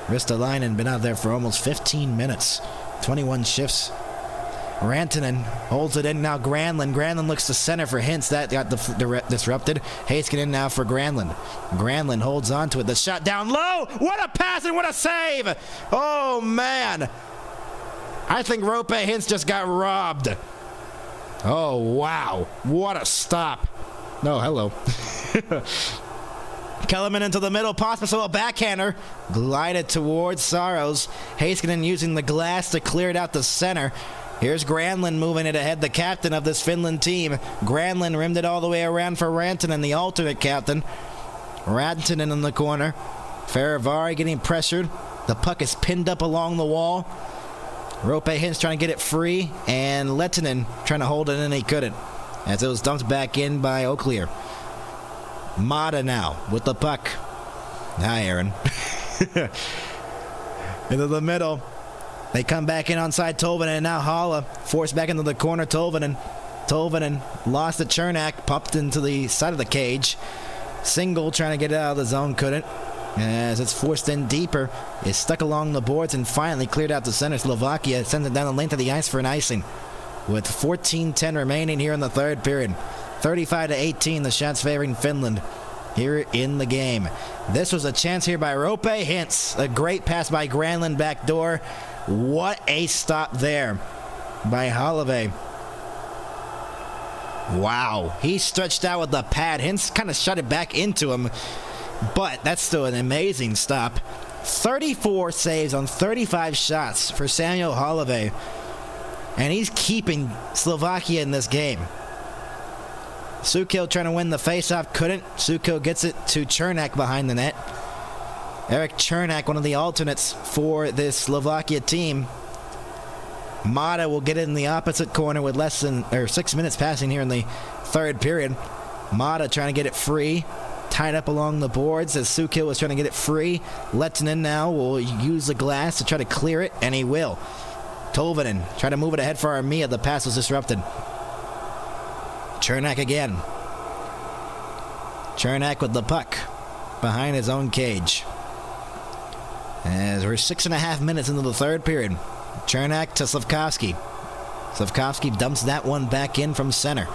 Ristolainen been out there for almost 15 minutes, 21 shifts. Rantanen holds it in now. Granlund. Granlund looks to center for Hintz. That got disrupted. Heiskanen now for Granlund. Granlund holds on to it. The shot down low. What a pass and what a save. Oh, man. I think Roope Hintz just got robbed. Oh, wow. What a stop. No, hello. Kellerman into the middle. Pospisil, a backhander. Glided towards Saros. Heiskanen using the glass to clear it out the center. Here's Granlund moving it ahead, the captain of this Finland team. Granlund rimmed it all the way around for Rantanen, the alternate captain. Rantanen in the corner. Faravari getting pressured. The puck is pinned up along the wall. Roope Hintz trying to get it free, and Lehtinen trying to hold it in, he couldn't, as it was dumped back in by Oaklear. Mata now with the puck. Hi, Aaron. Into the middle. They come back in onside Tolvanen, and now Haula forced back into the corner. Tolvanen lost to Chernak, popped into the side of the cage. Single trying to get it out of the zone, couldn't. As it's forced in deeper, is stuck along the boards and finally cleared out to center. Slovakia sends it down the length of the ice for an icing. With 14:10 remaining here in the third period. 35-18, the shots favoring Finland here in the game. This was a chance here by Roope Hintz. A great pass by Granlund back door. What a stop there by Holloway. Wow. He stretched out with the pad. Hintz kind of shut it back into him. But that's still an amazing stop. 34 saves on 35 shots for Samuel Holloway. And he's keeping Slovakia in this game. Sukil trying to win the faceoff. Couldn't. Sukil gets it to Chernak behind the net. Eric Chernak, one of the alternates for this Slovakia team. Mata will get it in the opposite corner with 6 minutes passing here in the third period. Mata trying to get it free. Tied up along the boards as Sukil was trying to get it free. Lettinen now will use the glass to try to clear it, and he will. Tolvanen trying to move it ahead for Armia. The pass was disrupted. Chernak again. Chernak with the puck behind his own cage. As we're 6.5 minutes into the third period. Chernak to Slavkovsky. Slavkovsky dumps that one back in from center.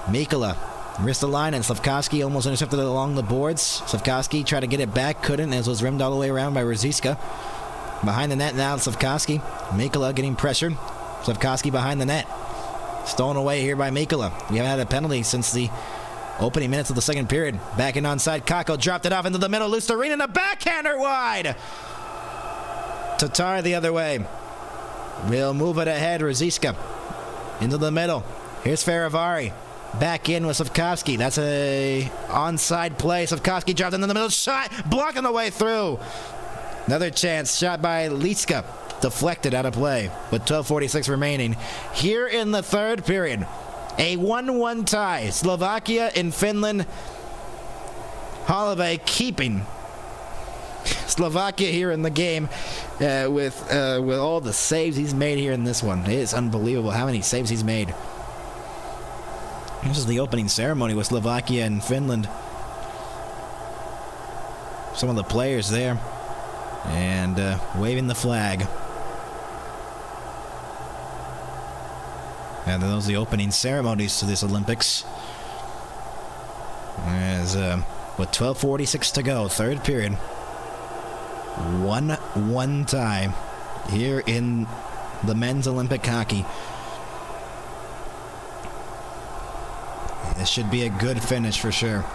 Mikkola missed the line, and Slavkovsky almost intercepted it along the boards. Slavkovsky tried to get it back, couldn't, as was rimmed all the way around by Rosiska. Behind the net now, Slavkovsky. Mikkola getting pressured. Slavkovsky behind the net. Stolen away here by Mikkola. We haven't had a penalty since the opening minutes of the second period. Back in onside. Kakko dropped it off into the middle. Lusterine and a backhander wide. Tatar the other way. We'll move it ahead. Rosiska into the middle. Here's Faravari. Back in with Slavkovsky. That's a onside play. Slavkovsky dropped into the middle. Shot blocking the way through. Another chance. Shot by Litska. Deflected out of play with 12:46 remaining. Here in the third period, a 1-1 tie. Slovakia and Finland. Holloway keeping Slovakia here in the game with all the saves he's made here in this one. It is unbelievable how many saves he's made. This is the opening ceremony with Slovakia and Finland. Some of the players there and waving the flag. And those are the opening ceremonies to this Olympics. As with 12:46 to go, third period, 1-1 tie here in the men's Olympic hockey. This should be a good finish for sure.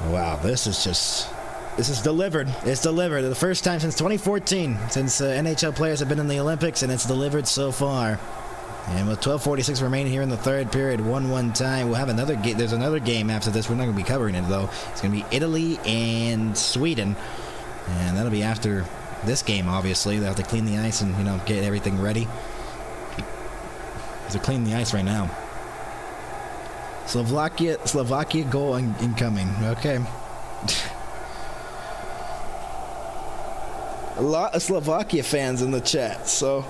Wow, this is delivered. It's delivered. The first time since 2014 since NHL players have been in the Olympics, and it's delivered so far. And with 12:46 remaining here in the third period, 1-1 tie. We'll have another game. There's another game after this. We're not going to be covering it, though. It's going to be Italy and Sweden. And that'll be after this game, obviously. They'll have to clean the ice and, get everything ready. They're cleaning the ice right now. Slovakia goal incoming. Okay. A lot of Slovakia fans in the chat, so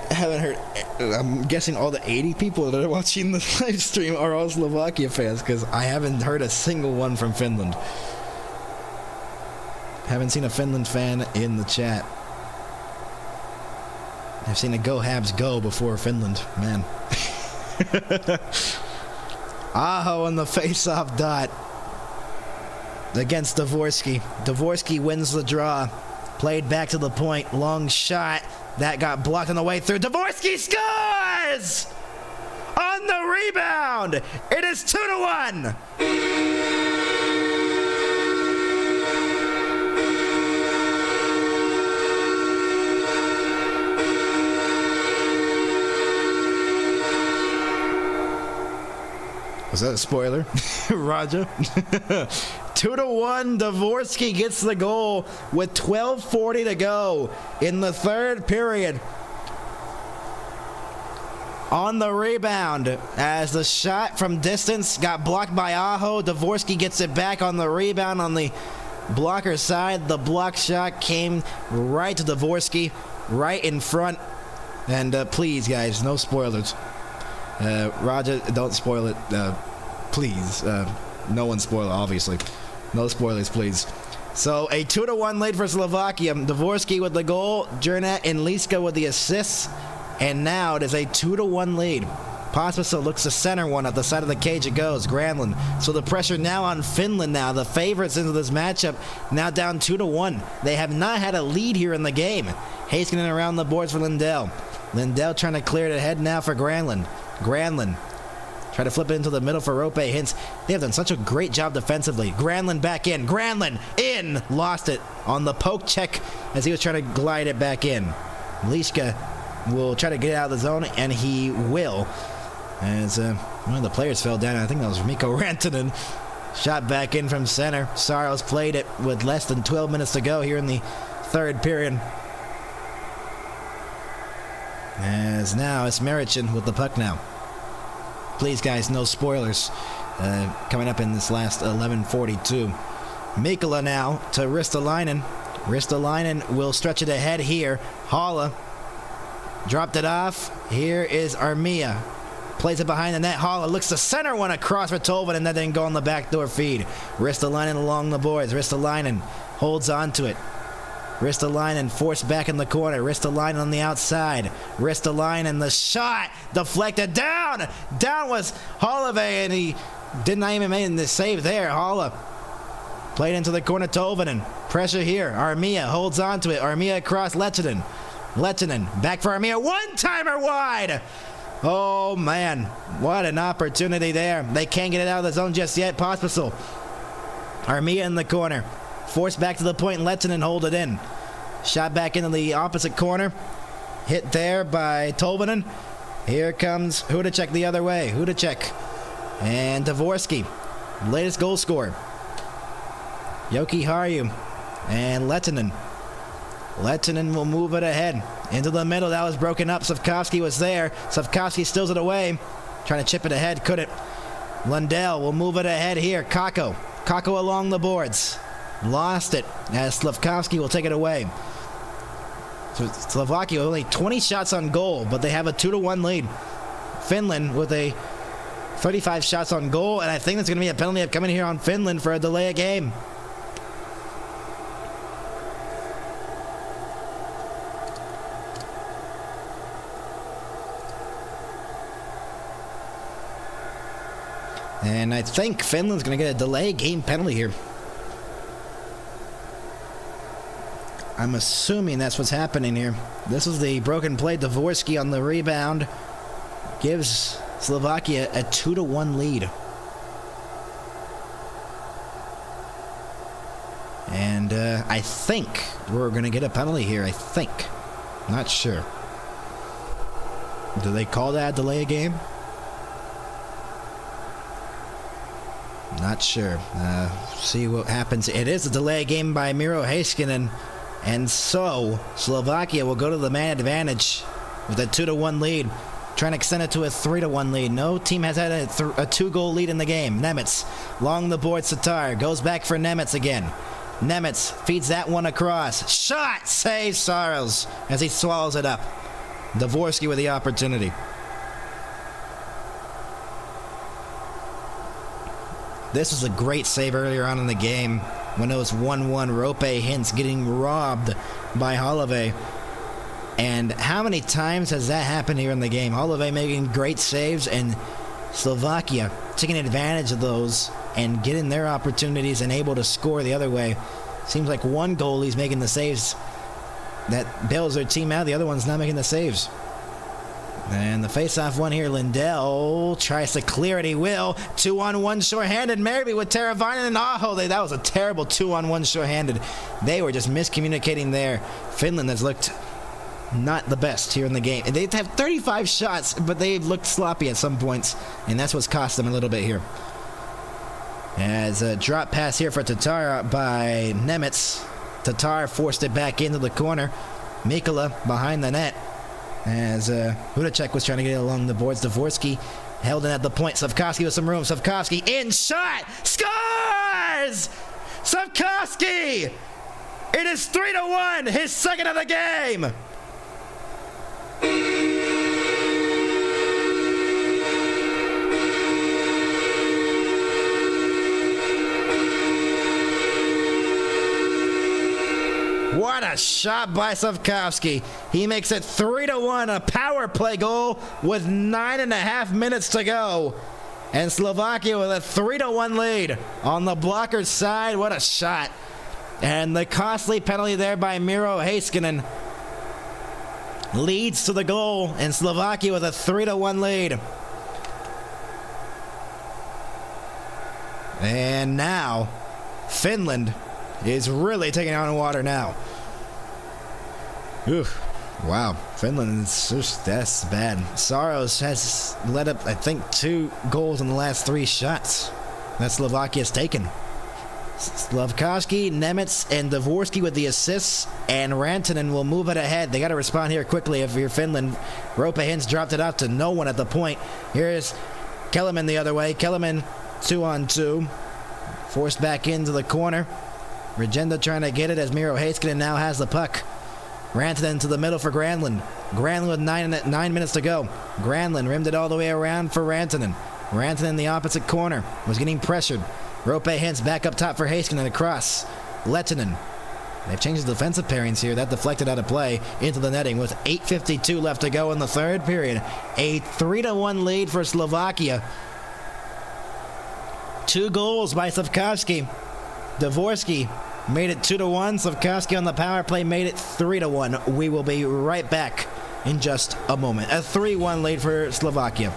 I haven't heard. I'm guessing all the 80 people that are watching the live stream are all Slovakia fans, because I haven't heard a single one from Finland. Haven't seen a Finland fan in the chat. I've seen a Go Habs go before Finland, man. Aho on the face-off dot against Dvorsky. Dvorsky wins the draw. Played back to the point. Long shot. That got blocked on the way through. Dvorsky scores! On the rebound! It is 2-1! Was that a spoiler? Roger. 2-1. Dvorsky gets the goal with 12:40 to go in the third period. On the rebound, as the shot from distance got blocked by Aho. Dvorsky gets it back on the rebound on the blocker side. The block shot came right to Dvorsky, right in front. And please, guys, no spoilers. Roger, don't spoil it, please. No one spoil it, obviously. No spoilers, please. So, a 2-1 lead for Slovakia. Dvorsky with the goal, Jurnak and Liska with the assists, and now it is a 2-1 lead. Pospisil looks to center one at the side of the cage. It goes, Granlund. So the pressure now on Finland now, the favorites into this matchup, now down 2-1. They have not had a lead here in the game. Heiskanen around the boards for Lindell. Lindell trying to clear it ahead now for Granlund. Granlund try to flip it into the middle for Rope Hintz. They have done such a great job defensively. Granlund back in. Granlund in. Lost it on the poke check as he was trying to glide it back in. Lishka will try to get out of the zone, and he will. As one of the players fell down. I think that was Mikko Rantanen. Shot back in from center. Saros played it with less than 12 minutes to go here in the third period. As now it's Marichin with the puck now. Please, guys, no spoilers coming up in this last 11:42. Mikkola now to Ristolainen. Ristolainen will stretch it ahead here. Haula dropped it off. Here is Armia. Plays it behind the net. Haula looks to center one across for Tolvin, and that didn't go on the backdoor feed. Ristolainen along the boards. Ristolainen holds on to it. Ristolainen forced back in the corner. Ristolainen on the outside. Ristolainen, the shot deflected down. Down was Holloway, and he did not even make the save there. Haula played into the corner. Tolvanen. Pressure here. Armia holds on to it. Armia across Lehtinen. Lehtinen back for Armia. One-timer wide. Oh, man. What an opportunity there. They can't get it out of the zone just yet. Pospisil. Armia in the corner. Forced back to the point, and Lehtinen hold it in. Shot back into the opposite corner. Hit there by Tolvanen. Here comes Hudacek the other way. Hudacek and Dvorsky, latest goal scorer. Yoki Harju and Lehtinen. Lehtinen will move it ahead into the middle. That was broken up. Savkovsky was there. Savkovsky steals it away. Trying to chip it ahead. Couldn't. Lundell will move it ahead here. Kakko. Kakko along the boards. Lost it as Slavkovsky will take it away. So Slovakia only 20 shots on goal, but they have a 2-1 lead. Finland with a 35 shots on goal, and I think there's going to be a penalty coming here on Finland for a delay of game. And I think Finland's going to get a delay game penalty here. I'm assuming that's what's happening here. This is the broken play. Dvorsky on the rebound gives Slovakia a 2-1 lead. And I think we're going to get a penalty here. I think. Not sure. Do they call that a delay game? Not sure. See what happens. It is a delay game by Miro Heiskanen. And so, Slovakia will go to the man advantage with a 2-1 lead, trying to extend it to a 3-1 lead. No team has had a 2-goal lead in the game. Nemitz, along the board, Satar, goes back for Nemitz again. Nemitz feeds that one across. Shot! Save Saros as he swallows it up. Dvorsky with the opportunity. This was a great save earlier on in the game when it was 1-1. Rope Hintz getting robbed by Holloway. And how many times has that happened here in the game? Holloway making great saves and Slovakia taking advantage of those and getting their opportunities and able to score the other way. Seems like one goalie's making the saves that bails their team out. The other one's not making the saves. And the face-off one here, Lindell tries to clear it. He will. 2-on-1 shorthanded. Maybe with Teravainen and Aho. That was a terrible 2-on-1 shorthanded. They were just miscommunicating there. Finland has looked not the best here in the game. They have 35 shots, but they've looked sloppy at some points, and that's what's cost them a little bit here. As a drop pass here for Tatar by Nemitz. Tatar forced it back into the corner. Mikkola behind the net. As Hudacek was trying to get it along the boards. Dvorsky held in at the point. Savkovsky with some room. Savkovsky in shot. Scores! Savkovsky! It is 3-1. His second of the game. What a shot by Savkovsky. He makes it 3-1, a power play goal with 9.5 minutes to go. And Slovakia with a 3-1 lead on the blocker's side. What a shot. And the costly penalty there by Miro Heiskanen. leads to the goal, and Slovakia with a 3-1 lead. And now, Finland is really taking on water now. Oof. Wow. Finland is just, that's bad. Saros has let up, I think, 2 goals in the last 3 shots that Slovakia's taken. Slavkovsky, Nemitz, and Dvorsky with the assists, and Rantanen will move it ahead. They got to respond here quickly if you're Finland. Ropahins dropped it off to no one at the point. Here's Kellerman the other way. Kellerman 2-on-2. Forced back into the corner. Regenda trying to get it as Miro Heiskanen now has the puck. Rantanen to the middle for Granlund. Granlund with 9 minutes to go. Granlund rimmed it all the way around for Rantanen. Rantanen in the opposite corner was getting pressured. Rope hints back up top for Heiskanen across. Lehtinen. They've changed the defensive pairings here. That deflected out of play into the netting with 8:52 left to go in the third period. A 3-1 lead for Slovakia. 2 goals by Slavkovsky. Dvorsky made it 2-1. Slavkovsky on the power play made it 3-1. We will be right back in just a moment. A 3-1 lead for Slovakia.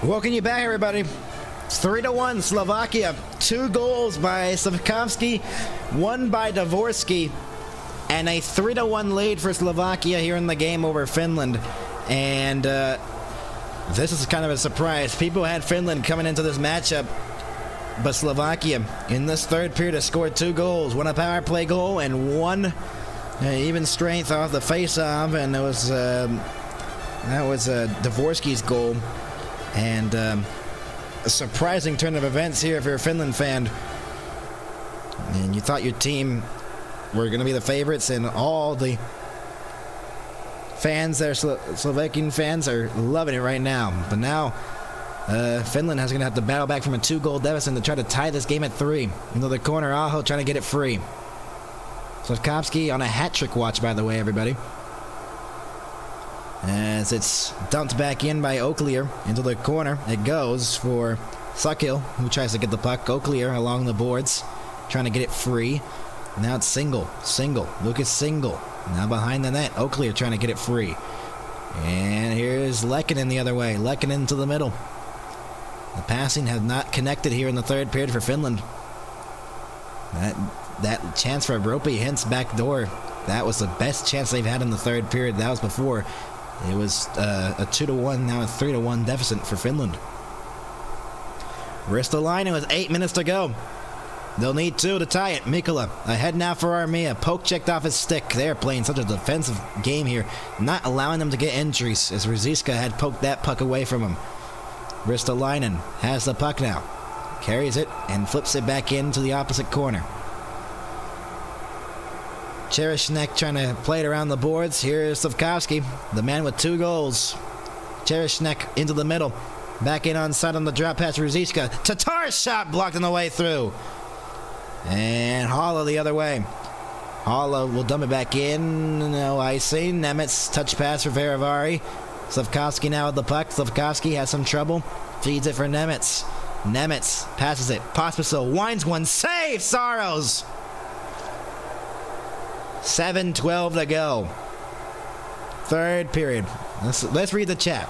Welcome you back, everybody. 3-1 Slovakia. 2 goals by Slavkovsky, 1 by Dvorsky, and a 3-1 lead for Slovakia here in the game over Finland. And this is kind of a surprise. People had Finland coming into this matchup, but Slovakia in this third period has scored 2 goals, 1 a power play goal and 1 even strength off the face-off, and that was Dvorsky's goal. And a surprising turn of events here if you're a Finland fan. And you thought your team were going to be the favorites, and all the fans there, Slovakian fans, are loving it right now. But now Finland is going to have to battle back from a 2-goal deficit to try to tie this game at 3. Into the corner, Aho trying to get it free. Slavkovsky on a hat-trick watch, by the way, everybody. As it's dumped back in by Oaklear into the corner. It goes for Suckhill, who tries to get the puck. Oaklear along the boards, trying to get it free. Now it's Single. Lucas Single. Now behind the net. Oaklear trying to get it free. And here's Lehkonen the other way. Lehkonen to the middle. The passing has not connected here in the third period for Finland. That chance for Ropey Hintz back door. That was the best chance they've had in the third period. That was before. It was a 2-1, now a 3-1 deficit for Finland. Ristolainen with 8 minutes to go. They'll need 2 to tie it. Mikkola ahead now for Armia. Poke checked off his stick. They're playing such a defensive game here, not allowing them to get entries, as Ruzicka had poked that puck away from him. Ristolainen has the puck now. Carries it and flips it back into the opposite corner. Cherishnek trying to play it around the boards. Here's Slavkovsky, the man with 2 goals. Cherishnek into the middle. Back in on side on the drop pass, Ruzicka. Tatar's shot blocked on the way through. And Hala the other way. Hala will dump it back in. No icing. Nemitz touch pass for Veravari. Slavkovsky now with the puck. Slavkovsky has some trouble. Feeds it for Nemitz. Nemitz passes it. Pospisil winds one. Save! Saros! 7:12 to go. Third period. Let's read the chat.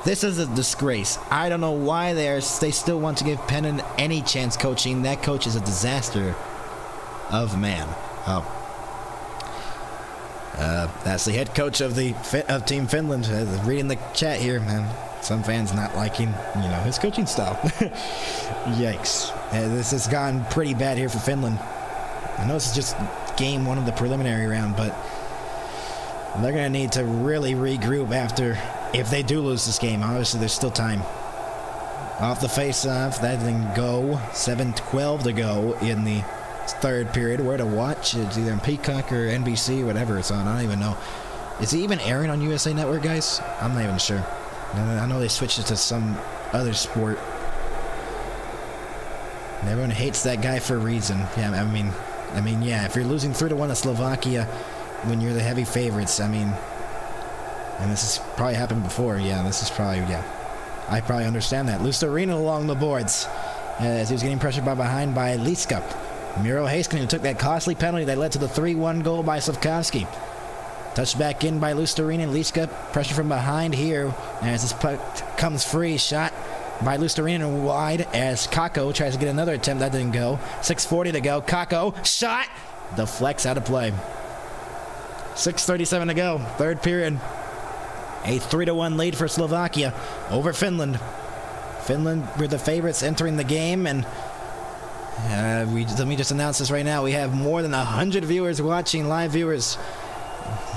This is a disgrace. I don't know why they still want to give Pennon any chance coaching. That coach is a disaster of man. That's the head coach of Team Finland. Reading the chat here, man. Some fans not liking, his coaching style. Yikes. This has gone pretty bad here for Finland. I know this is just game 1 of the preliminary round, but they're going to need to really regroup if they do lose this game. Obviously, there's still time. Off the face-off, that didn't go. 7:12 to go in the third period. Where to watch? It's either on Peacock or NBC, whatever it's on. I don't even know. Is it even airing on USA Network, guys? I'm not even sure. I know they switched it to some other sport. And everyone hates that guy for a reason. Yeah, I mean, yeah. If you're losing 3-1 to Slovakia when you're the heavy favorites, and this has probably happened before. Yeah, this is probably I probably understand that. Lustarin along the boards as he was getting pressured by behind by Liska. Miro Heiskanen took that costly penalty that led to the 3-1 goal by Slafkovsky. Touched back in by Lustarin and Liska. Pressure from behind here as this puck comes free. Shot by Lustarin and wide as Kakko tries to get another attempt. That didn't go. 6:40 to go. Kakko shot. Deflects out of play. 6:37 to go. Third period. A 3-1 lead for Slovakia over Finland. Finland were the favorites entering the game, and let me just announce this right now. We have more than 100 viewers watching, live viewers.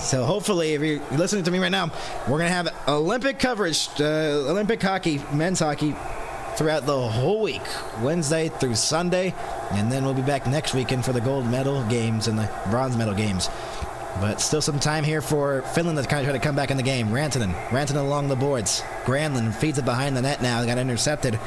So hopefully, if you're listening to me right now, we're going to have Olympic coverage, Olympic hockey, men's hockey, throughout the whole week, Wednesday through Sunday, and then we'll be back next weekend for the gold medal games and the bronze medal games. But still some time here for Finland to kind of try to come back in the game. Rantanen along the boards. Granlund feeds it behind the net now. Got intercepted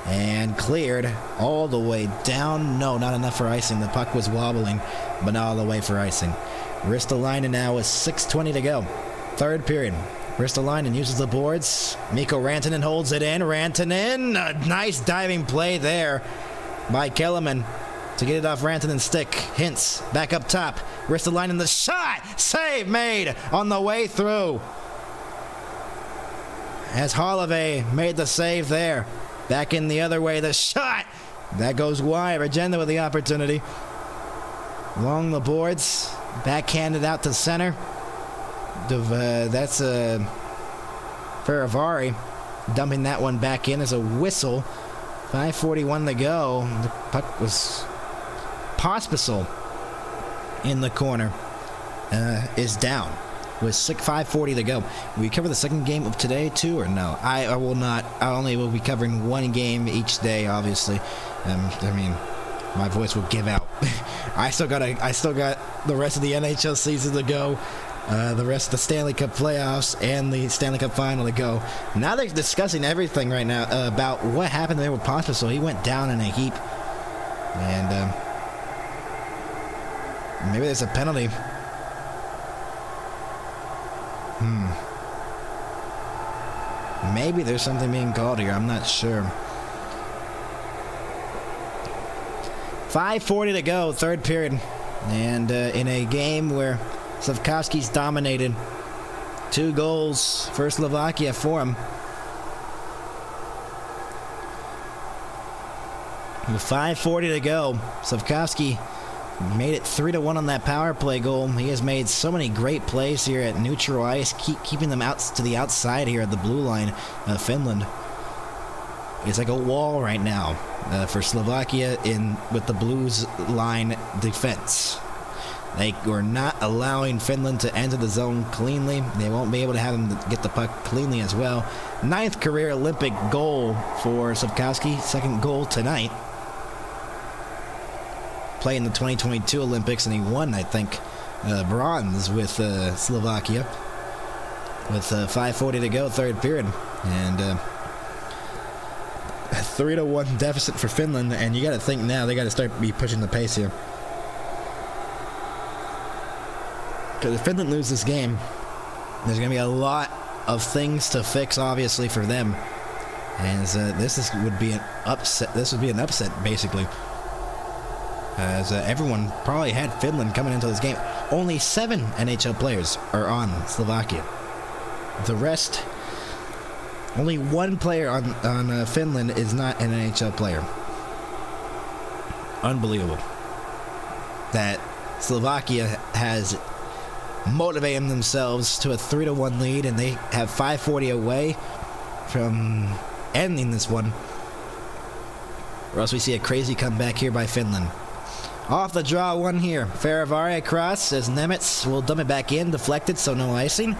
and cleared all the way down. No, not enough for icing. The puck was wobbling, but not all the way for icing. Ristolainen now with 6:20 to go. Third period. Ristolainen uses the boards. Mikko Rantanen holds it in. Rantanen, a nice diving play there by Kellerman to get it off Rantanen's stick. Hintz back up top. Ristolainen, the shot! Save made on the way through. As Holloway made the save there. Back in the other way, the shot! That goes wide. Regenda with the opportunity. Along the boards. Backhanded out to center. That's Ferravari dumping that one back in as a whistle. 5:41 to go. The puck was Pospisil in the corner is down with 5:40 to go. Will we cover the second game of today too, or no? I will not. I only will be covering one game each day, obviously. My voice will give out. I still got the rest of the NHL season to go. The rest of the Stanley Cup playoffs and the Stanley Cup final to go. Now they're discussing everything right now about what happened there with Pospisil. He went down in a heap, and maybe there's a penalty. Maybe there's something being called here. I'm not sure. 5:40 to go, third period. And in a game where Slafkovsky's dominated. 2 goals for Slovakia for him. With 5:40 to go, Slafkovsky made it 3-1 on that power play goal. He has made so many great plays here at neutral ice, keeping them out to the outside here at the blue line of Finland. It's like a wall right now for Slovakia with the Blues line defense. They were not allowing Finland to enter the zone cleanly. They won't be able to have them get the puck cleanly as well. 9th career Olympic goal for Slafkovsky. 2nd goal tonight. Played in the 2022 Olympics, and he won, I think, bronze with Slovakia. With 5:40 to go, third period. And a 3-1 deficit for Finland. And you got to think now they got to start pushing the pace here. Because if Finland loses this game, there's going to be a lot of things to fix, obviously, for them. And this would be an upset. This would be an upset, basically. As everyone probably had Finland coming into this game. Only 7 NHL players are on Slovakia. The rest, only 1 player on Finland is not an NHL player. Unbelievable. That Slovakia has motivating themselves to a 3-1 lead, and they have 5:40 away from ending this one. Or else we see a crazy comeback here by Finland. Off the draw one here. Faravari across as Nemitz will dump it back in. Deflected, so no icing.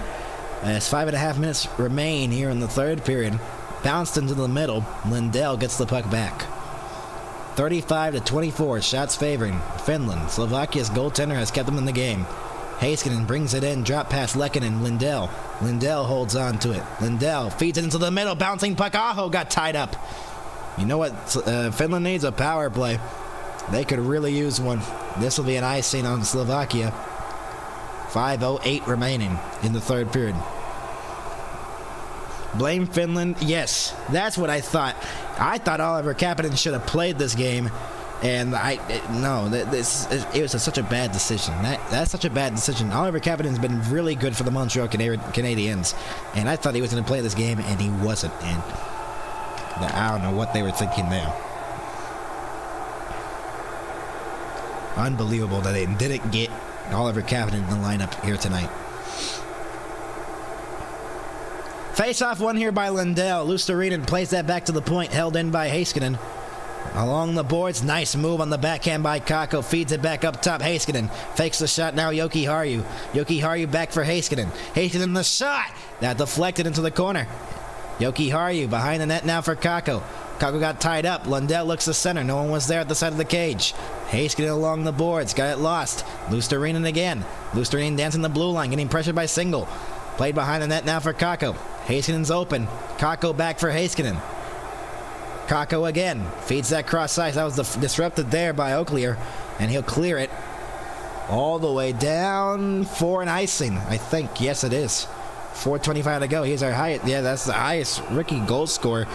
As 5.5 minutes remain here in the third period. Bounced into the middle. Lindell gets the puck back. 35-24. Shots favoring Finland. Slovakia's goaltender has kept them in the game. Heiskanen brings it in. Drop pass Lehkonen. Lindell. Lindell holds on to it. Lindell feeds it into the middle. Bouncing puck. Aho got tied up. You know what Finland needs? A power play. They could really use one. This will be an icing on Slovakia. 5:08 remaining in the third period. Blame Finland? Yes, that's what I thought. I thought Oliver Kapanen should have played this game, and it was such a bad decision. That's such a bad decision. Oliver Kapanen's been really good for the Montreal Canadiens, and I thought he was going to play this game, and he wasn't. And I don't know what they were thinking there. Unbelievable that they didn't get Oliver Kapanen in the lineup here tonight. Face-off one here by Lindell. Luostarinen plays that back to the point, held in by Heiskanen. Along the boards, nice move on the backhand by Kakko. Feeds it back up top. Heiskanen fakes the shot now. Jokiharju. Jokiharju back for Heiskanen. Heiskanen the shot. That deflected into the corner. Jokiharju behind the net now for Kakko. Kakko got tied up. Lundell looks to center. No one was there at the side of the cage. Heiskanen along the boards. Got it lost. Luostarinen again. Luostarinen dancing the blue line. Getting pressured by Single. Played behind the net now for Kakko. Heiskanen's open. Kakko back for Heiskanen. Kakko again. Feeds that cross ice. That was disrupted there by Oaklear. And he'll clear it all the way down for an icing, I think. Yes, it is. 4:25 to go. Here's our highest. Yeah, that's the highest rookie goal scorer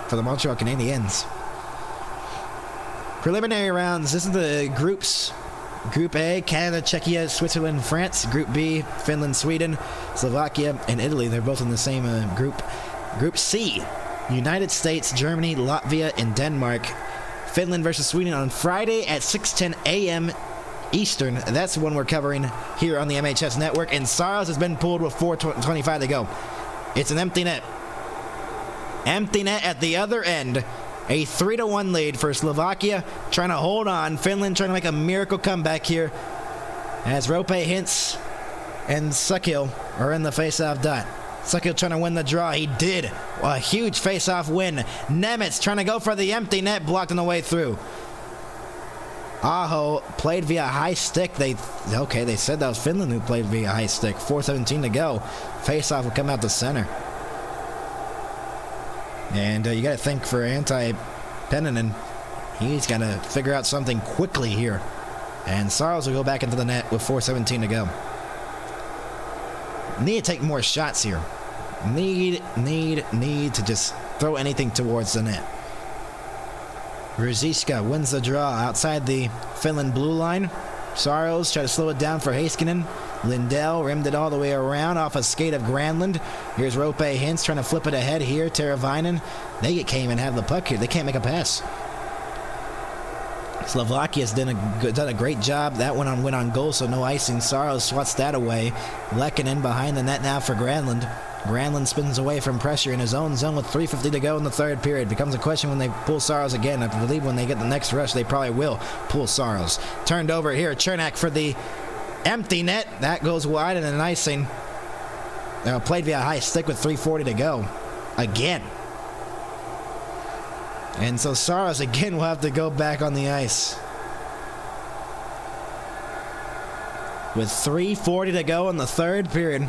for the Montreal Canadiens. Preliminary rounds. This is the groups. Group A, Canada, Czechia, Switzerland, France. Group B, Finland, Sweden, Slovakia, and Italy. They're both in the same group. Group C, United States, Germany, Latvia, and Denmark. Finland versus Sweden on Friday at 6:10 a.m. Eastern. That's the one we're covering here on the MHS network. And Saros has been pulled with 4:25 to go. It's an empty net. Empty net at the other end. A 3-1 lead for Slovakia, trying to hold on. Finland trying to make a miracle comeback here as Rope Hintz and Suckhill are in the face-off dot. Suckhill trying to win the draw. He did. A huge face-off win. Nemitz trying to go for the empty net, blocked on the way through. Aho played via high stick. They said that was Finland who played via high stick. 4:17 to go. Face-off will come out to center. And you got to think for Pennanen, he's got to figure out something quickly here. And Saros will go back into the net with 4:17 to go. Need to take more shots here. Need to just throw anything towards the net. Ruzicka wins the draw outside the Finland blue line. Saros try to slow it down for Heiskanen. Lindell rimmed it all the way around off a skate of Granlund. Here's Rope Hintz trying to flip it ahead here. Teravainen. They came and have the puck here. They can't make a pass. Slovakia's done a great job. That went on goal, so no icing. Saros swats that away. Lehkonen behind the net now for Granlund. Granlund spins away from pressure in his own zone with 3:50 to go in the third period. Becomes a question when they pull Saros again. I believe when they get the next rush, they probably will pull Saros. Turned over here. Chernak for the empty net. That goes wide and an icing. Played via high stick with 3:40 to go. Again. And so Saros again will have to go back on the ice. With 3:40 to go in the third period.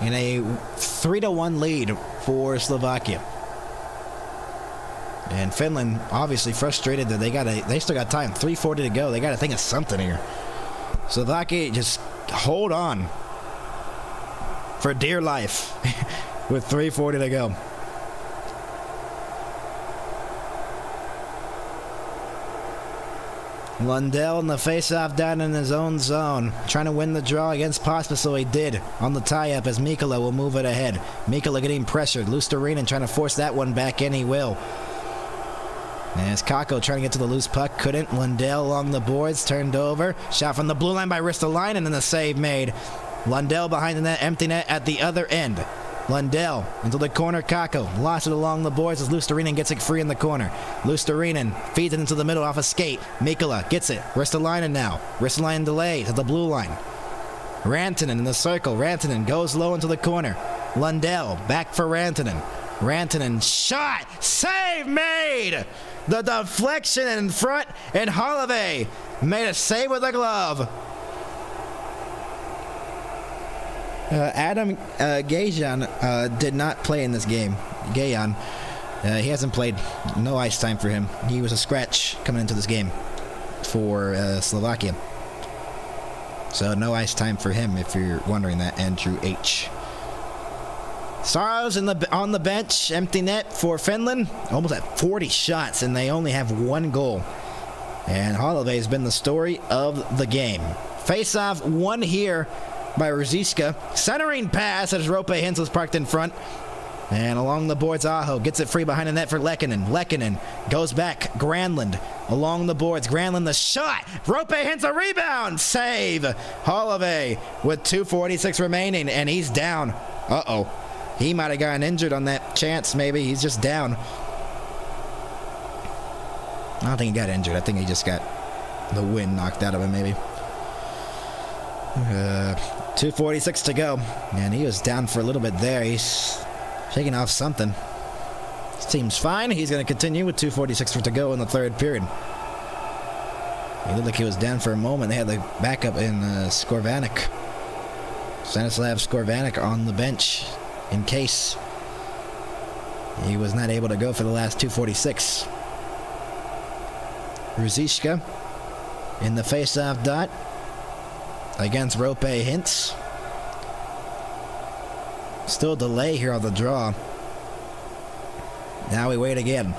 In a 3-1 lead for Slovakia. And Finland obviously frustrated that they still got time. 3:40 to go. They got to think of something here. Slovakia just hold on for dear life with 3:40 to go. Lundell in the face-off down in his own zone. Trying to win the draw against Pospisil. He did on the tie-up as Mikkola will move it ahead. Mikkola getting pressured. Luostarinen trying to force that one back in. He will. As Kakko trying to get to the loose puck, couldn't. Lundell along the boards, turned over. Shot from the blue line by Ristolainen, and then the save made. Lundell behind the net, empty net at the other end. Lundell into the corner, Kakko lost it along the boards as Luostarinen gets it free in the corner. Luostarinen feeds it into the middle off a skate. Mikkola gets it. Ristolainen now. Ristolainen delays at the blue line. Rantanen in the circle. Rantanen goes low into the corner. Lundell back for Rantanen. Rantanen shot! Save made! The deflection in front, and Holloway made a save with a glove. Adam Gajan did not play in this game. Gajan, he hasn't played. No ice time for him. He was a scratch coming into this game for Slovakia. So no ice time for him, if you're wondering that, Andrew H. Saros on the bench, empty net for Finland. Almost at 40 shots, and they only have one goal. And Holloway has been the story of the game. Face-off won here by Ruzicka. Centering pass as Roope Hintz was parked in front. And along the boards, Aho gets it free behind the net for Lehkonen. Lehkonen goes back. Granlund along the boards. Granlund the shot. Roope Hintz a rebound. Save. Holloway with 2:46 remaining, and he's down. Uh-oh. He might have gotten injured on that chance, maybe. He's just down. I don't think he got injured. I think he just got the wind knocked out of him, maybe. 2:46 to go. And he was down for a little bit there. He's shaking off something. Seems fine. He's going to continue with 2:46 to go in the third period. He looked like he was down for a moment. They had the backup in Skorvanik. Stanislav Skorvanik on the bench in case he was not able to go for the last 2:46. Ruzicka in the face-off dot against Roope Hintz. Still delay here on the draw. Now we wait again.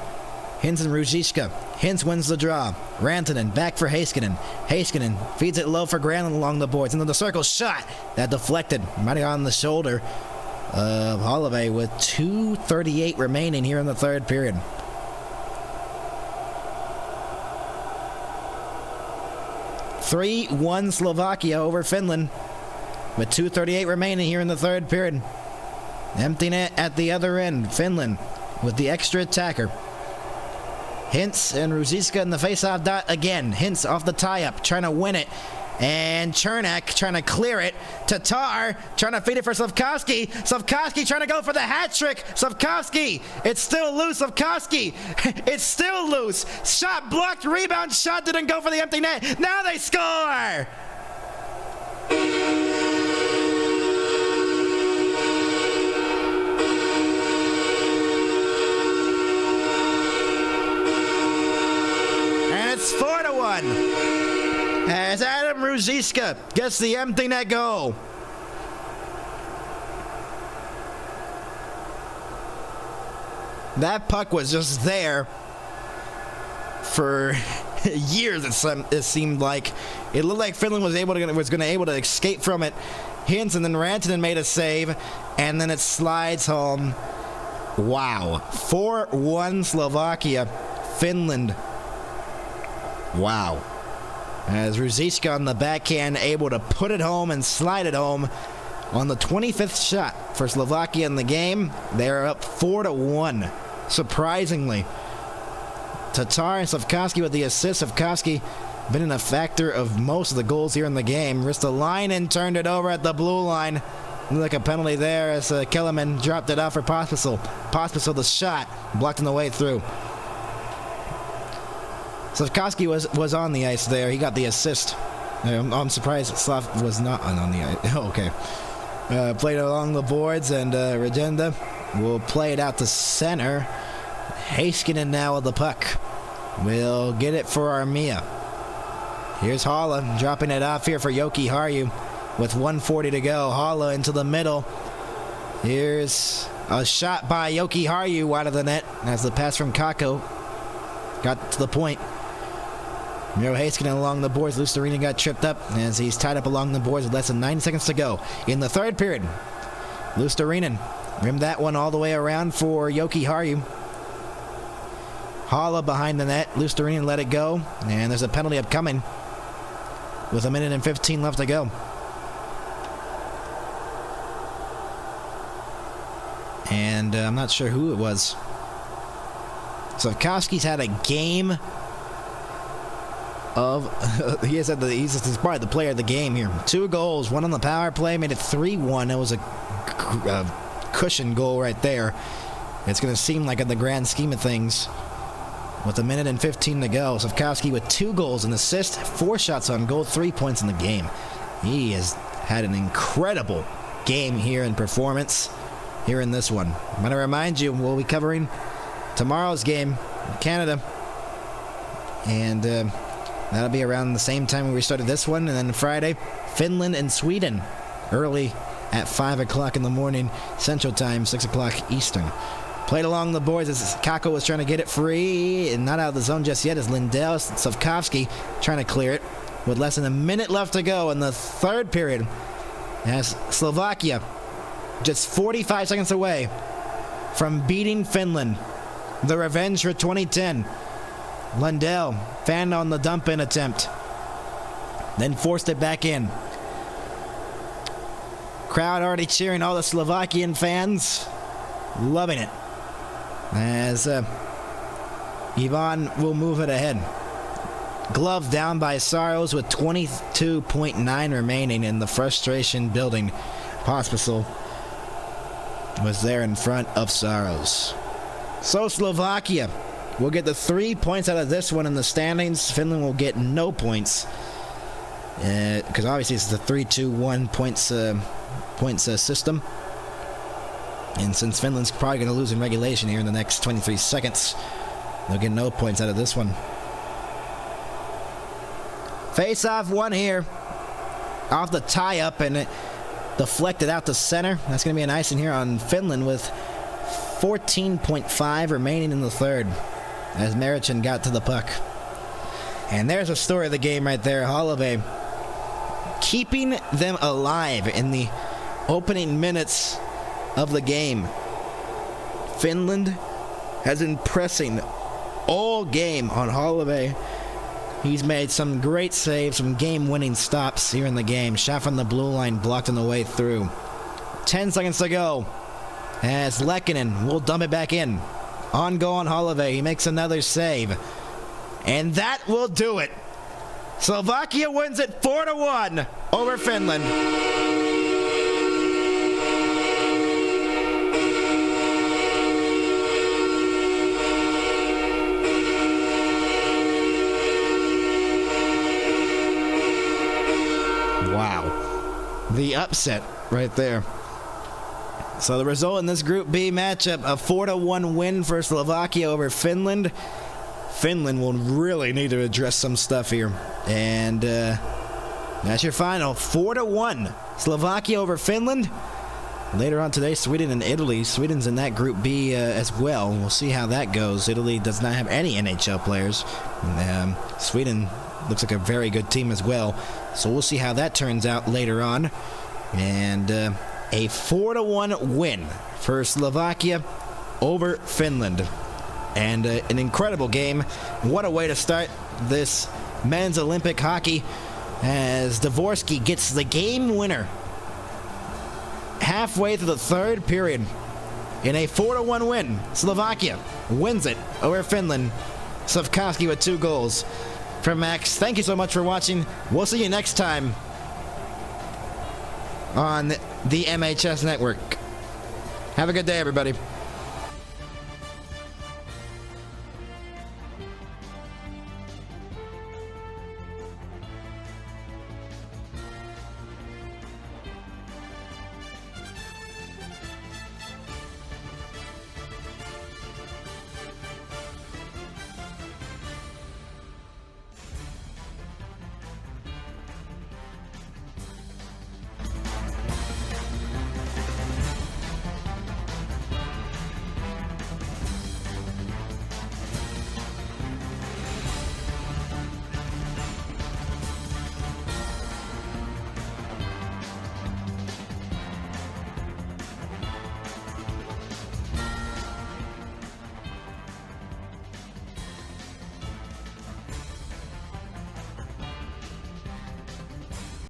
Hintz and Ruzicka. Hintz wins the draw. Rantanen back for Heiskanen. Heiskanen feeds it low for Granlund along the boards. Into the circle shot. That deflected. Might have on the shoulder of Holloway with 2:38 remaining here in the third period. (3-1) Slovakia over Finland with 2:38 remaining here in the third period. Empty net at the other end. Finland with the extra attacker. Hintz and Ruzicka in the face-off dot again. Hintz off the tie-up, trying to win it. And Chernak trying to clear it. Tatar trying to feed it for Slavkovsky. Slavkovsky trying to go for the hat trick. Slavkovsky, it's still loose. Slavkovsky, it's still loose. Shot blocked, rebound shot didn't go for the empty net. Now they score! And it's 4-1. As Adam Ruzicka gets the empty net goal. That puck was just there for years. It seemed like it looked like Finland was able to escape from it. Hintz and then Rantanen made a save, and then it slides home. Wow, 4-1 Slovakia, Finland. Wow. As Ruzicka on the backhand able to put it home and slide it home on the 25th shot for Slovakia in the game. They are up 4-1, surprisingly. Tatar and Slavkovsky with the assist. Slavkovsky been in a factor of most of the goals here in the game. Ristolainen turned it over at the blue line. Like a penalty there as Kellerman dropped it off for Pospisil. Pospisil the shot, blocked on the way through. Slavkovsky was on the ice there. He got the assist. I'm surprised Slav was not on the ice. Oh, okay. Played along the boards, and Regenda will play it out to center. Heiskanen now with the puck. We'll get it for Armia. Here's Halla dropping it off here for Joki Harju with 1:40 to go. Halla into the middle. Here's a shot by Joki Harju wide of the net as the pass from Kakko got to the point. Miro Heiskanen along the boards. Luostarinen got tripped up as he's tied up along the boards with less than 9 seconds to go in the third period. Luostarinen rimmed that one all the way around for Joki Harju. Holla behind the net. Lusterini let it go. And there's a penalty upcoming with 1:15 left to go. And I'm not sure who it was. Slavkovsky's had a game of... he's probably the player of the game here. 2 goals, 1 on the power play, made it 3-1. It was a cushion goal right there. It's going to seem like in the grand scheme of things. With 1:15 to go, Slavkovsky with 2 goals, an assist, 4 shots on goal, 3 points in the game. He has had an incredible game here in performance here in this one. I'm going to remind you, we'll be covering tomorrow's game in Canada. And that'll be around the same time we started this one. And then Friday, Finland and Sweden, early at 5 o'clock in the morning, Central Time, 6 o'clock Eastern. Played along the boards as Kako was trying to get it free, and not out of the zone just yet as Lindell. Slavkovsky trying to clear it with less than a minute left to go in the third period. As Slovakia just 45 seconds away from beating Finland. The revenge for 2010. Lundell fanned on the dump-in attempt, then forced it back in. Crowd already cheering, all the Slovakian fans loving it. As Ivan will move it ahead. Glove down by Saros with 22.9 remaining, in the frustration building. Pospisil was there in front of Saros. So Slovakia will get the 3 points out of this one in the standings. Finland will get no points. Because obviously it's the 3-2-1 points system. And since Finland's probably going to lose in regulation here in the next 23 seconds, they'll get no points out of this one. Face-off one here. Off the tie-up, and it deflected out to center. That's going to be an icing here on Finland with 14.5 remaining in the third as Marichin got to the puck. And there's a story of the game right there. Holloway keeping them alive in the opening minutes of the game. Finland has been pressing all game on Holloway. He's made some great saves, some game-winning stops here in the game. Shot from the blue line, blocked on the way through. 10 seconds to go as Lehkonen will dump it back in. On goal on Holloway. He makes another save. And that will do it. Slovakia wins it 4-1 over Finland. Wow. The upset right there. So the result in this Group B matchup, a 4-1 win for Slovakia over Finland. Finland will really need to address some stuff here. And that's your final. 4-1. Slovakia over Finland. Later on today, Sweden and Italy. Sweden's in that Group B as well. We'll see how that goes. Italy does not have any NHL players. Sweden looks like a very good team as well. So we'll see how that turns out later on. And a 4-1 win for Slovakia over Finland. And an incredible game. What a way to start this men's Olympic hockey as Dvorsky gets the game winner halfway through the third period in a 4-1 win. Slovakia wins it over Finland. Slavkovsky with 2 goals. From Max, thank you so much for watching. We'll see you next time on the MHS Network. Have a good day, everybody.